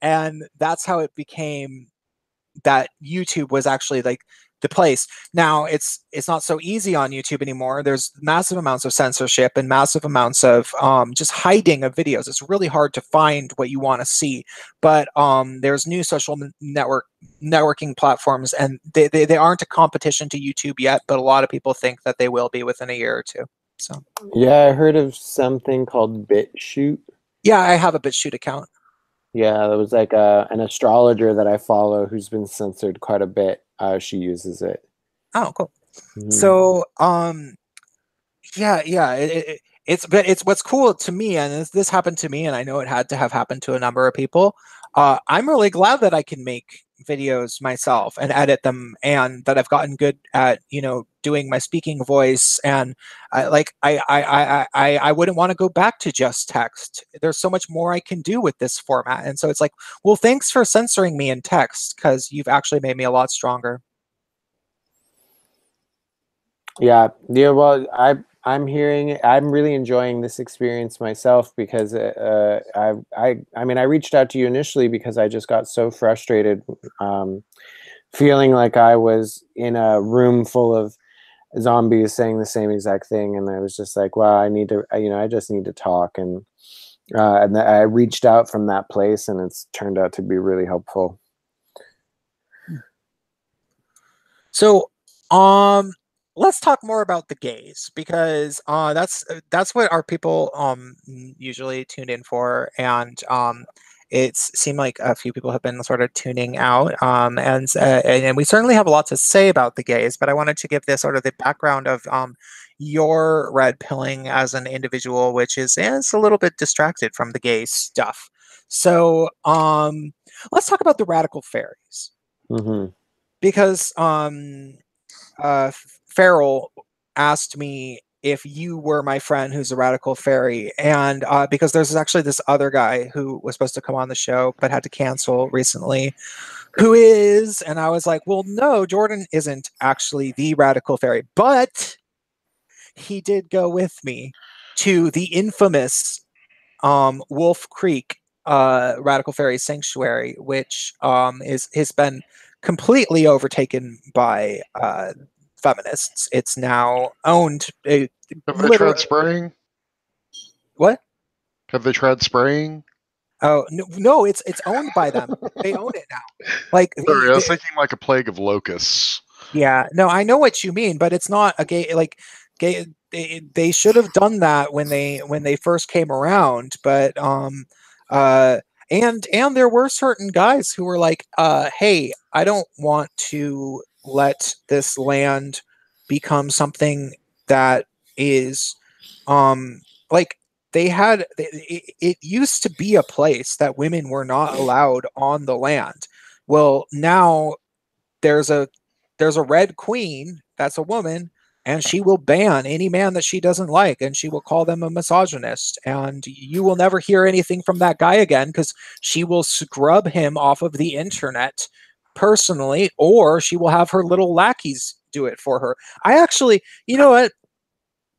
And that's how it became that YouTube was actually like the place. Now it's not so easy on YouTube anymore. There's massive amounts of censorship and massive amounts of just hiding of videos. It's really hard to find what you want to see. But there's new social networking platforms, and they aren't a competition to YouTube yet, but a lot of people think that they will be within a year or two. So Yeah, I heard of something called BitChute. yeah, I have a BitChute account. Yeah, there was like an astrologer that I follow who's been censored quite a bit. She uses it. Oh, cool. Mhm. So yeah, it's what's cool to me, and this happened to me, and I know it had to have happened to a number of people. I'm really glad that I can make videos myself and edit them, and that I've gotten good at doing my speaking voice. And I wouldn't want to go back to just text. There's so much more I can do with this format, and so it's like, well, thanks for censoring me in text, because you've actually made me a lot stronger. Yeah. Well, I'm really enjoying this experience myself because I mean, I reached out to you initially because I just got so frustrated, feeling like I was in a room full of zombies saying the same exact thing, and I was just like, well, I just need to talk, and I reached out from that place, and it's turned out to be really helpful. So, let's talk more about the gays, because that's what our people usually tuned in for, and it seemed like a few people have been sort of tuning out, and we certainly have a lot to say about the gays. But I wanted to give this sort of the background of your red pilling as an individual, which is a little bit distracted from the gay stuff. So let's talk about the radical fairies. Mm-hmm. Because Farrell asked me if you were my friend who's a radical fairy, and because there's actually this other guy who was supposed to come on the show but had to cancel recently, who is, and I was like, well, no, Jordan isn't actually the radical fairy, but he did go with me to the infamous Wolf Creek Radical Fairy Sanctuary, which has been completely overtaken by feminists. It's now owned. Have they tried spraying? What? Have they tried spraying? Oh no, it's owned by them. They own it now. Like Sorry, I was thinking like a plague of locusts. yeah, no, I know what you mean, but it's not a gay gay. They should have done that when they first came around, but and there were certain guys who were like, hey, I don't want to let this land become something that is like it used to be a place that women were not allowed on the land. Well, now there's a red queen that's a woman, and she will ban any man that she doesn't like, and she will call them a misogynist, and you will never hear anything from that guy again, because she will scrub him off of the internet personally, or she will have her little lackeys do it for her. I actually, you know what,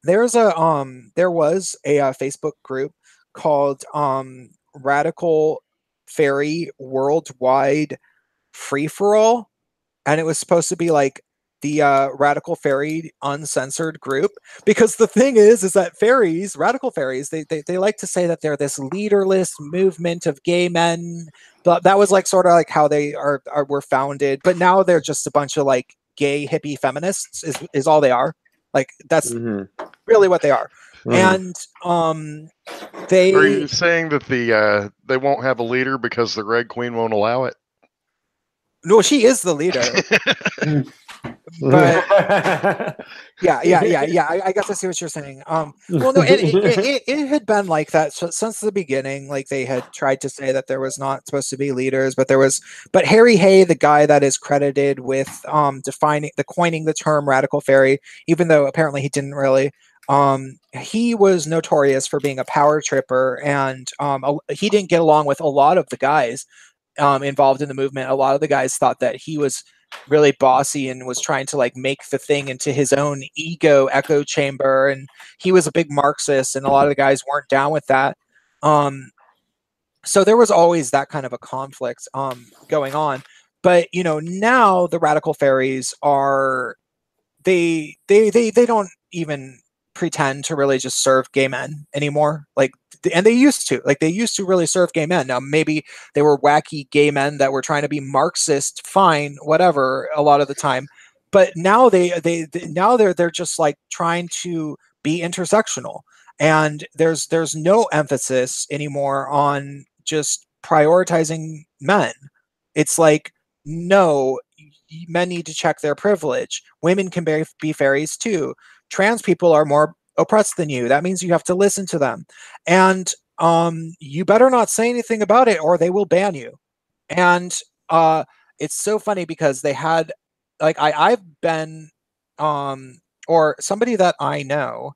there was a Facebook group called Radical Fairy Worldwide Free for All, and it was supposed to be like the radical fairy uncensored group, because the thing is that fairies, radical fairies, they like to say that they're this leaderless movement of gay men, but that was like sort of like how they were founded, but now they're just a bunch of like gay hippie feminists is all they are. Like that's really what they are. And they Are you saying that they won't have a leader because the Red Queen won't allow it? no, she is the leader. but yeah. I guess I see what you're saying. Well, no, it had been like that since the beginning. Like they had tried to say that there was not supposed to be leaders, but there was. But Harry Hay, the guy that is credited with coining the term radical fairy, even though apparently he didn't really. He was notorious for being a power tripper, and he didn't get along with a lot of the guys involved in the movement. A lot of the guys thought that he was really bossy and was trying to like make the thing into his own ego echo chamber, and he was a big Marxist, and a lot of the guys weren't down with that. So there was always that kind of a conflict going on. But now the radical fairies are they don't even pretend to really just serve gay men anymore. And they used to really serve gay men. Now maybe they were wacky gay men that were trying to be Marxist, fine, whatever, a lot of the time. But now they're just like trying to be intersectional, and there's no emphasis anymore on just prioritizing men. It's like, no, men need to check their privilege. Women can be fairies too. Trans people are more oppressed than you. That means you have to listen to them. And you better not say anything about it or they will ban you. And it's so funny because they had, like, I've been, or somebody that I know,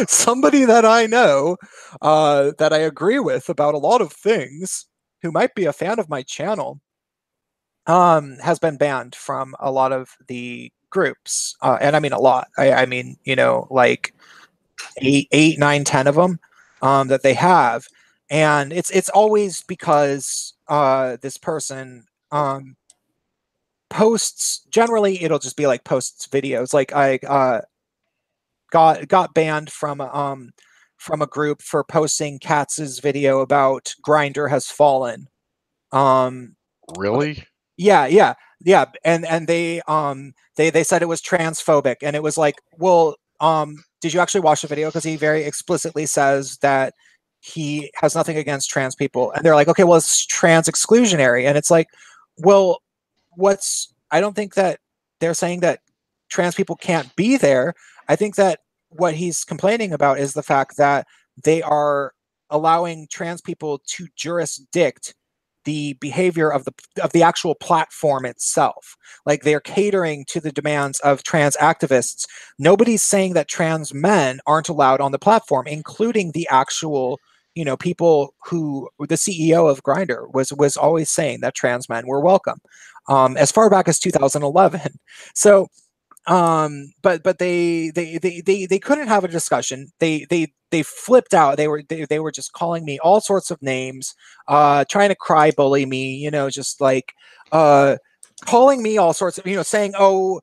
somebody that I know that I agree with about a lot of things, who might be a fan of my channel, has been banned from a lot of the groups, and I mean a lot. I mean, like 8, 9, 10 of them that they have, and it's always because this person posts. Generally, it'll just be like posts videos. Like I got banned from a group for posting Katz's video about Grinder has fallen. Really? Yeah. And they said it was transphobic, and it was like, well, did you actually watch the video? Because he very explicitly says that he has nothing against trans people, and they're like, okay, well, it's trans exclusionary, and it's like, well, I don't think that they're saying that trans people can't be there. I think that what he's complaining about is the fact that they are allowing trans people to jurisdict the behavior of the actual platform itself. Like, they're catering to the demands of trans activists. Nobody's saying that trans men aren't allowed on the platform, including the actual people who the CEO of Grindr was always saying that trans men were welcome, as far back as 2011. So but they couldn't have a discussion. They flipped out. They were just calling me all sorts of names, trying to cry bully me, just like calling me all sorts of, saying, oh,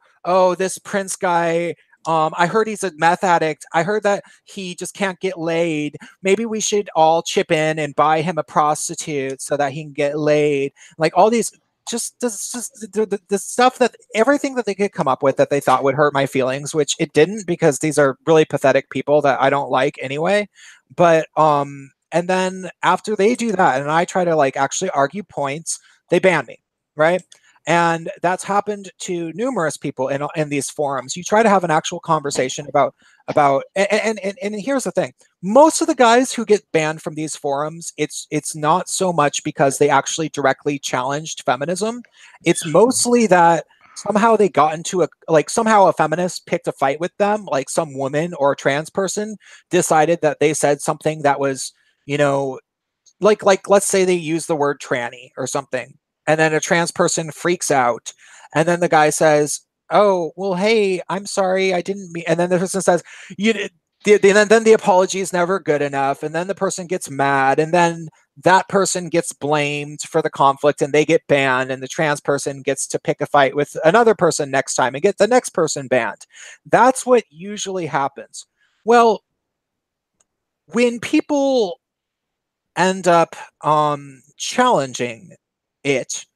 this Prince guy, I heard he's a meth addict. I heard that he just can't get laid. Maybe we should all chip in and buy him a prostitute so that he can get laid. Like, all these, just the stuff, that everything that they could come up with that they thought would hurt my feelings, which it didn't, because these are really pathetic people that I don't like anyway. But and then after they do that, and I try to like actually argue points, they ban me, right? And that's happened to numerous people in these forums. You try to have an actual conversation about and here's the thing: most of the guys who get banned from these forums, it's not so much because they actually directly challenged feminism. It's mostly that somehow they got into somehow a feminist picked a fight with them, like some woman or a trans person decided that they said something that was, like let's say they use the word tranny or something, and then a trans person freaks out, and then the guy says, oh, well, hey, I'm sorry, I didn't mean, and then the person says, you did. Then the apology is never good enough, and then the person gets mad, and then that person gets blamed for the conflict, and they get banned, and the trans person gets to pick a fight with another person next time and get the next person banned. That's what usually happens. Well, when people end up challenging it,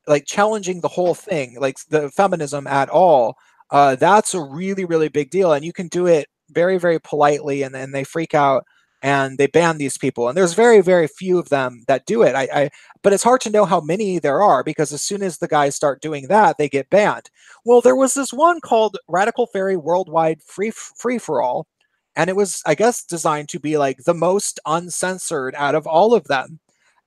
like challenging the whole thing, like the feminism at all, that's a really, really big deal, and you can do it very, very politely, and then they freak out. and they ban these people. And there's very, very few of them that do it. But it's hard to know how many there are, because as soon as the guys start doing that, they get banned. Well, there was this one called Radical Fairy Worldwide Free for All, and it was, I guess, designed to be like the most uncensored out of all of them.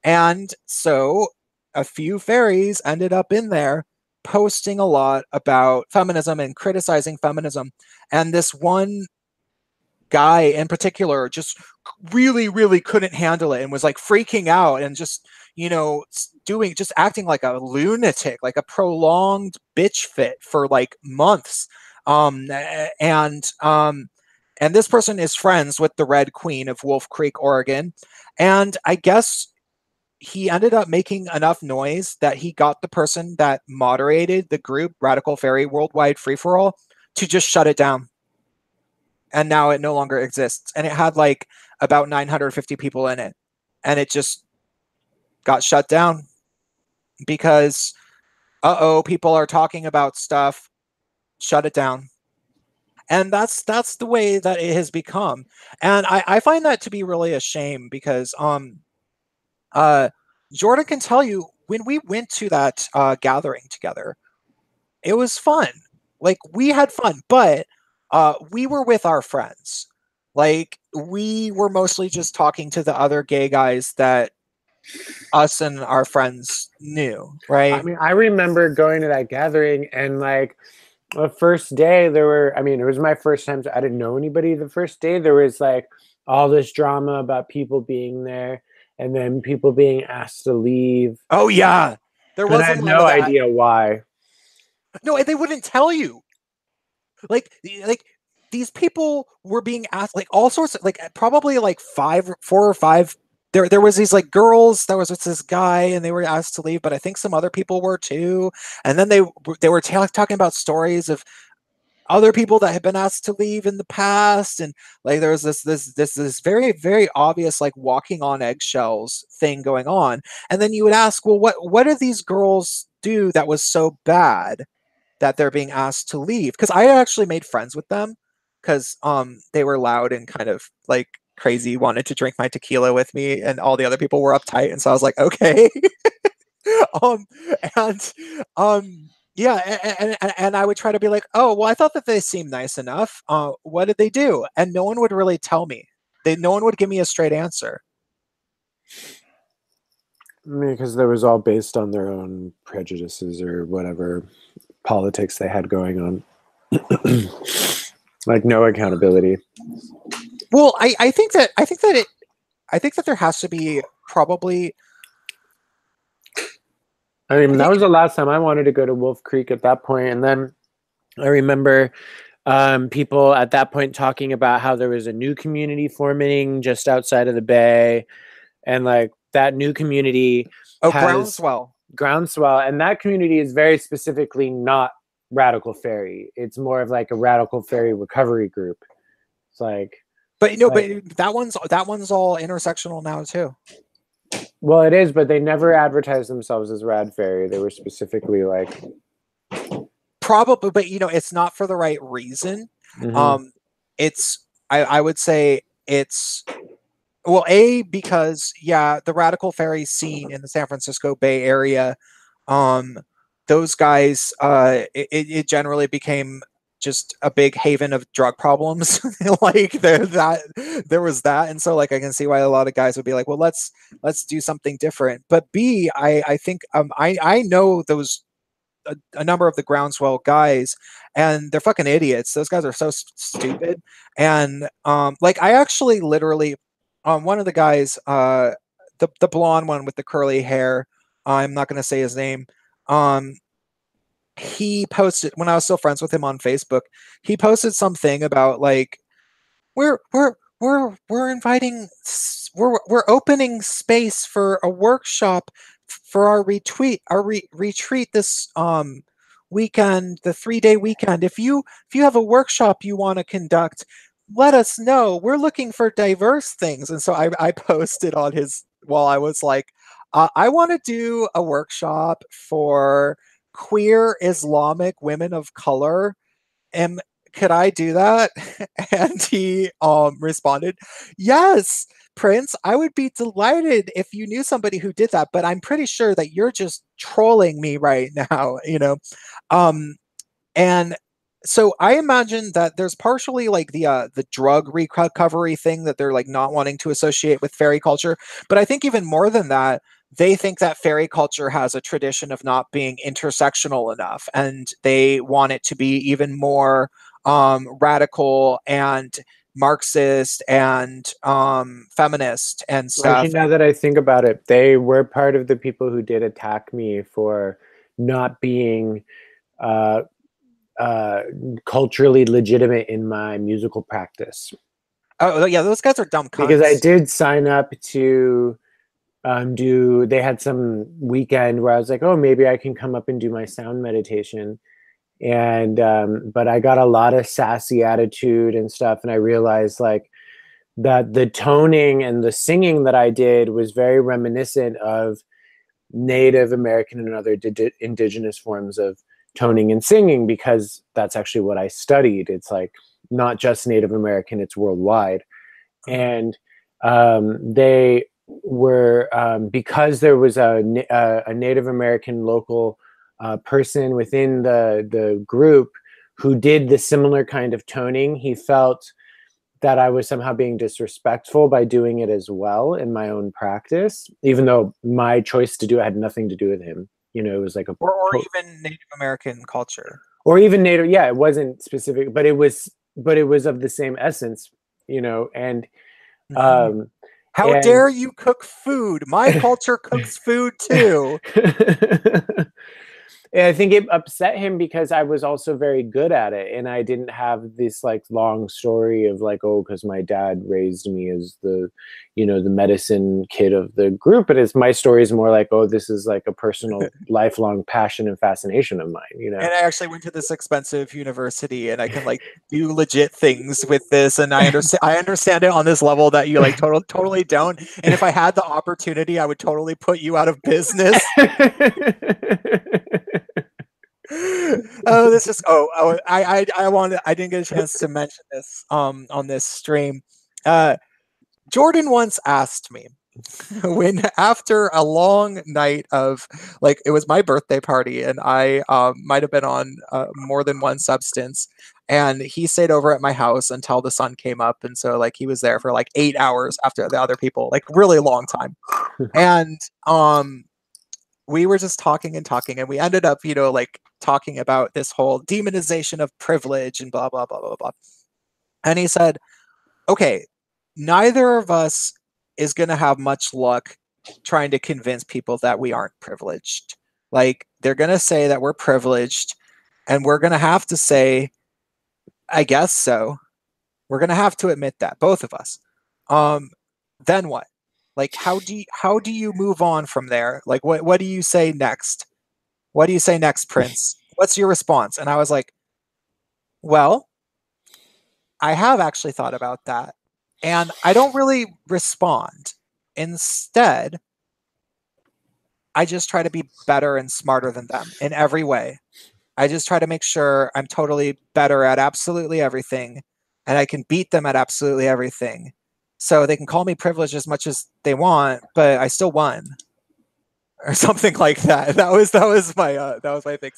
And so a few fairies ended up in there posting a lot about feminism and criticizing feminism. And this one guy in particular just really, really couldn't handle it and was like freaking out and just, just acting like a lunatic, like a prolonged bitch fit for like months. And this person is friends with the Red Queen of Wolf Creek, Oregon. And I guess he ended up making enough noise that he got the person that moderated the group, Radical Fairy Worldwide Free for All, to just shut it down. And now it no longer exists. And it had like about 950 people in it. And it just got shut down because, people are talking about stuff. Shut it down. And that's the way that it has become. And I find that to be really a shame, because Jordan can tell you, when we went to that gathering together, it was fun. Like, we had fun, but we were with our friends. Like, we were mostly just talking to the other gay guys that us and our friends knew, right? I mean, I remember going to that gathering, and like the first day there were, it was my first time, so I didn't know anybody. The first day there was like all this drama about people being there and then people being asked to leave. Oh yeah, there was I a had lot no of that. idea why. No, they wouldn't tell you. Like these people were being asked like all sorts of, like, probably like 4 or 5. There was these like girls that was with this guy, and they were asked to leave, but I think some other people were too. And then they were talking about stories of other people that had been asked to leave in the past, and like there was this very, very obvious like walking on eggshells thing going on. And then you would ask, well, what did these girls do that was so bad that they're being asked to leave? Because I actually made friends with them, because they were loud and kind of like crazy, wanted to drink my tequila with me, and all the other people were uptight, and so I was like, okay. um and yeah, and I would try to be like, oh well, I thought that they seemed nice enough. What did they do? And no one would really tell me. No one would give me a straight answer. Because that was all based on their own prejudices or whatever politics they had going on. Like, no accountability. Well, I think that there has to be probably. That was the last time I wanted to go to Wolf Creek at that point. And then I remember people at that point talking about how there was a new community forming just outside of the Bay. And like that new community has groundswell. And that community is very specifically not Radical Fairy. It's more of like a Radical Fairy recovery group. It's like, but that one's all intersectional now too. Well, it is, but they never advertised themselves as Rad Fairy. They were specifically like, probably, but it's not for the right reason. Mm-hmm. I would say it's, well, because the Radical Fairy scene in the San Francisco Bay Area, those guys, it generally became just a big haven of drug problems. Like there was that, and so like I can see why a lot of guys would be like, well, let's do something different. But B, I think I know those a number of the groundswell guys, and they're fucking idiots. Those guys are so stupid. And like I actually literally, one of the guys, the blonde one with the curly hair, I'm not going to say his name. He posted, when I was still friends with him on Facebook, he posted something about like, we're inviting, we're opening space for a workshop for our retreat this weekend, the 3-day weekend. If you have a workshop you want to conduct, let us know. We're looking for diverse things. And so I posted on his wall, I was like, I want to do a workshop for queer Islamic women of color, could I do that? And he responded, yes, Prince, I would be delighted if you knew somebody who did that, but I'm pretty sure that you're just trolling me right now, you know. And so I imagine that there's partially like the drug recovery thing that they're like not wanting to associate with fairy culture, but I think even more than that, they think that fairy culture has a tradition of not being intersectional enough, and they want it to be even more radical and Marxist and feminist and Actually, stuff. now that I think about it, they were part of the people who did attack me for not being uh, uh, culturally legitimate in my musical practice. Oh yeah, those guys are dumb cunts. Because I did sign up to they had some weekend where I was like, oh, maybe I can come up and do my sound meditation. And but I got a lot of sassy attitude and stuff, and I realized like that the toning and the singing that I did was very reminiscent of Native American and other indigenous forms of toning and singing, because that's actually what I studied. It's like not just Native American, it's worldwide. And they were because there was a Native American local person within the group who did the similar kind of toning. He felt that I was somehow being disrespectful by doing it as well in my own practice, even though my choice to do it had nothing to do with him. You know, it was like a or even Native American culture, or even Native. Yeah, it wasn't specific, but it was of the same essence. You know, and how dare you cook food? My culture cooks food too. And I think it upset him because I was also very good at it, and I didn't have this like long story of like, oh, because my dad raised me as the, you know, the medicine kid of the group. But it's my story is more like, oh, this is like a personal lifelong passion and fascination of mine, you know. And I actually went to this expensive university, and I can like do legit things with this, and I understand it on this level that you like totally don't. And if I had the opportunity, I would totally put you out of business. Oh, this is I didn't get a chance to mention this on this stream. Jordan once asked me when after a long night of like it was my birthday party, and I might have been on more than one substance, and he stayed over at my house until the sun came up, and so like he was there for like 8 hours after the other people, like really long time. And we were just talking and talking, and we ended up, you know, like talking about this whole demonization of privilege and blah blah blah blah blah. And he said, okay, neither of us is going to have much luck trying to convince people that we aren't privileged. Like they're going to say that we're privileged, and we're going to have to say, I guess so. We're going to have to admit that, both of us. Then what? Like how do you move on from there? Like what do you say next? What do you say next, Prince? What's your response? And I was like, well, I have actually thought about that, and I don't really respond. Instead, I just try to be better and smarter than them in every way. I just try to make sure I'm totally better at absolutely everything, and I can beat them at absolutely everything. So they can call me privileged as much as they want, but I still won. Or something like that. That was my thing.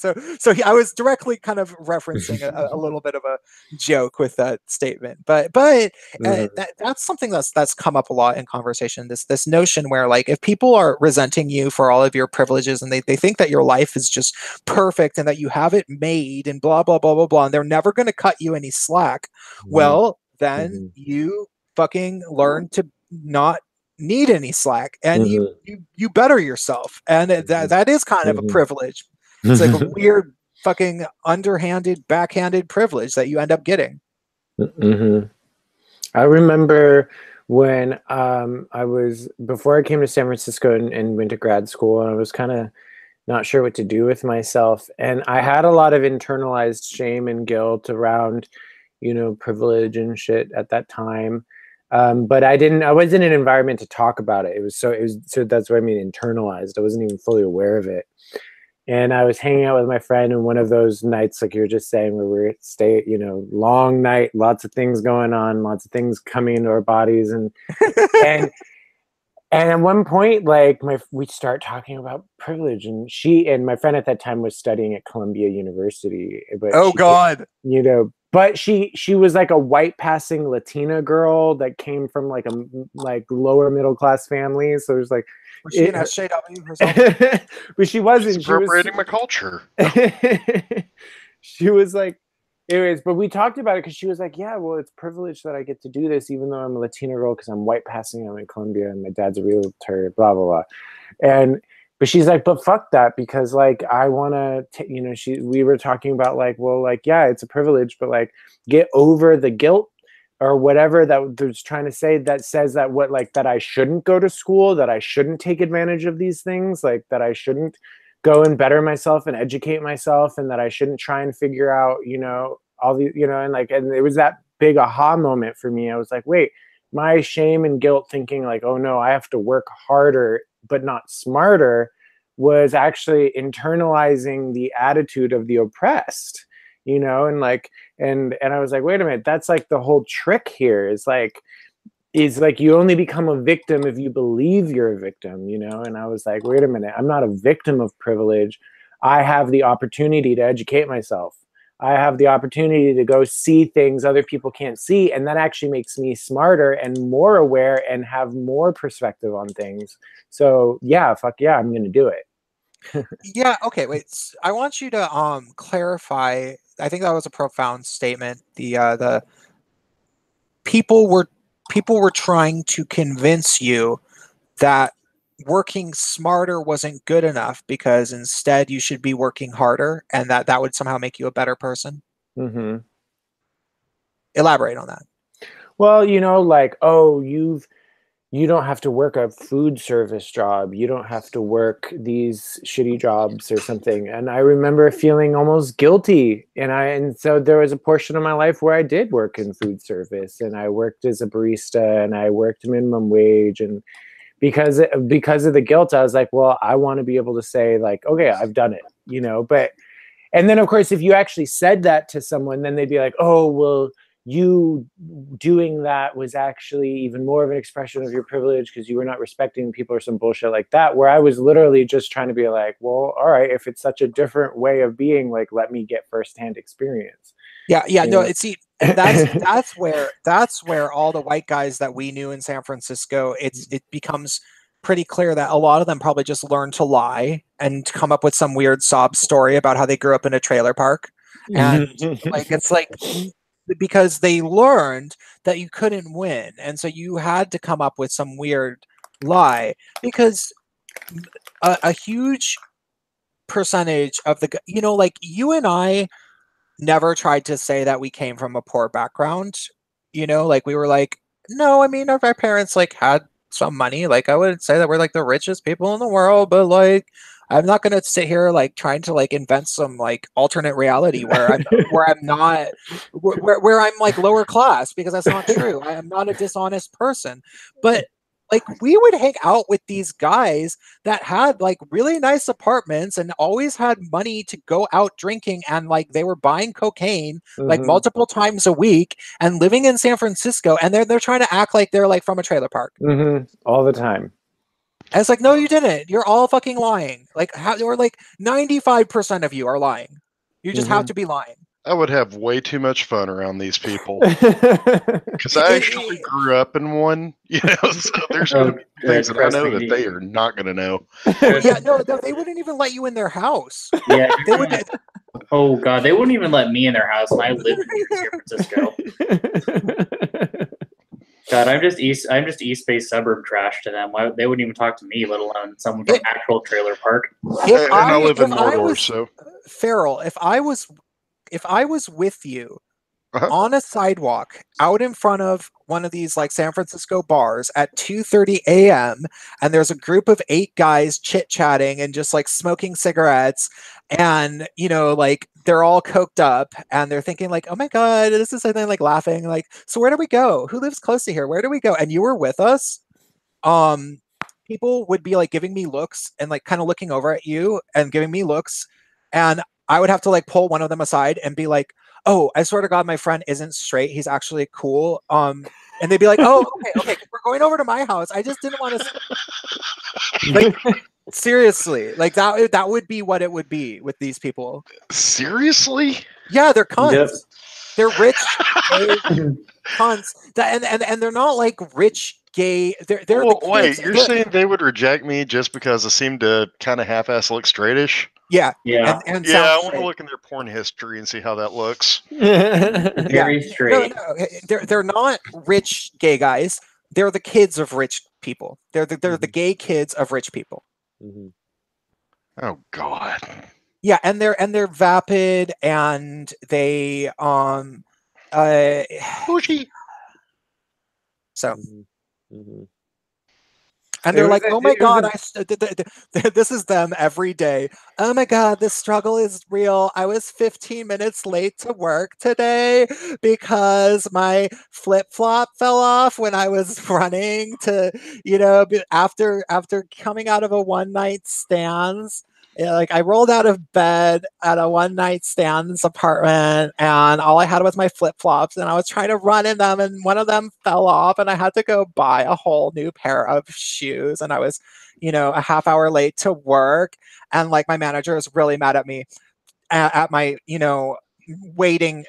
I was directly kind of referencing a little bit of a joke with that statement, but that's something that's come up a lot in conversation. This notion where like if people are resenting you for all of your privileges, and they think that your life is just perfect and that you have it made and blah blah blah blah blah, and they're never going to cut you any slack. Well, then you fucking learn to not need any slack, and you better yourself, and that is kind of a privilege. It's like a weird fucking underhanded backhanded privilege that you end up getting. I remember when before I came to San Francisco and went to grad school, and I was kind of not sure what to do with myself, and I had a lot of internalized shame and guilt around, you know, privilege and shit at that time. But I wasn't in an environment to talk about it. So that's what I mean, internalized. I wasn't even fully aware of it. And I was hanging out with my friend, and one of those nights, like you were just saying, where we stay, long night, lots of things going on, lots of things coming into our bodies, and and at one point, like we start talking about privilege, and my friend at that time was studying at Columbia University, but Oh God. but she was like a white passing Latina girl that came from like lower middle class family. So it was like, Was she an SJW herself? but she wasn't. She's appropriating my culture. She was like, anyways, but we talked about it because she was like, yeah, well, it's privileged that I get to do this, even though I'm a Latina girl, because I'm white passing, I'm in Columbia, and my dad's a realtor, blah, blah, blah. But she's like, but fuck that, because like, I want to, we were talking about like, well, like, yeah, it's a privilege, but like, get over the guilt or whatever that was trying to say, that says that that I shouldn't go to school, that I shouldn't take advantage of these things, like that I shouldn't go and better myself and educate myself, and that I shouldn't try and figure out, all the, and it was that big aha moment for me. I was like, wait, my shame and guilt thinking like, oh no, I have to work harder, but not smarter, was actually internalizing the attitude of the oppressed, and like, and I was like, wait a minute, that's like the whole trick here is like you only become a victim if you believe you're a victim, and I was like, wait a minute, I'm not a victim of privilege. I have the opportunity to educate myself. I have the opportunity to go see things other people can't see, and that actually makes me smarter and more aware and have more perspective on things. So yeah, fuck yeah, I'm gonna do it. Yeah, okay, wait. I want you to clarify. I think that was a profound statement. The people were trying to convince you that working smarter wasn't good enough because instead you should be working harder, and that would somehow make you a better person. Mm-hmm. Elaborate on that. Well, like, oh, you don't have to work a food service job. You don't have to work these shitty jobs or something. And I remember feeling almost guilty. And so there was a portion of my life where I did work in food service, and I worked as a barista, and I worked minimum wage. And because of the guilt, I was like, well, I want to be able to say like, okay, I've done it, but, and then of course, if you actually said that to someone, then they'd be like, oh, well, you doing that was actually even more of an expression of your privilege because you were not respecting people or some bullshit like that, where I was literally just trying to be like, well, all right, if it's such a different way of being, like, let me get firsthand experience. No, and that's where all the white guys that we knew in San Francisco, it becomes pretty clear that a lot of them probably just learned to lie and come up with some weird sob story about how they grew up in a trailer park. And like, it's like, because they learned that you couldn't win, and so you had to come up with some weird lie, because a huge percentage of the, like, you and I never tried to say that we came from a poor background, like we were like, no, I mean, our parents like had some money. Like, I wouldn't say that we're like the richest people in the world, but like, I'm not gonna sit here like trying to like invent some like alternate reality where I'm not where I'm like lower class, because that's not true. I am not a dishonest person. But like, we would hang out with these guys that had like really nice apartments and always had money to go out drinking, and like they were buying cocaine like multiple times a week and living in San Francisco, and they're trying to act like they're like from a trailer park all the time. And it's like, no, you didn't. You're all fucking lying. Like, or like 95% of you are lying. You just have to be lying. I would have way too much fun around these people because I actually grew up in one, so there's going to be things that I know that they are not going to know. Yeah, no, they wouldn't even let you in their house. Yeah, they would. Oh God, they wouldn't even let me in their house, and I lived in San Francisco. God, I'm just East Bay suburb trash to them. Why, they wouldn't even talk to me, let alone someone from actual trailer park. I live in Mordor, so Farrell, if I was with you on a sidewalk out in front of one of these like San Francisco bars at 2:30 a.m. and there's a group of 8 guys chit-chatting and just like smoking cigarettes, and like they're all coked up and they're thinking like, oh my God, this is something, like laughing like, so where do we go? Who lives close to here? Where do we go? And you were with us. people would be like giving me looks and like kind of looking over at you and giving me looks, and I would have to like pull one of them aside and be like, "Oh, I swear to God, my friend isn't straight. He's actually cool." And they'd be like, "Oh, okay, we're going over to my house. I just didn't want to." Like, seriously, like that would be what it would be with these people. Seriously? Yeah, they're cunts. Yep. They're rich gay cunts. And they're not like rich gay. They're Well, the wait, kids. you're saying they would reject me just because I seem to kind of half-ass look straightish? Yeah. Yeah. And Yeah, sound I want to straight. look in their porn history and see how that looks. Very No, straight. they're not rich gay guys. They're the kids of rich people. They're the gay kids of rich people. Mhm. Oh God. Yeah, and they're vapid, and they Bushy. so Mhm. Mhm. and It they're was like, a- "Oh my it was God, a- this is them every day. Oh my God, this struggle is real. I was 15 minutes late to work today because my flip flop fell off when I was running to, after coming out of a one night stands." Yeah, like I rolled out of bed at a one night stands apartment, and all I had was my flip flops, and I was trying to run in them, and one of them fell off, and I had to go buy a whole new pair of shoes, and I was, a half hour late to work, and like my manager was really mad at me at my, waiting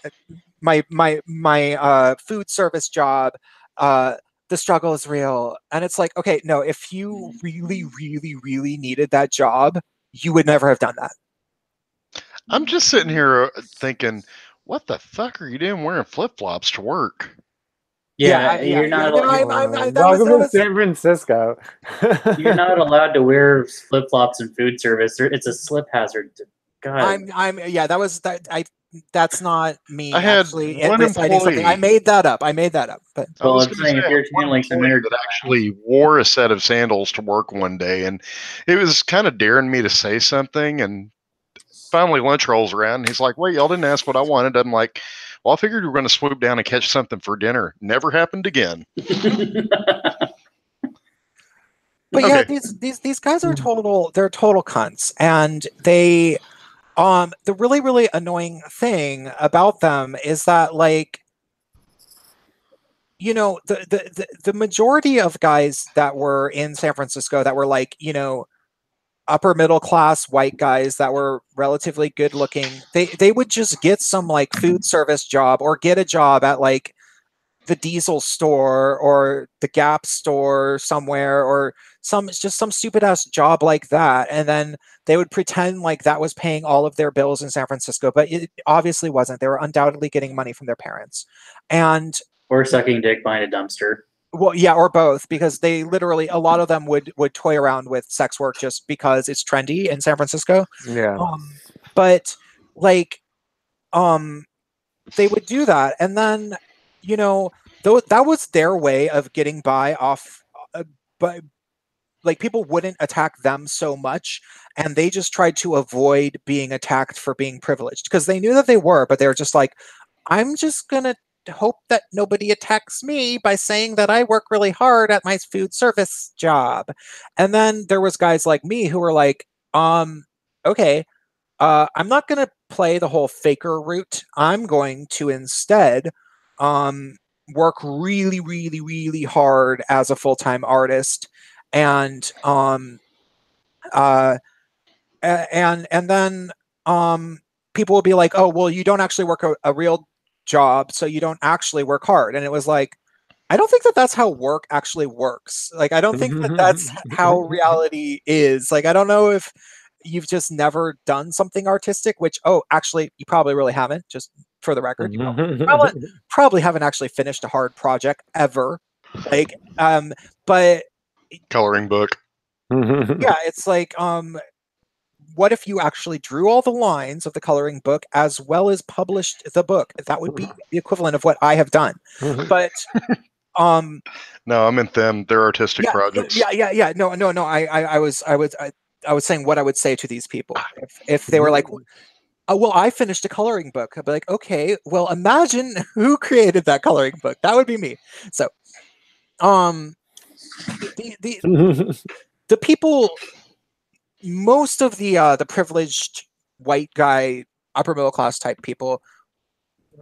my food service job. The struggle is real, and it's like, okay, no, if you really, really, really needed that job, you would never have done that. I'm just sitting here thinking, what the fuck are you doing wearing flip-flops to work? Yeah, you're not. No, Welcome to San Francisco. You're not allowed to wear flip flops in food service. It's a slip hazard. God. Yeah, that was that. That's not me I had actually one reciting something. I employee. made that up. But I Well, was I'm going to saying say, if I you're had one channeling some employee inner that actually wore a set of sandals to work one day, and it was kind of daring me to say something. And finally, lunch rolls around, and he's like, "Wait, y'all didn't ask what I wanted." I'm like, "Well, I figured you were going to swoop down and catch something for dinner." Never happened again. But Okay. yeah, these guys are they're total cunts, and they the really, really annoying thing about them is that, like, the majority of guys that were in San Francisco that were like, upper middle class white guys that were relatively good looking, they would just get some like food service job or get a job at like the Diesel store or the Gap store somewhere, or some stupid ass job like that, and then they would pretend like that was paying all of their bills in San Francisco, but it obviously wasn't. They were undoubtedly getting money from their parents, and or sucking dick behind a dumpster. well, yeah, or both, because they literally, a lot of them would toy around with sex work just because it's trendy in San Francisco. Yeah. But like, they would do that, and then, though that was their way of getting by off, but like people wouldn't attack them so much, and they just tried to avoid being attacked for being privileged because they knew that they were, but they were just like, I'm just gonna hope that nobody attacks me by saying that I work really hard at my food service job. And then there was guys like me who were like, okay, I'm not going to play the whole faker route. I'm going to instead work really, really, really hard as a full-time artist, and uh, and then people will be like, "Oh, well, you don't actually work a real job, so you don't actually work hard." And it was like, I don't think that that's how work actually works. Like, I don't think that that's how reality is. Like, I don't know if you've just never done something artistic, which, oh, actually, you probably really haven't, just for the record. You probably haven't actually finished a hard project ever. Like, but Coloring book. yeah, it's like, what if you actually drew all the lines of the coloring book as well as published the book? That would be the equivalent of what I have done. But no, I meant them. They're artistic projects. Yeah. No. I was saying what I would say to these people if they were like, "Oh, well, I finished a coloring book." I'd be like, "Okay, well, imagine who created that coloring book. That would be me." So, the people, most of the privileged white guy, upper middle class type people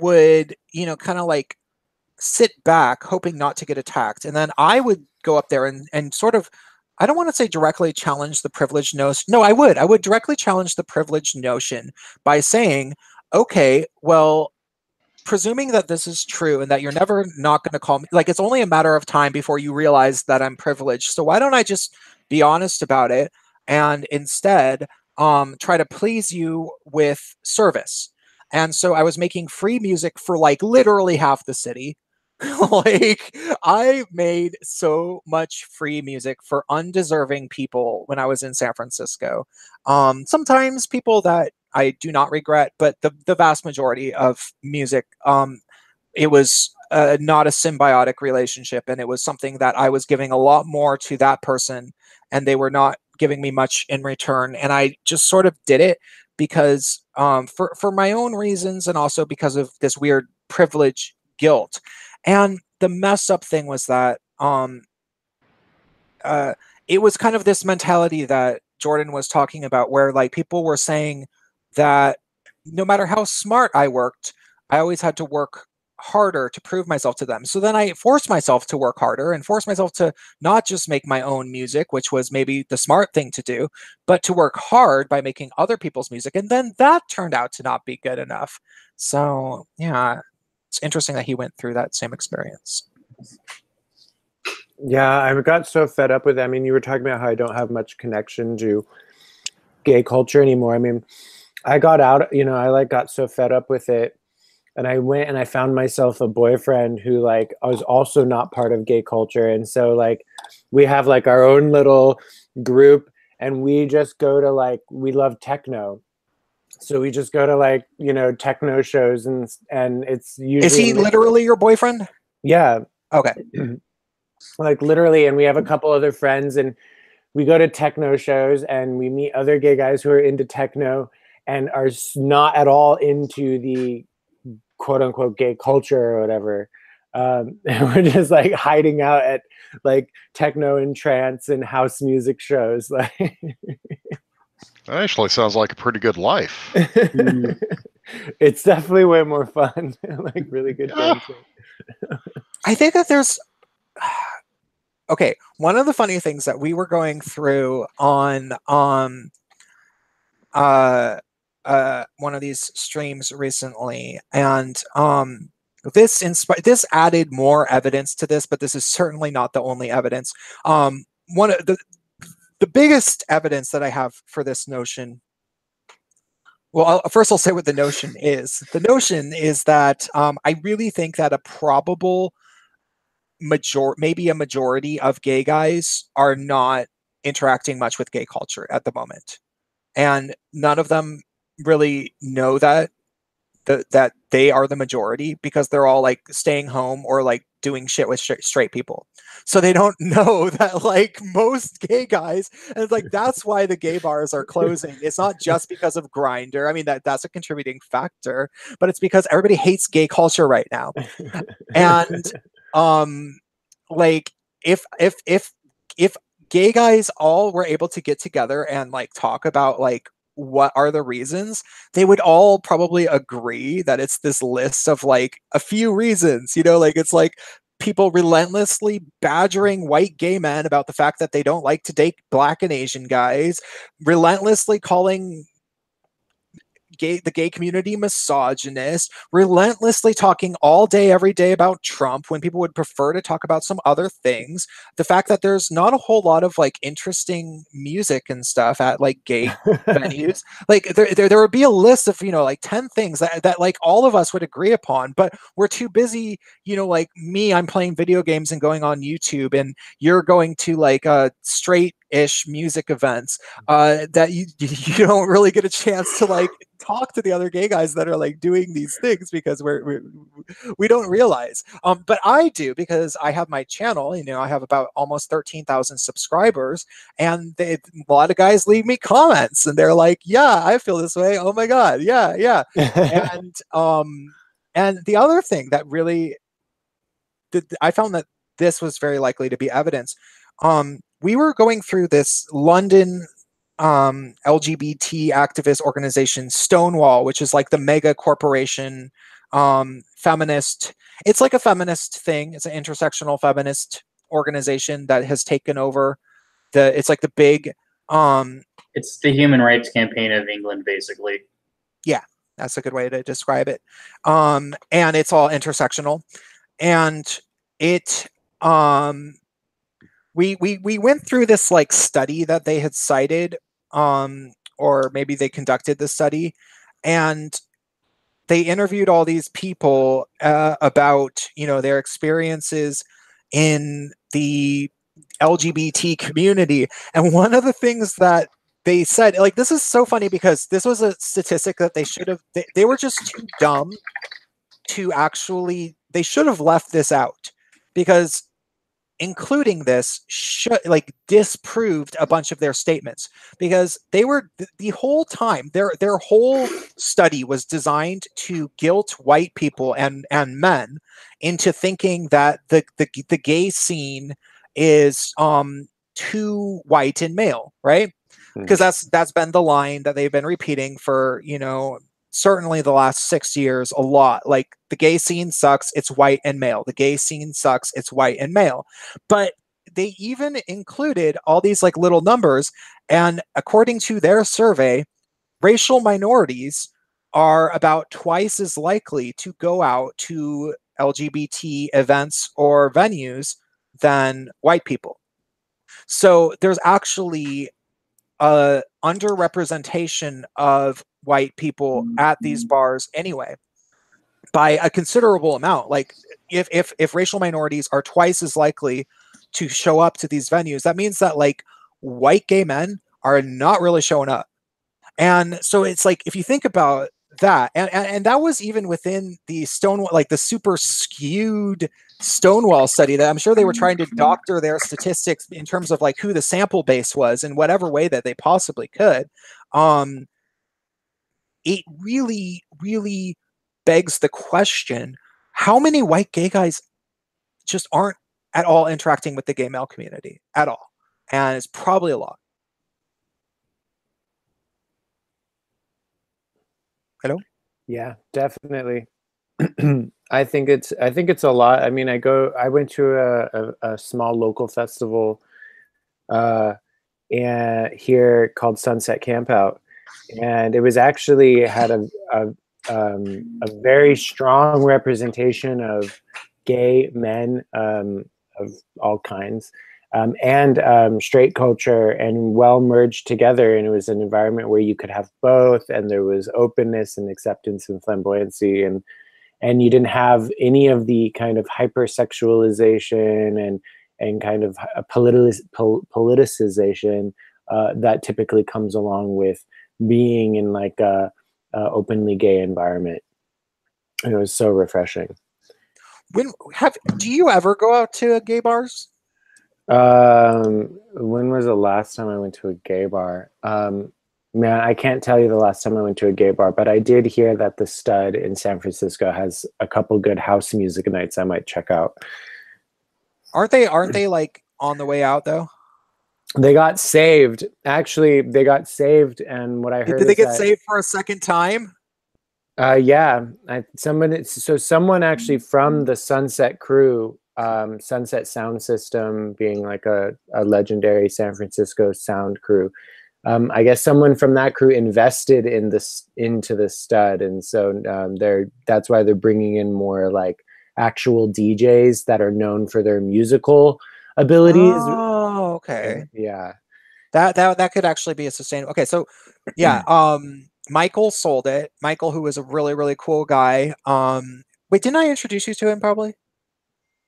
would, kind of like sit back hoping not to get attacked. And then I would go up there and sort of, I don't want to say directly challenge the privilege notion. No, I would directly challenge the privilege notion by saying, okay, well, presuming that this is true and that you're never not going to call me, like, it's only a matter of time before you realize that I'm privileged. So why don't I just be honest about it and instead try to please you with service? And so I was making free music for like literally half the city. Like, I made so much free music for undeserving people when I was in San Francisco. Sometimes people that I do not regret, but the vast majority of music, it was not a symbiotic relationship, and it was something that I was giving a lot more to that person, and they were not giving me much in return. And I just sort of did it because for my own reasons, and also because of this weird privilege guilt. And the mess up thing was that it was kind of this mentality that Jordan was talking about, where like people were saying that no matter how smart I worked, I always had to work harder to prove myself to them. So then I forced myself to work harder and forced myself to not just make my own music, which was maybe the smart thing to do, but to work hard by making other people's music. And then that turned out to not be good enough. So yeah, it's interesting that he went through that same experience. Yeah, I got so fed up with it. I mean, you were talking about how I don't have much connection to gay culture anymore. I mean, I got out, I like got so fed up with it. And I went and I found myself a boyfriend who like was also not part of gay culture. And so like we have like our own little group, and we just go to like, we love techno. So we just go to like, techno shows, and it's usually. Is he literally your boyfriend? Yeah. Okay. Like literally, and we have a couple other friends, and we go to techno shows and we meet other gay guys who are into techno and are not at all into the quote unquote gay culture or whatever. And we're just like hiding out at like techno and trance and house music shows. Like, that actually sounds like a pretty good life. It's definitely way more fun. Like really good dancing. I think that there's okay, one of the funny things that we were going through on one of these streams recently, and this added more evidence to this, but this is certainly not the only evidence. One of the biggest evidence that I have for this notion. Well, first I'll say what the notion is. The notion is that I really think that a probable maybe a majority of gay guys are not interacting much with gay culture at the moment, and none of them really know that they are the majority, because they're all like staying home or like doing shit with straight people. So they don't know that like most gay guys, and like that's why the gay bars are closing. It's not just because of Grindr. I mean, that's a contributing factor, but it's because everybody hates gay culture right now. And like if gay guys all were able to get together and like talk about like what are the reasons, they would all probably agree that it's this list of like a few reasons, like it's like people relentlessly badgering white gay men about the fact that they don't like to date Black and Asian guys, relentlessly calling the gay community misogynist, relentlessly talking all day, every day about Trump when people would prefer to talk about some other things. The fact that there's not a whole lot of like interesting music and stuff at like gay venues. Like there would be a list of, like 10 things that like all of us would agree upon, but we're too busy, like me, I'm playing video games and going on YouTube, and you're going to like straight-ish music events that you don't really get a chance to like talk to the other gay guys that are like doing these things, because we don't realize. But I do, because I have my channel. I have about almost 13,000 subscribers, and a lot of guys leave me comments, and they're like, "Yeah, I feel this way. Oh my god, yeah." And the other thing that really I found that this was very likely to be evidence We were going through this London LGBT activist organization, Stonewall, which is like the mega corporation feminist. It's like a feminist thing. It's an intersectional feminist organization that has taken over it's like the big It's the Human Rights Campaign of England, basically. yeah, that's a good way to describe it. And it's all intersectional. And it we went through this like study that they had cited, or maybe they conducted the study, and they interviewed all these people about their experiences in the LGBT community. And one of the things that they said, like, this is so funny because this was a statistic that they were just too dumb to actually, they should have left this out, because including this disproved a bunch of their statements, because they were the whole time their whole study was designed to guilt white people and men into thinking that the gay scene is too white and male, right? Because that's been the line that they've been repeating for certainly the last 6 years a lot. Like, the gay scene sucks, it's white and male. The gay scene sucks, it's white and male. But they even included all these like little numbers, and according to their survey, racial minorities are about twice as likely to go out to LGBT events or venues than white people. So there's actually a underrepresentation of white people at these bars anyway, by a considerable amount. Like, if racial minorities are twice as likely to show up to these venues, that means that like white gay men are not really showing up. And so it's like, if you think about that, and that was even within the Stonewall, like the super skewed Stonewall study, that I'm sure they were trying to doctor their statistics in terms of like who the sample base was in whatever way that they possibly could. It really, really begs the question, how many white gay guys just aren't at all interacting with the gay male community at all? And it's probably a lot. Hello? Yeah, definitely. I think it's a lot. I mean, I went to a small local festival and here called Sunset Campout, and it was actually had a very strong representation of gay men of all kinds, and straight culture, and well merged together. And it was an environment where you could have both, and there was openness and acceptance and flamboyancy, and you didn't have any of the kind of hypersexualization and kind of a politicization that typically comes along with being in like a openly gay environment. And it was so refreshing. Do you ever go out to gay bars? When was the last time I went to a gay bar? Man, I can't tell you the last time I went to a gay bar, but I did hear that the Stud in San Francisco has a couple good house music nights I might check out. Aren't they like on the way out though? They got saved. Actually, they got saved, and what I heard Did they get saved for a second time? Yeah, someone actually from the Sunset crew, Sunset Sound System being like a legendary San Francisco sound crew. I guess someone from that crew invested into the Stud, and so that's why they're bringing in more like actual DJs that are known for their musical abilities. Oh, okay. Yeah, that could actually be a sustainable. Okay, so yeah, Michael sold it. Michael, who was a really, really cool guy. Wait, didn't I introduce you to him? Probably.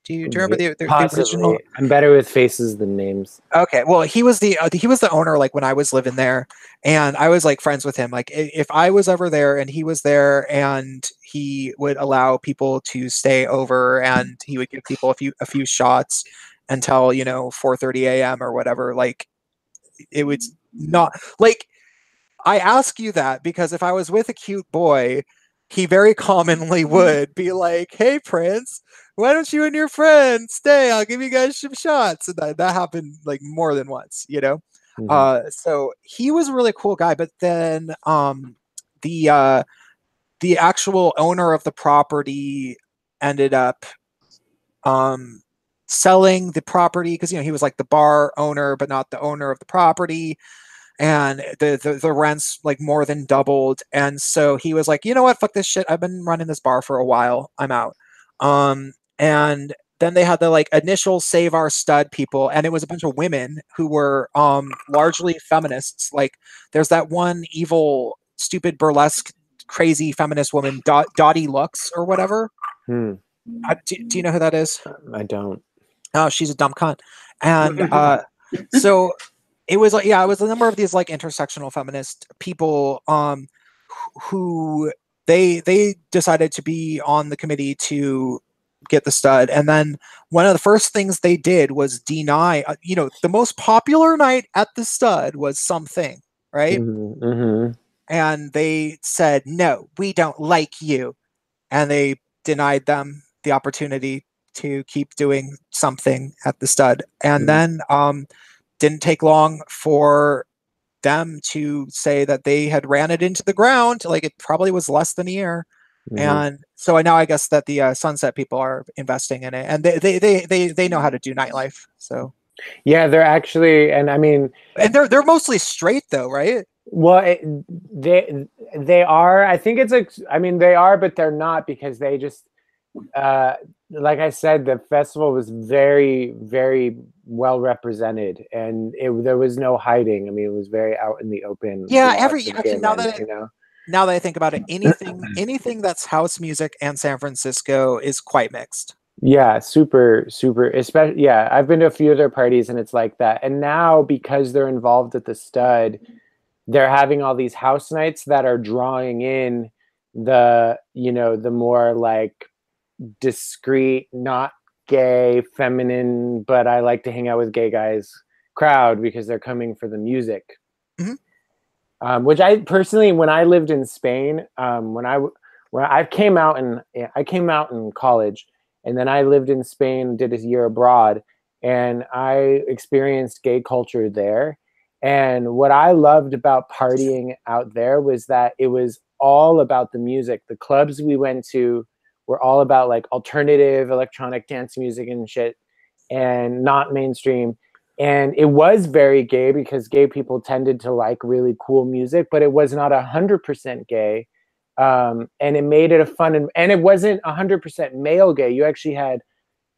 Do you remember the original? I'm better with faces than names. Okay, well, he was the owner like when I was living there, and I was like friends with him. Like, if I was ever there and he was there, and he would allow people to stay over, and he would give people a few shots until 4:30 a.m. or whatever. Like, it was not like, I ask you that because if I was with a cute boy he very commonly would be like, "Hey, Prince, why don't you and your friend stay? I'll give you guys some shots." And that happened like more than once, you know. So he was a really cool guy. But then the the actual owner of the property ended up selling the property because he was like the bar owner, but not the owner of the property, and the rents like more than doubled. And so he was like, you know what, fuck this shit, I've been running this bar for a while, I'm out. And then they had the like initial Save Our Stud people, and it was a bunch of women who were largely feminists. Like there's that one evil stupid burlesque crazy feminist woman, Dottie Lux or whatever. Do you know who that is? I don't. Oh, she's a dumb cunt. And so it was like, yeah, it was a number of these like intersectional feminist people who they decided to be on the committee to get the stud. And then one of the first things they did was deny, the most popular night at the stud was something, right? And they said, no, we don't like you. And they denied them the opportunity to keep doing something at the stud. And then didn't take long for them to say that they had ran it into the ground. Like it probably was less than a year. And so now I guess that the Sunset people are investing in it, and they know how to do nightlife. So yeah, they're actually, and I mean, and they're mostly straight though, right? Well, they are. I think I mean, they are, but they're not, because they just, like I said, the festival was very, very well represented, and there was no hiding. I mean, it was very out in the open. Yeah, now that I think about it, anything that's house music and San Francisco is quite mixed. Yeah, super, super. Especially, yeah, I've been to a few of their parties, and it's like that. And now, because they're involved at the stud, they're having all these house nights that are drawing in the more like discreet, not gay, feminine, but I like to hang out with gay guys crowd, because they're coming for the music. Which I personally, when I lived in Spain, when I came out in college, and then I lived in Spain, did a year abroad, and I experienced gay culture there. And what I loved about partying out there was that it was all about the music. The clubs we went to were all about like alternative electronic dance music and shit, and not mainstream. And it was very gay, because gay people tended to like really cool music, but it was not 100% gay. And it made it a fun, and it wasn't 100% male gay. You actually had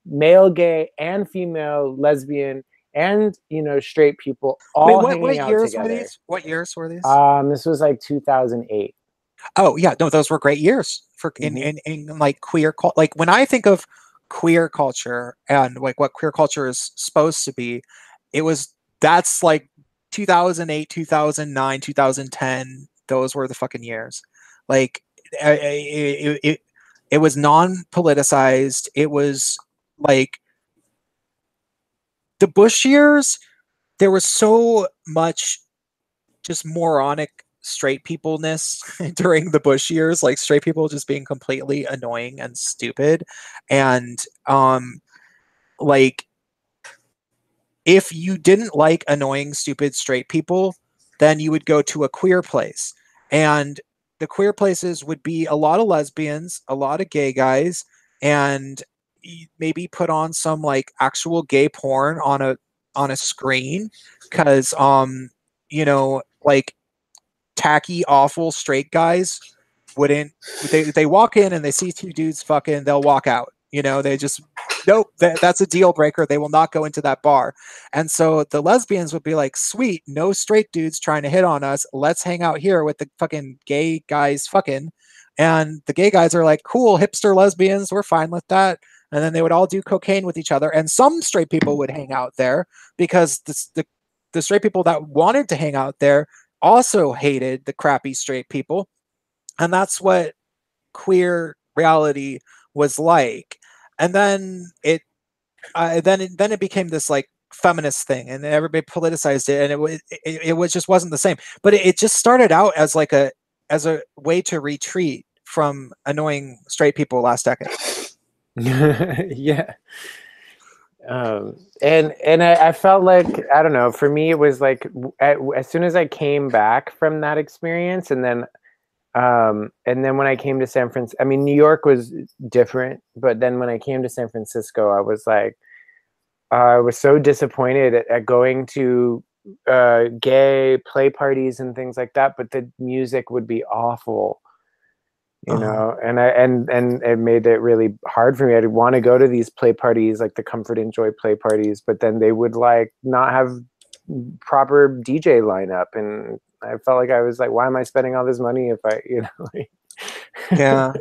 male gay and female lesbian and straight people all hanging out together. What years were these? This was like 2008. Oh yeah, no, those were great years for in like queer like when I think of queer culture and like what queer culture is supposed to be, that's like 2008, 2009, 2010. Those were the fucking years. Like it was non-politicized. It was like the Bush years. There was so much just moronic straight peopleness during the Bush years, like straight people just being completely annoying and stupid. And like if you didn't like annoying, stupid straight people, then you would go to a queer place. And the queer places would be a lot of lesbians, a lot of gay guys, and maybe put on some like actual gay porn on a screen, because like tacky, awful straight guys wouldn't. They walk in and they see two dudes fucking, they'll walk out. They just nope. That's a deal breaker. They will not go into that bar. And so the lesbians would be like, sweet, no straight dudes trying to hit on us. Let's hang out here with the fucking gay guys fucking. And the gay guys are like, cool, hipster lesbians, we're fine with that. And then they would all do cocaine with each other. And some straight people would hang out there, because the straight people that wanted to hang out there also hated the crappy straight people. And that's what queer reality was like. And then it became this like feminist thing, and everybody politicized it, and it was just wasn't the same. But it just started out as like a way to retreat from annoying straight people last decade. Yeah. And I felt like, I don't know, for me it was like as soon as I came back from that experience, and then when I came to San Francisco, I mean, New York was different, but then when I came to San Francisco, I was like, I was so disappointed at going to gay play parties and things like that, but the music would be awful, you know, and it made it really hard for me. I'd want to go to these play parties, like the Comfort and Joy play parties, but then they would like not have proper DJ lineup, and I felt like I was like, why am I spending all this money if I, you know, like... Yeah.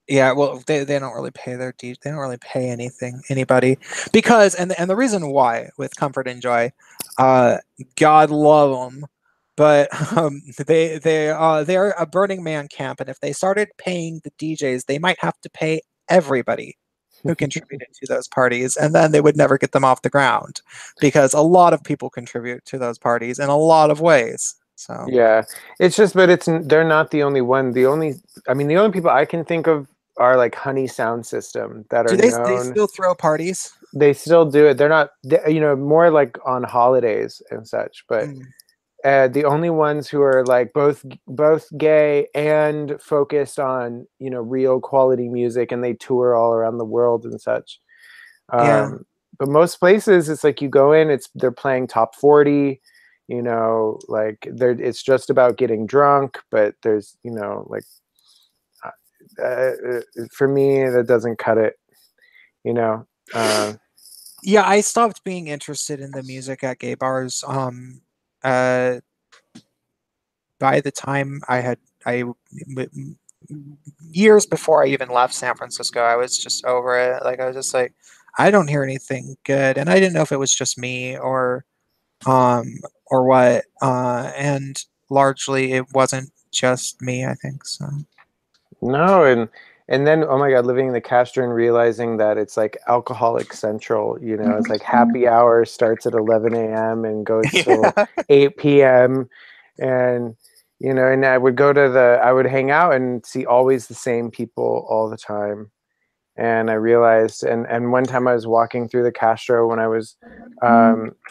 Yeah, well, they don't really pay they don't really pay anybody, because and the reason why with Comfort and Joy, God love them, but they are a Burning Man camp, and if they started paying the DJs, they might have to pay everybody who contributed to those parties, and then they would never get them off the ground, because a lot of people contribute to those parties in a lot of ways. So yeah, it's just, but they're not the only one. The only people I can think of are like Honey Sound System that are they known. still throw parties? They still do it. They're not, you know, more like on holidays and such, but the only ones who are like both gay and focused on, you know, real quality music, and they tour all around the world and such. Yeah. But most places it's like you go in, they're playing top 40, you know, like it's just about getting drunk, but there's, you know, like for me that doesn't cut it, you know. Yeah, I stopped being interested in the music at gay bars by the time years before I even left San Francisco. I was just over it. Like, I was just like, I don't hear anything good, and I didn't know if it was just me or what. And largely, it wasn't just me, I think so. No, and then, oh my God, living in the Castro and realizing that it's like alcoholic central, you know, it's like happy hour starts at 11 a.m. and goes till 8 p.m. And, you know, and I would hang out and see always the same people all the time. And I realized, and one time I was walking through the Castro when I was,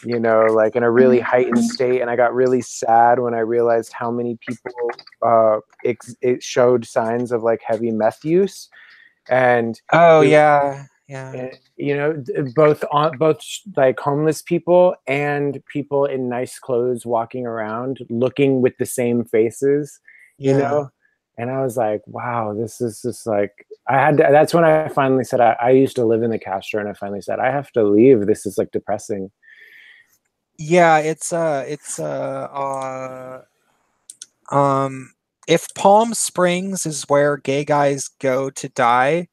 you know, like in a really heightened state, and I got really sad when I realized how many people it showed signs of like heavy meth use, and yeah, you know, both like homeless people and people in nice clothes walking around looking with the same faces, you know. And I was like, wow, this is just like, that's when I finally said, I used to live in the Castro, and I finally said, I have to leave. This is like depressing. Yeah, if Palm Springs is where gay guys go to die,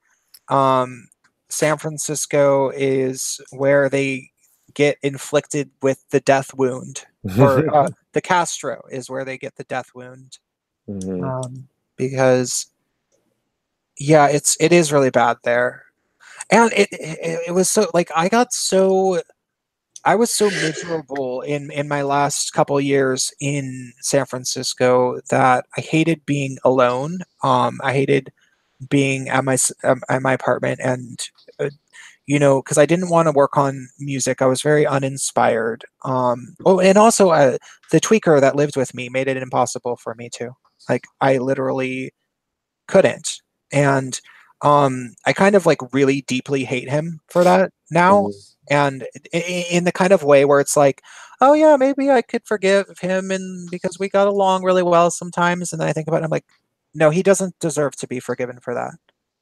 San Francisco is where they get inflicted with the death wound, or the Castro is where they get the death wound. Because it is really bad there, and it was so like I was so miserable in my last couple of years in San Francisco that I hated being alone. I hated being at my apartment, and you know, because I didn't want to work on music. I was very uninspired. And also the tweaker that lived with me made it impossible for me to. Like, I literally couldn't. And I kind of like really deeply hate him for that now. And in the kind of way where it's like, oh yeah, maybe I could forgive him, and because we got along really well sometimes. And then I think about it, I'm like, no, he doesn't deserve to be forgiven for that.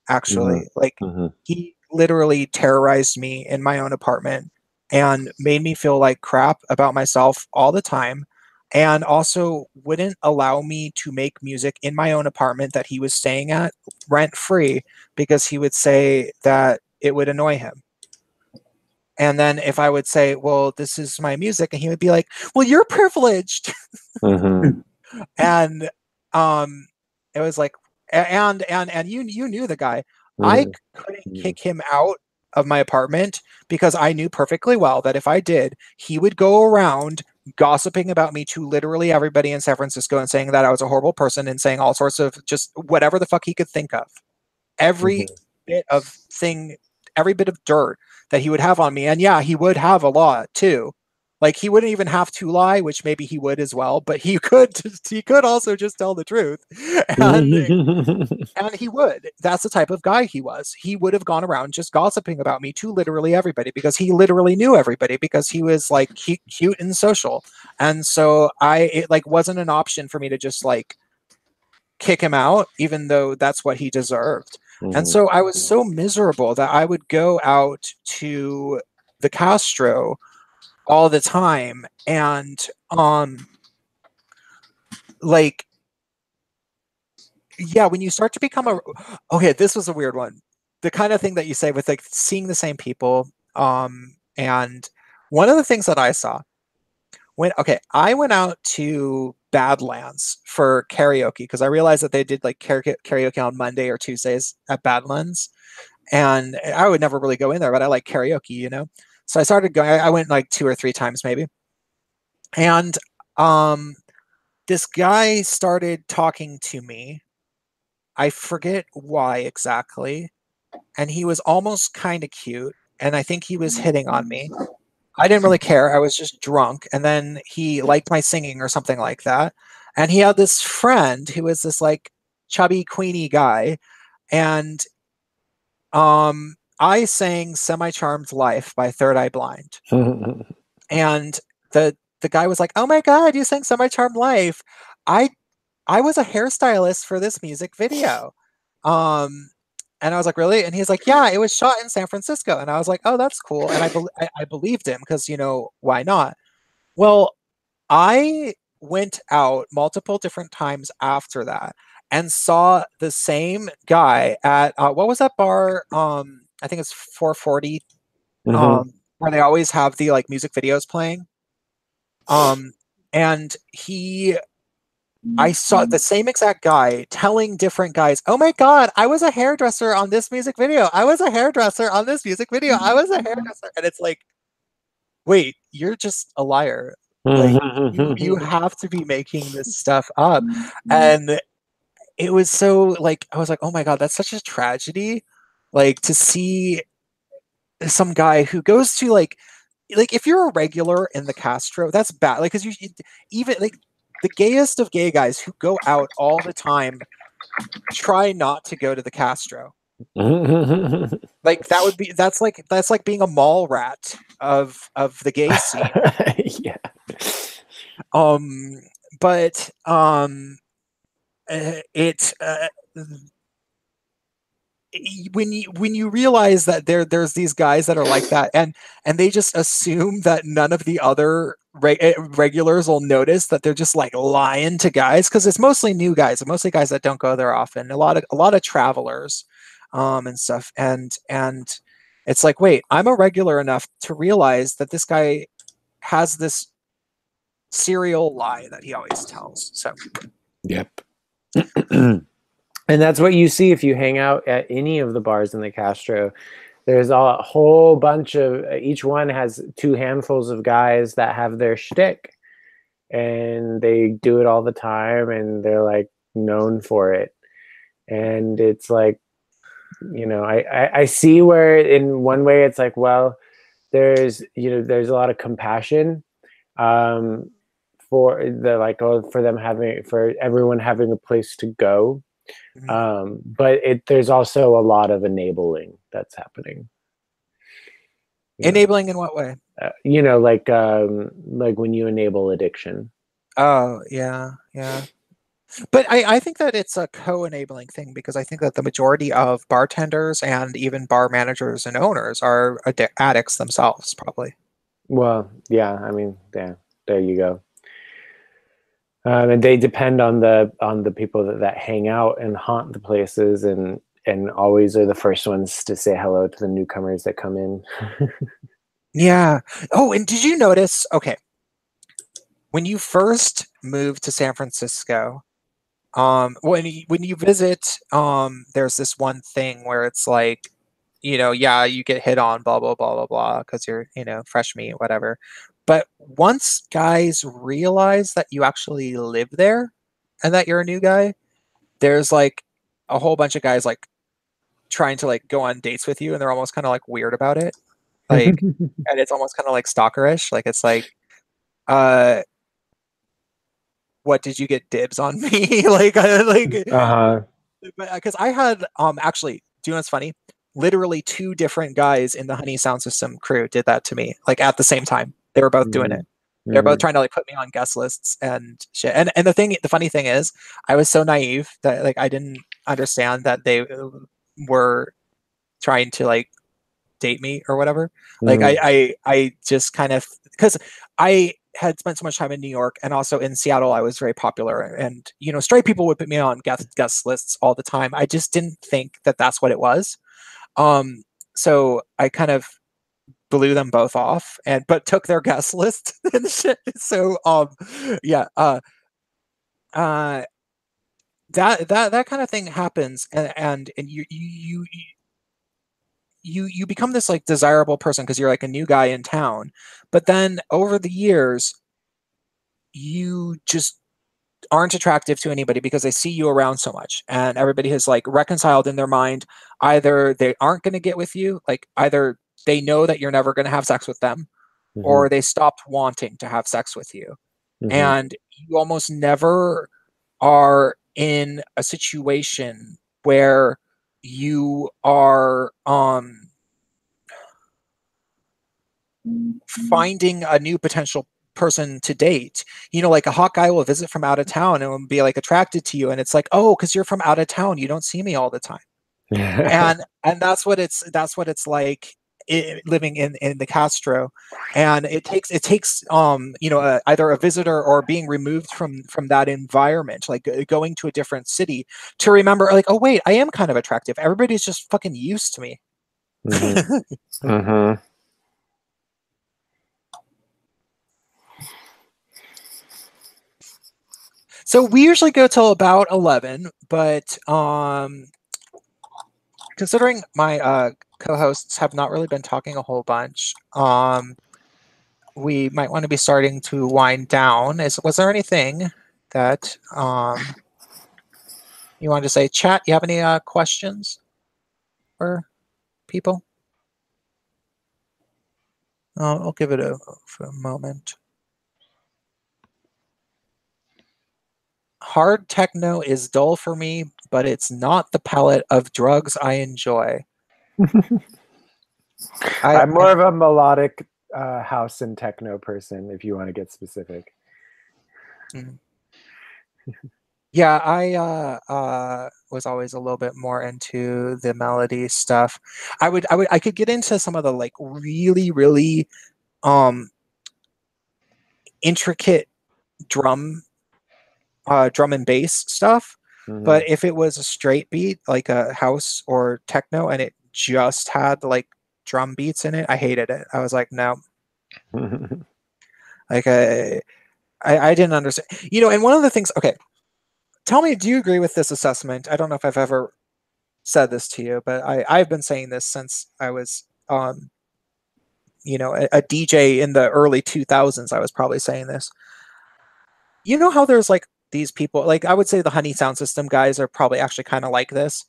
Actually, like, he literally terrorized me in my own apartment and made me feel like crap about myself all the time, and also wouldn't allow me to make music in my own apartment that he was staying at rent free, because he would say that it would annoy him. And then if I would say, well, this is my music, and he would be like, well, you're privileged. And it was like, and you knew the guy. I couldn't kick him out of my apartment, because I knew perfectly well that if I did, he would go around gossiping about me to literally everybody in San Francisco and saying that I was a horrible person and saying all sorts of just whatever the fuck he could think of. Every bit of thing, every bit of dirt that he would have on me. And yeah, he would have a lot too. Like he wouldn't even have to lie, which maybe he would as well, but he could also just tell the truth. And he would. That's the type of guy he was. He would have gone around just gossiping about me to literally everybody because he literally knew everybody because he was like cute and social. And so it like wasn't an option for me to just like kick him out, even though that's what he deserved. And so I was so miserable that I would go out to the Castro all the time and like yeah, when you start to become okay, this was a weird one. The kind of thing that you say with like seeing the same people. And one of the things that I saw I went out to Badlands for karaoke because I realized that they did like karaoke on Monday or Tuesdays at Badlands. And I would never really go in there, but I like karaoke, you know? So I started going, I went like 2 or 3 times maybe. And this guy started talking to me. I forget why exactly. And he was almost kind of cute. And I think he was hitting on me. I didn't really care. I was just drunk. And then he liked my singing or something like that. And he had this friend who was this like chubby, queenie guy. And I sang Semi Charmed Life by Third Eye Blind. And the guy was like, "Oh my God, you sang Semi Charmed Life." I was a hairstylist for this music video. And I was like, "Really?" And he's like, "Yeah, it was shot in San Francisco." And I was like, "Oh, that's cool." And I believed him because, you know, why not? Well, I went out multiple different times after that and saw the same guy at what was that bar? I think it's 440, where they always have the like music videos playing. And I saw the same exact guy telling different guys, "Oh my God, I was a hairdresser on this music video. I was a hairdresser on this music video. I was a hairdresser." And it's like, wait, you're just a liar. Like you have to be making this stuff up. And it was so like, I was like, oh my God, that's such a tragedy. Like to see some guy who goes to like if you're a regular in the Castro, that's bad. Like, because you even like the gayest of gay guys who go out all the time try not to go to the Castro. Like that's like being a mall rat of the gay scene. Yeah. But it when you realize that there's these guys that are like that and they just assume that none of the other regulars will notice that they're just like lying to guys because it's mostly new guys, mostly guys that don't go there often, a lot of travelers and stuff, and it's like, wait, I'm a regular enough to realize that this guy has this serial lie that he always tells. So yep. And that's what you see if you hang out at any of the bars in the Castro. There's a whole bunch of, each one has 2 handfuls of guys that have their shtick, and they do it all the time, and they're like known for it. And it's like, you know, I see where in one way it's like, well, there's a lot of compassion for the like, oh, for everyone having a place to go. But there's also a lot of enabling that's happening. Enabling in what way? Like when you enable addiction. Oh, yeah. But I think that it's a co-enabling thing because I think that the majority of bartenders and even bar managers and owners are addicts themselves, probably. Well, yeah, I mean, there you go. And they depend on the people that hang out and haunt the places and always are the first ones to say hello to the newcomers that come in. Yeah. Oh, and did you notice? Okay, when you first moved to San Francisco, when you visit, there's this one thing where it's like, yeah, you get hit on, blah blah blah blah blah, because you're fresh meat, whatever. But once guys realize that you actually live there and that you're a new guy, there's like a whole bunch of guys like trying to like go on dates with you, and they're almost kind of like weird about it. Like, and it's almost kind of like stalkerish. Like it's like, uh, what, did you get dibs on me? Like, Uh-huh. because I had actually, do you know what's funny? Literally two different guys in the Honey Sound System crew did that to me, like at the same time. They were both doing it. They're both trying to like put me on guest lists and shit. And the funny thing is, I was so naive that like I didn't understand that they were trying to like date me or whatever. Like I just kind of, because I had spent so much time in New York and also in Seattle, I was very popular, and you know, straight people would put me on guest lists all the time. I just didn't think that that's what it was. So I kind of blew them both off, and but took their guest list and shit. So yeah, uh that kind of thing happens, and you become this like desirable person because you're like a new guy in town. But then over the years, you just aren't attractive to anybody because they see you around so much, and everybody has like reconciled in their mind, either they aren't going to get with you, like either they know that you're never going to have sex with them, or they stopped wanting to have sex with you. And you almost never are in a situation where you are finding a new potential person to date. You know, like a hot guy will visit from out of town and will be like attracted to you, and it's like, oh, because you're from out of town, you don't see me all the time. And that's what it's like, living in the Castro. And it takes you know, either a visitor or being removed from that environment, like going to a different city, to remember like, oh wait, I am kind of attractive, everybody's just fucking used to me. So we usually go till about 11, but considering my co-hosts have not really been talking a whole bunch, we might want to be starting to wind down. Was there anything that you wanted to say? Chat, you have any questions for people? I'll give it for a moment. Hard techno is dull for me, but it's not the palette of drugs I enjoy. I'm more of a melodic house and techno person, if you want to get specific. Yeah, I was always a little bit more into the melody stuff. I could get into some of the like really intricate drum and bass stuff. But if it was a straight beat, like a house or techno, and it just had like drum beats in it, I hated it. I was like, no. Like I didn't understand. You know, and one of the things, okay, tell me, do you agree with this assessment? I don't know if I've ever said this to you, but I've been saying this since I was you know, a DJ in the early 2000s. I was probably saying this. You know how there's like these people, like I would say the Honey Sound System guys are probably actually kind of like this.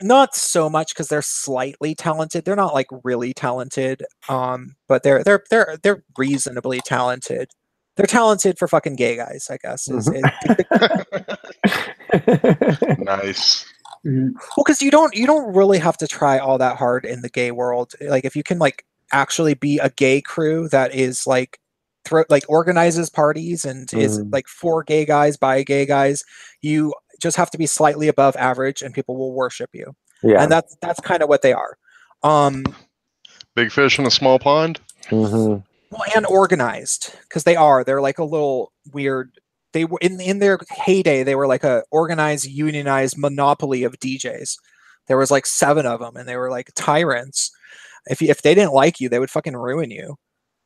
Not so much because they're slightly talented. They're not like really talented, but they're reasonably talented. They're talented for fucking gay guys, I guess. Nice. Well, because you don't really have to try all that hard in the gay world. Like if you can like actually be a gay crew that is like organizes parties and is like for gay guys by gay guys, you just have to be slightly above average and people will worship you. Yeah. And that's kind of what they are. Big fish in a small pond. Well, and organized, because they're like a little weird. They were in their heyday, they were like a organized, unionized monopoly of DJs. There was like 7 of them, and they were like tyrants. If they didn't like you, they would fucking ruin you.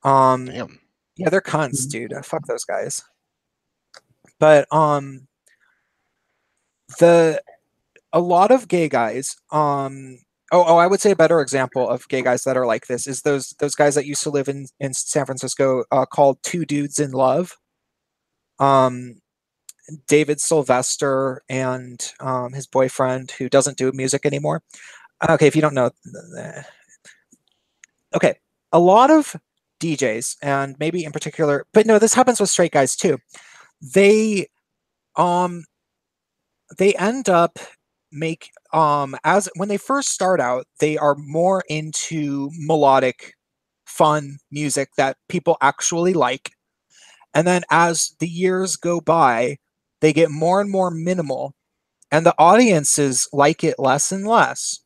Damn. Yeah, they're cunts, dude. Fuck those guys. But a lot of gay guys I would say a better example of gay guys that are like this is those guys that used to live in San Francisco, called Two Dudes in Love. David Sylvester and his boyfriend, who doesn't do music anymore. Okay, if you don't know, okay, a lot of DJs, and maybe in particular, but no, this happens with straight guys too. They um they end up as when they first start out, they are more into melodic, fun music that people actually like. And then as the years go by, they get more and more minimal, and the audiences like it less and less.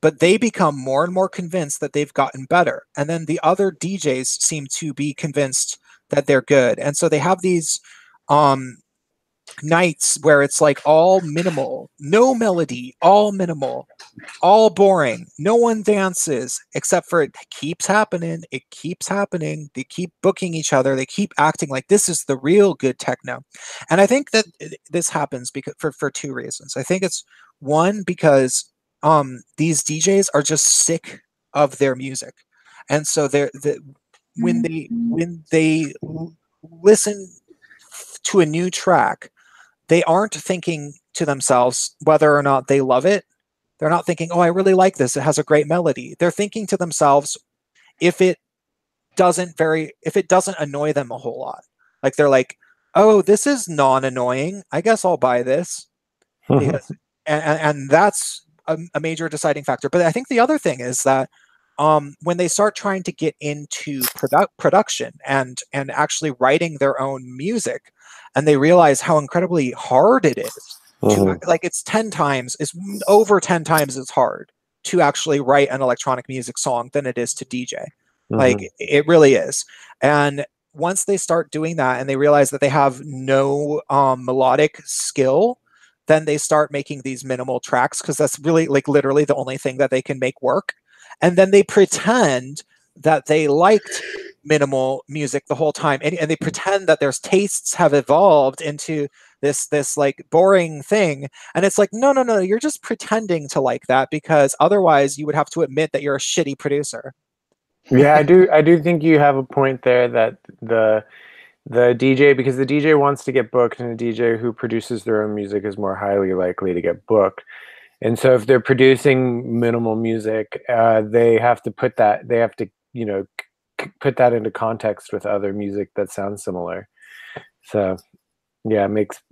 But they become more and more convinced that they've gotten better. And then the other DJs seem to be convinced that they're good. And so they have these um, nights where it's like all minimal, no melody, all minimal, all boring. No one dances except for it keeps happening. It keeps happening. They keep booking each other. They keep acting like this is the real good techno. And I think that this happens because for two reasons. I think it's one because these DJs are just sick of their music. And so when they listen to a new track, they aren't thinking to themselves whether or not they love it. They're not thinking, oh, I really like this. It has a great melody. They're thinking to themselves, if it if it doesn't annoy them a whole lot. Like they're like, oh, this is non-annoying. I guess I'll buy this. Because, and that's a major deciding factor. But I think the other thing is that when they start trying to get into production and actually writing their own music, and they realize how incredibly hard it is to like it's over 10 times as hard to actually write an electronic music song than it is to DJ. Like it really is. And once they start doing that and they realize that they have no melodic skill, then they start making these minimal tracks because that's really like literally the only thing that they can make work. And then they pretend that they liked minimal music the whole time, and they pretend that their tastes have evolved into this like boring thing. And it's like, no, you're just pretending to like that because otherwise you would have to admit that you're a shitty producer. Yeah, I do think you have a point there that the DJ, because the DJ wants to get booked, and a DJ who produces their own music is more highly likely to get booked. And so if they're producing minimal music, they have to put that put that into context with other music that sounds similar. So yeah, it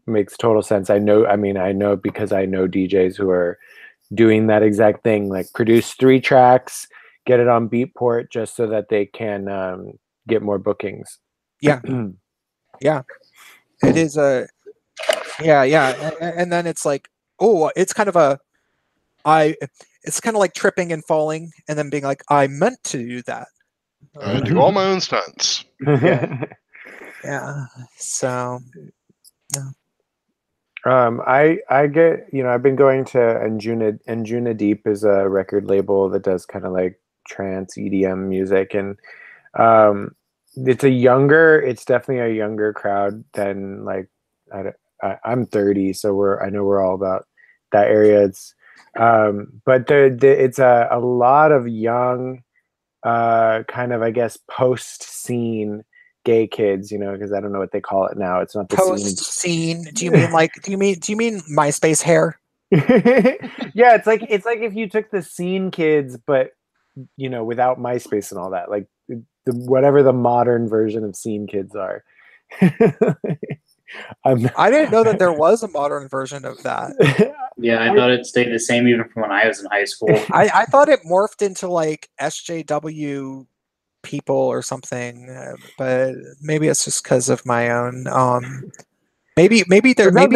makes total sense. I know because I know DJs who are doing that exact thing, like produce 3 tracks, get it on Beatport just so that they can get more bookings. Yeah. Yeah. It is yeah. And then it's like, oh, it's kind of it's kind of like tripping and falling and then being like, I meant to do that. I do all my own stunts. Yeah. Yeah. So yeah. I get, I've been going to Anjuna Deep is a record label that does kind of like trance EDM music, and it's definitely a younger crowd than like I'm 30, so I know we're all about that area. It's but it's a lot of young kind of, I guess, post scene gay kids, because I don't know what they call it now. It's not the post scene. Do you mean MySpace hair? Yeah, it's like if you took the scene kids, but without MySpace and all that, like whatever the modern version of scene kids are. I didn't know that there was a modern version of that. Yeah, I thought it stayed the same even from when I was in high school. I thought it morphed into like SJW people or something, but maybe it's just because of my own maybe they're not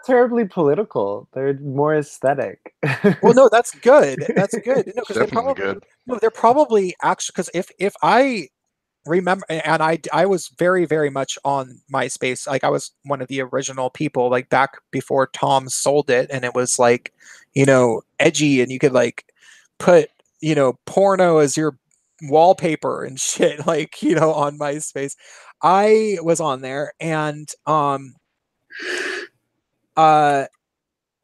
terribly political. They're more aesthetic. Well, no, that's good. That's good. No, because they're probably actually, because if I remember, and I was very, very much on MySpace. Like I was one of the original people, like back before Tom sold it, and it was like, edgy, and you could like put, porno as your wallpaper and shit, like, on MySpace. I was on there, and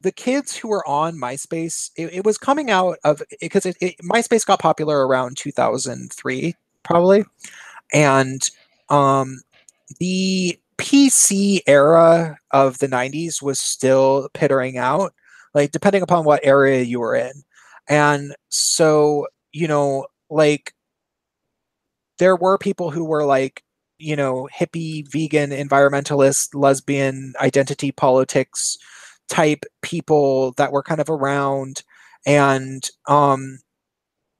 the kids who were on MySpace, it was coming out of because MySpace got popular around 2003 probably, and um, the PC era of the 90s was still pittering out, like depending upon what area you were in. And so, like there were people who were like, hippie, vegan, environmentalist, lesbian, identity politics type people that were kind of around. And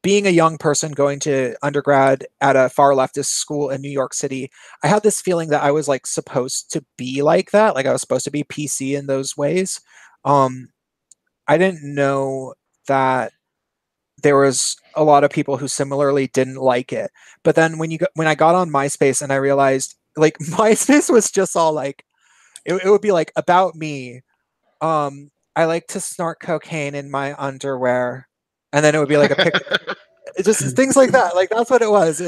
being a young person going to undergrad at a far leftist school in New York City, I had this feeling that I was like supposed to be like that. Like I was supposed to be PC in those ways. Um, I didn't know that there was a lot of people who similarly didn't like it. But then when I got on MySpace and I realized like MySpace was just all like it would be like about me. I like to snort cocaine in my underwear. And then it would be like a picture just things like that. Like that's what it was.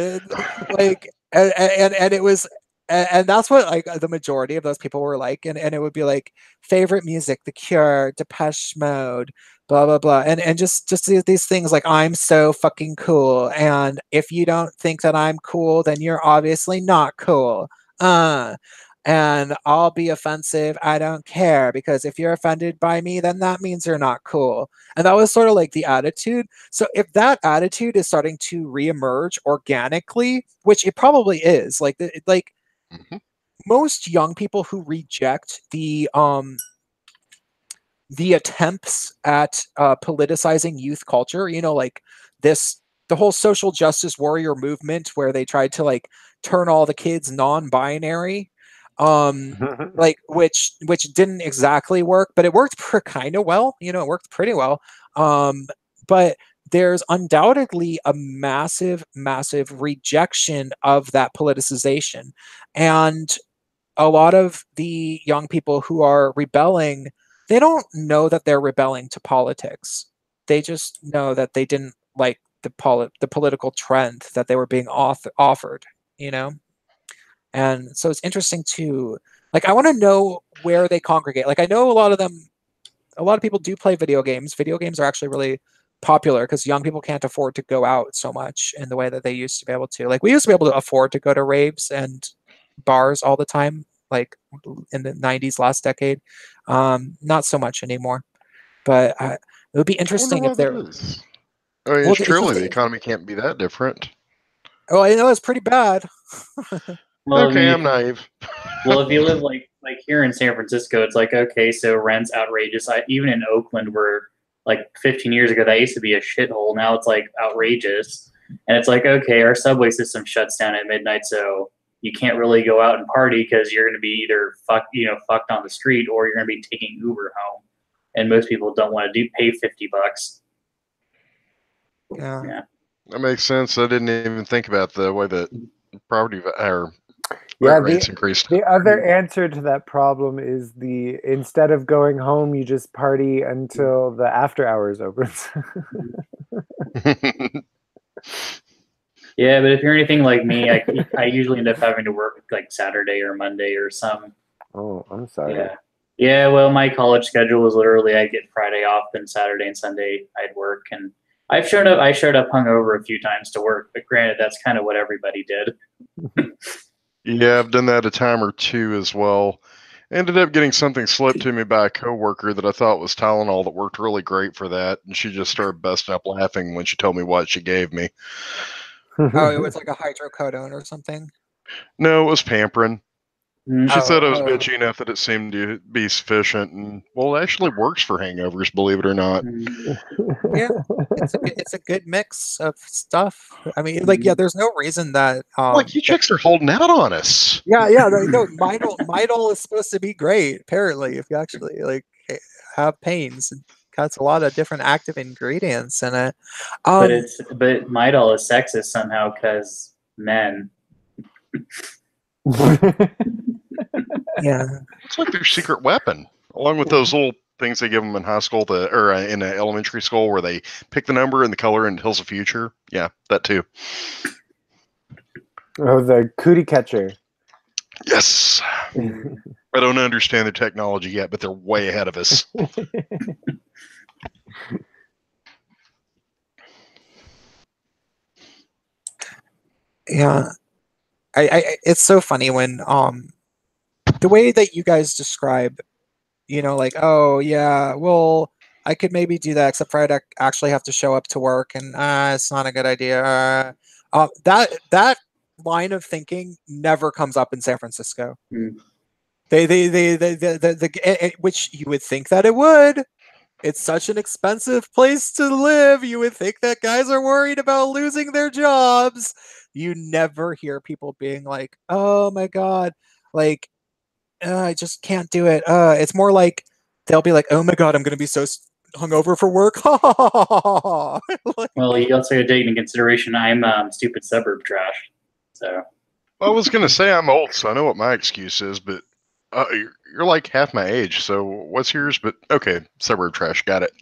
Like and it was and that's what like the majority of those people were like. And it would be like favorite music, The Cure, Depeche Mode, blah blah blah. And just these things like I'm so fucking cool. And if you don't think that I'm cool, then you're obviously not cool. And I'll be offensive. I don't care because if you're offended by me, then that means you're not cool. And that was sort of like the attitude. So if that attitude is starting to reemerge organically, which it probably is, like Mhm. most young people who reject the attempts at politicizing youth culture, like this the whole social justice warrior movement where they tried to like turn all the kids non-binary, like which didn't exactly work, but it worked kind of well. It worked pretty well. But there's undoubtedly a massive rejection of that politicization, and a lot of the young people who are rebelling, they don't know that they're rebelling to politics. They just know that they didn't like the political trend that they were being offered, you know? And so it's interesting to like I want to know where they congregate. Like I know a lot of people do play video games. Video games are actually really popular because young people can't afford to go out so much in the way that they used to be able to. Like we used to be able to afford to go to raves and bars all the time, like in the 90s, last decade. Not so much anymore. But it would be I wonder interesting why if that there. is. I mean, Well, it's it's truly just. the economy can't be that different. Oh, I know it's pretty bad. Well, I Okay, mean, I'm naive. if you live like here in San Francisco, it's like okay, so rent's outrageous. Even in Oakland, where like 15 years ago that used to be a shithole, now it's like outrageous. And it's like okay, our subway system shuts down at midnight, so you can't really go out and party because you're going to be either fucked on the street or you're going to be taking Uber home. And most people don't want to pay $50. Yeah. Yeah. That makes sense. I didn't even think about the way that property or Yeah, rent rates increased. the other answer to that problem is instead of going home, you just party until the after hours opens. Yeah, but if you're anything like me, I usually end up having to work like Saturday or Monday or some. Oh, I'm sorry. Yeah. Yeah, well, my college schedule was literally I'd get Friday off, then Saturday and Sunday I'd work, and I showed up hungover a few times to work, but granted, that's kind of what everybody did. Yeah, I've done that a time or two as well. Ended up getting something slipped to me by a coworker that I thought was Tylenol that worked really great for that, and she just started busting up laughing when she told me what she gave me. Oh, it was like a hydrocodone or something. No, it was Pamprin. She said it was Oh. bitchy enough that it seemed to be sufficient, and well, it actually works for hangovers, believe it or not. Yeah, it's a good mix of stuff. I mean, like, yeah, there's no reason that Like you chicks are holding out on us. yeah, no, Midol is supposed to be great. Apparently, if you actually like have pains, it has a lot of different active ingredients in it. But Midol is sexist somehow because men. Yeah, It's like their secret weapon, along with those little things they give them in high school, or in elementary school, where they pick the number and the color and it tells the future. Yeah, that too. Oh, the cootie catcher. Yes. I don't understand the technology yet, but they're way ahead of us. Yeah, it's so funny when the way that you guys describe, like, oh yeah, well, I could maybe do that, except for I'd actually have to show up to work, and it's not a good idea. That line of thinking never comes up in San Francisco. Mm. Which you would think that it would. It's such an expensive place to live. You would think that guys are worried about losing their jobs. You never hear people being like, "Oh my god, like I just can't do it." It's more like they'll be like, "Oh my god, I'm going to be so hungover for work." Like, Well, you also take into consideration I'm stupid suburb trash. So I was going to say I'm old, so I know what my excuse is, but you're like half my age, so what's yours? But okay, suburb trash, got it.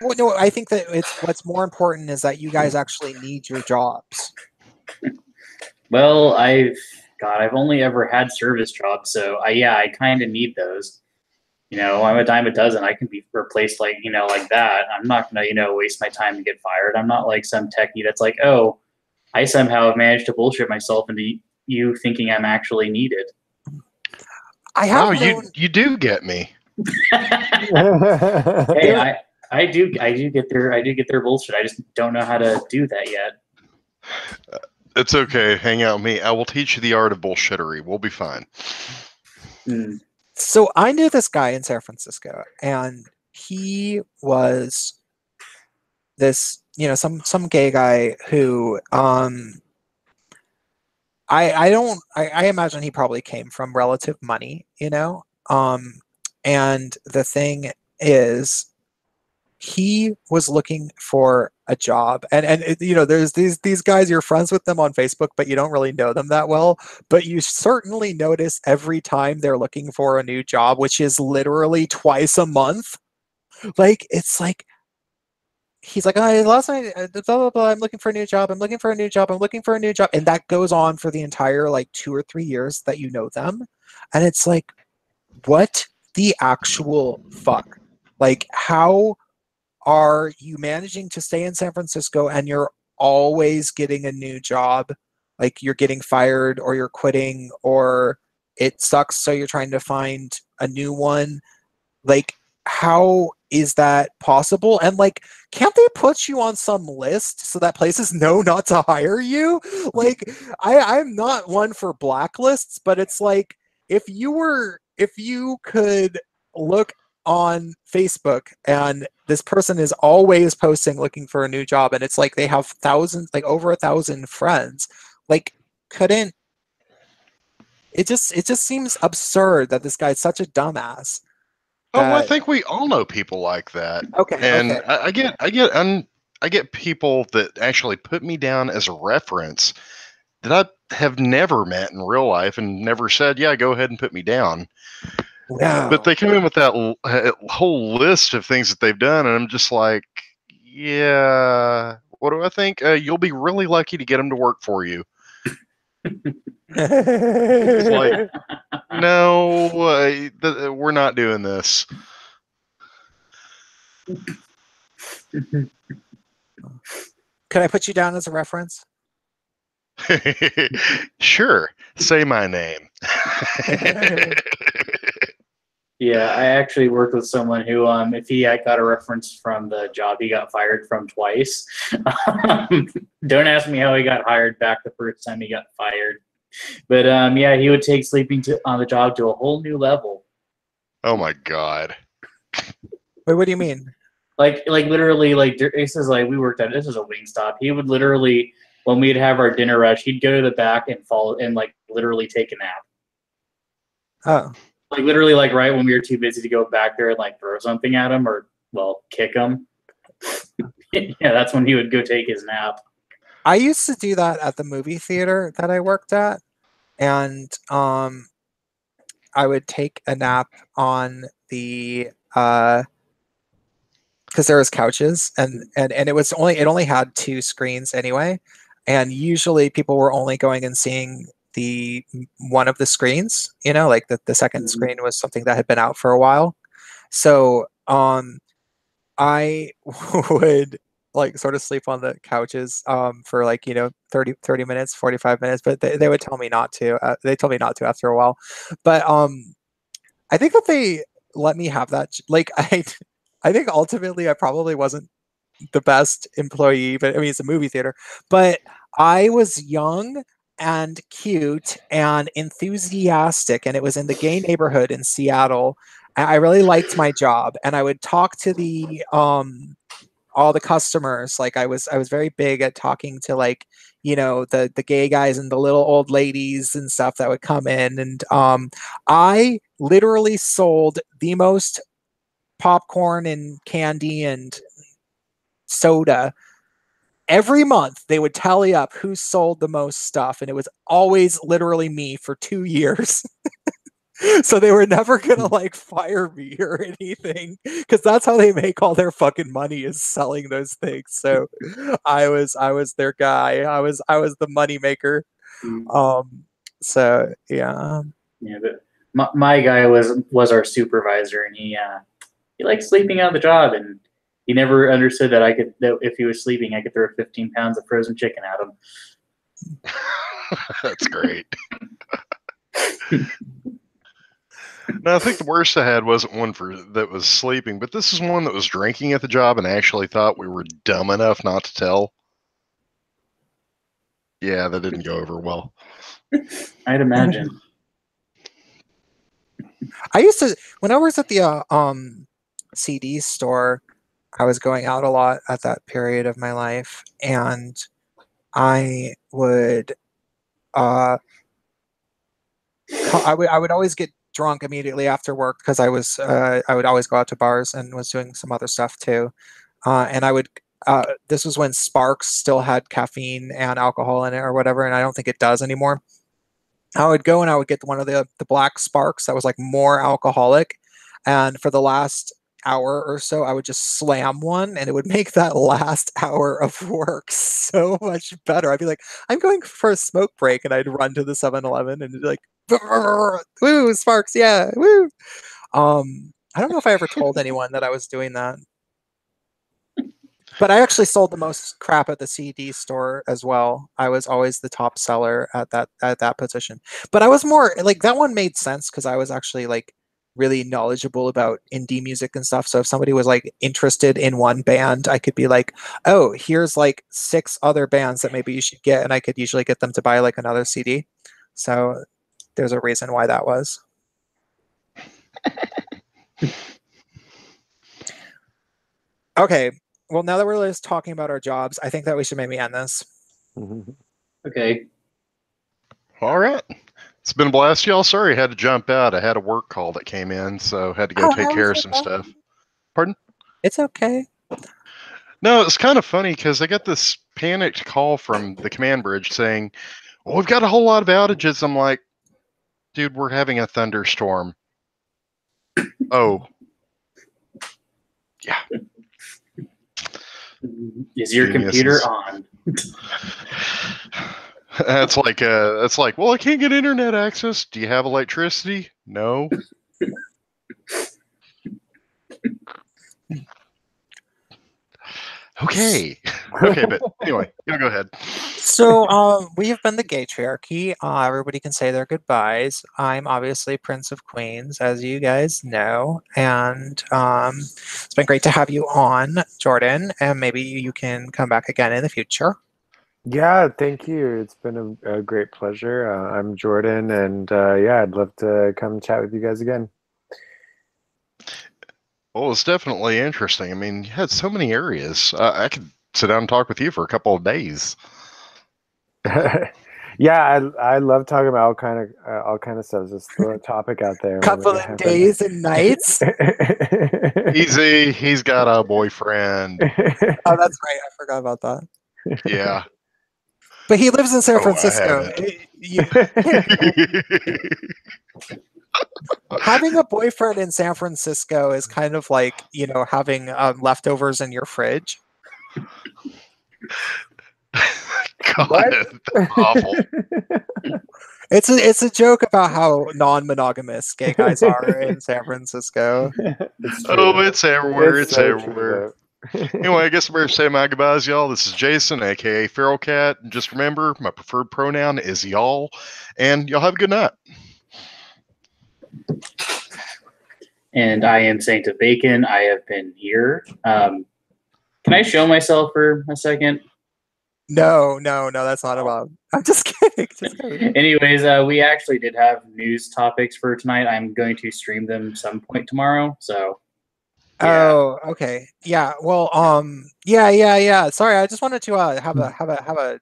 well, no, I think that what's more important is that you guys actually need your jobs. well, I've only ever had service jobs, so I kind of need those. I'm a dime a dozen. I can be replaced like that. I'm not gonna waste my time to get fired. I'm not like some techie that's like, oh, I somehow have managed to bullshit myself into you thinking I'm actually needed. I have you do get me. Hey, I do get their bullshit. I just don't know how to do that yet. It's okay. Hang out with me. I will teach you the art of bullshittery. We'll be fine. Mm. So I knew this guy in San Francisco, and he was this, some gay guy who I imagine he probably came from relative money, and the thing is, he was looking for a job, and there's these guys, you're friends with them on Facebook, but you don't really know them that well, but you certainly notice every time they're looking for a new job, which is literally twice a month. Like, it's like he's like, oh, last night, blah, blah, blah, I'm looking for a new job, I'm looking for a new job, I'm looking for a new job, and that goes on for the entire like 2 or 3 years that you know them, and it's like, what the actual fuck? Like, how are you managing to stay in San Francisco and you're always getting a new job? Like, you're getting fired or you're quitting, or it sucks, so you're trying to find a new one. Like, how is that possible? And like, can't they put you on some list so that places know not to hire you? Like, I'm not one for blacklists, but it's like, if you could look on Facebook and this person is always posting looking for a new job, and it's like they have thousands, like over 1,000 friends, like, couldn't it just seems absurd that this guy's such a dumbass. Oh, I think we all know people like that. Okay, And okay. I get people that actually put me down as a reference that I have never met in real life and never said, "Yeah, go ahead and put me down." Wow. But they come in with that whole list of things that they've done, and I'm just like, "Yeah, what do I think? You'll be really lucky to get them to work for you." It's like, no, we're not doing this. Could I put you down as a reference? Sure, say my name. Yeah, I actually worked with someone who, if he got a reference from the job he got fired from twice, don't ask me how he got hired back the first time he got fired. But yeah, he would take sleeping on the job to a whole new level. Oh my god. Wait, what do you mean? Like literally, like this is like we worked at. This is a Wingstop. He would literally, when we'd have our dinner rush, he'd go to the back and fall and like literally take a nap. Oh. Like literally, like right when we were too busy to go back there and like throw something at him or kick him. Yeah, that's when he would go take his nap. I used to do that at the movie theater that I worked at, and I would take a nap on the because there was couches, and it only had 2 screens anyway, and usually people were only going and seeing the one of the screens. You know, like the second screen was something that had been out for a while. So I would like sort of sleep on the couches for like 30 minutes, 45 minutes, but they would tell me not to. They told me not to after a while, but I think that they let me have that. Like I think ultimately I probably wasn't the best employee, but I mean it's a movie theater. But I was young and cute and enthusiastic, and it was in the gay neighborhood in Seattle. I really liked my job, and I would talk to the all the customers. Like I was very big at talking to like the gay guys and the little old ladies and stuff that would come in, and I literally sold the most popcorn and candy and soda every month. They would tally up who sold the most stuff, and it was always literally me for 2 years. So they were never gonna like fire me or anything, because that's how they make all their fucking money, is selling those things. So I was their guy. I was the money maker. So yeah. Yeah, but my guy was our supervisor, and he liked sleeping on the job, and he never understood that if he was sleeping, I could throw 15 pounds of frozen chicken at him. That's great. No, I think the worst I had wasn't one that was sleeping, but this is one that was drinking at the job and actually thought we were dumb enough not to tell. Yeah, that didn't go over well. I'd imagine. I used to, when I was at the CD store, I was going out a lot at that period of my life, and I would I would always get drunk immediately after work, because I would always go out to bars and was doing some other stuff too. And I would this was when Sparks still had caffeine and alcohol in it or whatever, and I don't think it does anymore. I would go and I would get one of the black Sparks that was like more alcoholic, and for the last hour or so I would just slam one, and it would make that last hour of work so much better. I'd be like, I'm going for a smoke break, and I'd run to the 7-Eleven and be like, woo, Sparks, yeah, woo. I don't know if I ever told anyone that I was doing that, but I actually sold the most crap at the CD store as well. I was always the top seller at that position. But I was more like, that one made sense because I was actually like really knowledgeable about indie music and stuff. So if somebody was like interested in one band, I could be like, oh, here's like 6 other bands that maybe you should get, and I could usually get them to buy like another CD. So there's a reason why that was. Okay. Well, now that we're just talking about our jobs, I think that we should maybe end this. Okay. All right. It's been a blast, y'all. Sorry I had to jump out. I had a work call that came in, so had to go take care of some stuff. Pardon? It's okay. No, it's kind of funny because I got this panicked call from the command bridge saying, well, we've got a whole lot of outages. I'm like, dude, we're having a thunderstorm. Oh. Yeah. Is your computer on? It's like, well, I can't get internet access. Do you have electricity? No. Okay, but anyway, go ahead. So we have been the Gaytriarchy. Everybody can say their goodbyes. I'm obviously Prince of Queens, as you guys know, and it's been great to have you on, Jordan, and maybe you can come back again in the future. Yeah, thank you. It's been a great pleasure. I'm Jordan, and yeah, I'd love to come chat with you guys again. Well, it's definitely interesting. I mean, you had so many areas. I could sit down and talk with you for a couple of days. Yeah, I love talking about all kind of stuff. Just throw a topic out there. Couple of days and nights. Easy. He's got a boyfriend. Oh, that's right. I forgot about that. Yeah. But he lives in San Francisco. Having a boyfriend in San Francisco is kind of like, having leftovers in your fridge. God, that's awful. It's a joke about how non-monogamous gay guys are in San Francisco. It's true. Oh, it's everywhere. It's so everywhere. true, Anyway, I guess I better say my goodbyes, y'all. This is Jason, aka Feral Cat. And just remember, my preferred pronoun is y'all. And y'all have a good night. And I am Saint of Bacon. I have been here. Can I show myself for a second? No, that's not about. I'm just kidding. Just kidding. Anyways, we actually did have news topics for tonight. I'm going to stream them some point tomorrow. So. Yeah. Oh, okay. Yeah. Well, yeah. Sorry, I just wanted to have a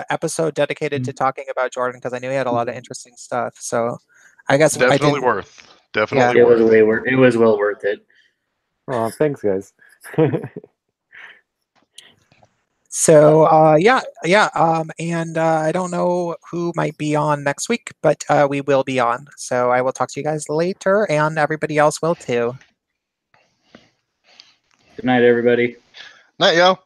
episode dedicated to talking about Jordan because I knew he had a lot of interesting stuff. So, I guess Definitely worth. Definitely It was worth. way worth. It was well worth it. Oh, thanks, guys. So, and I don't know who might be on next week, but we will be on. So I will talk to you guys later, and everybody else will too. Good night, everybody. Night, y'all.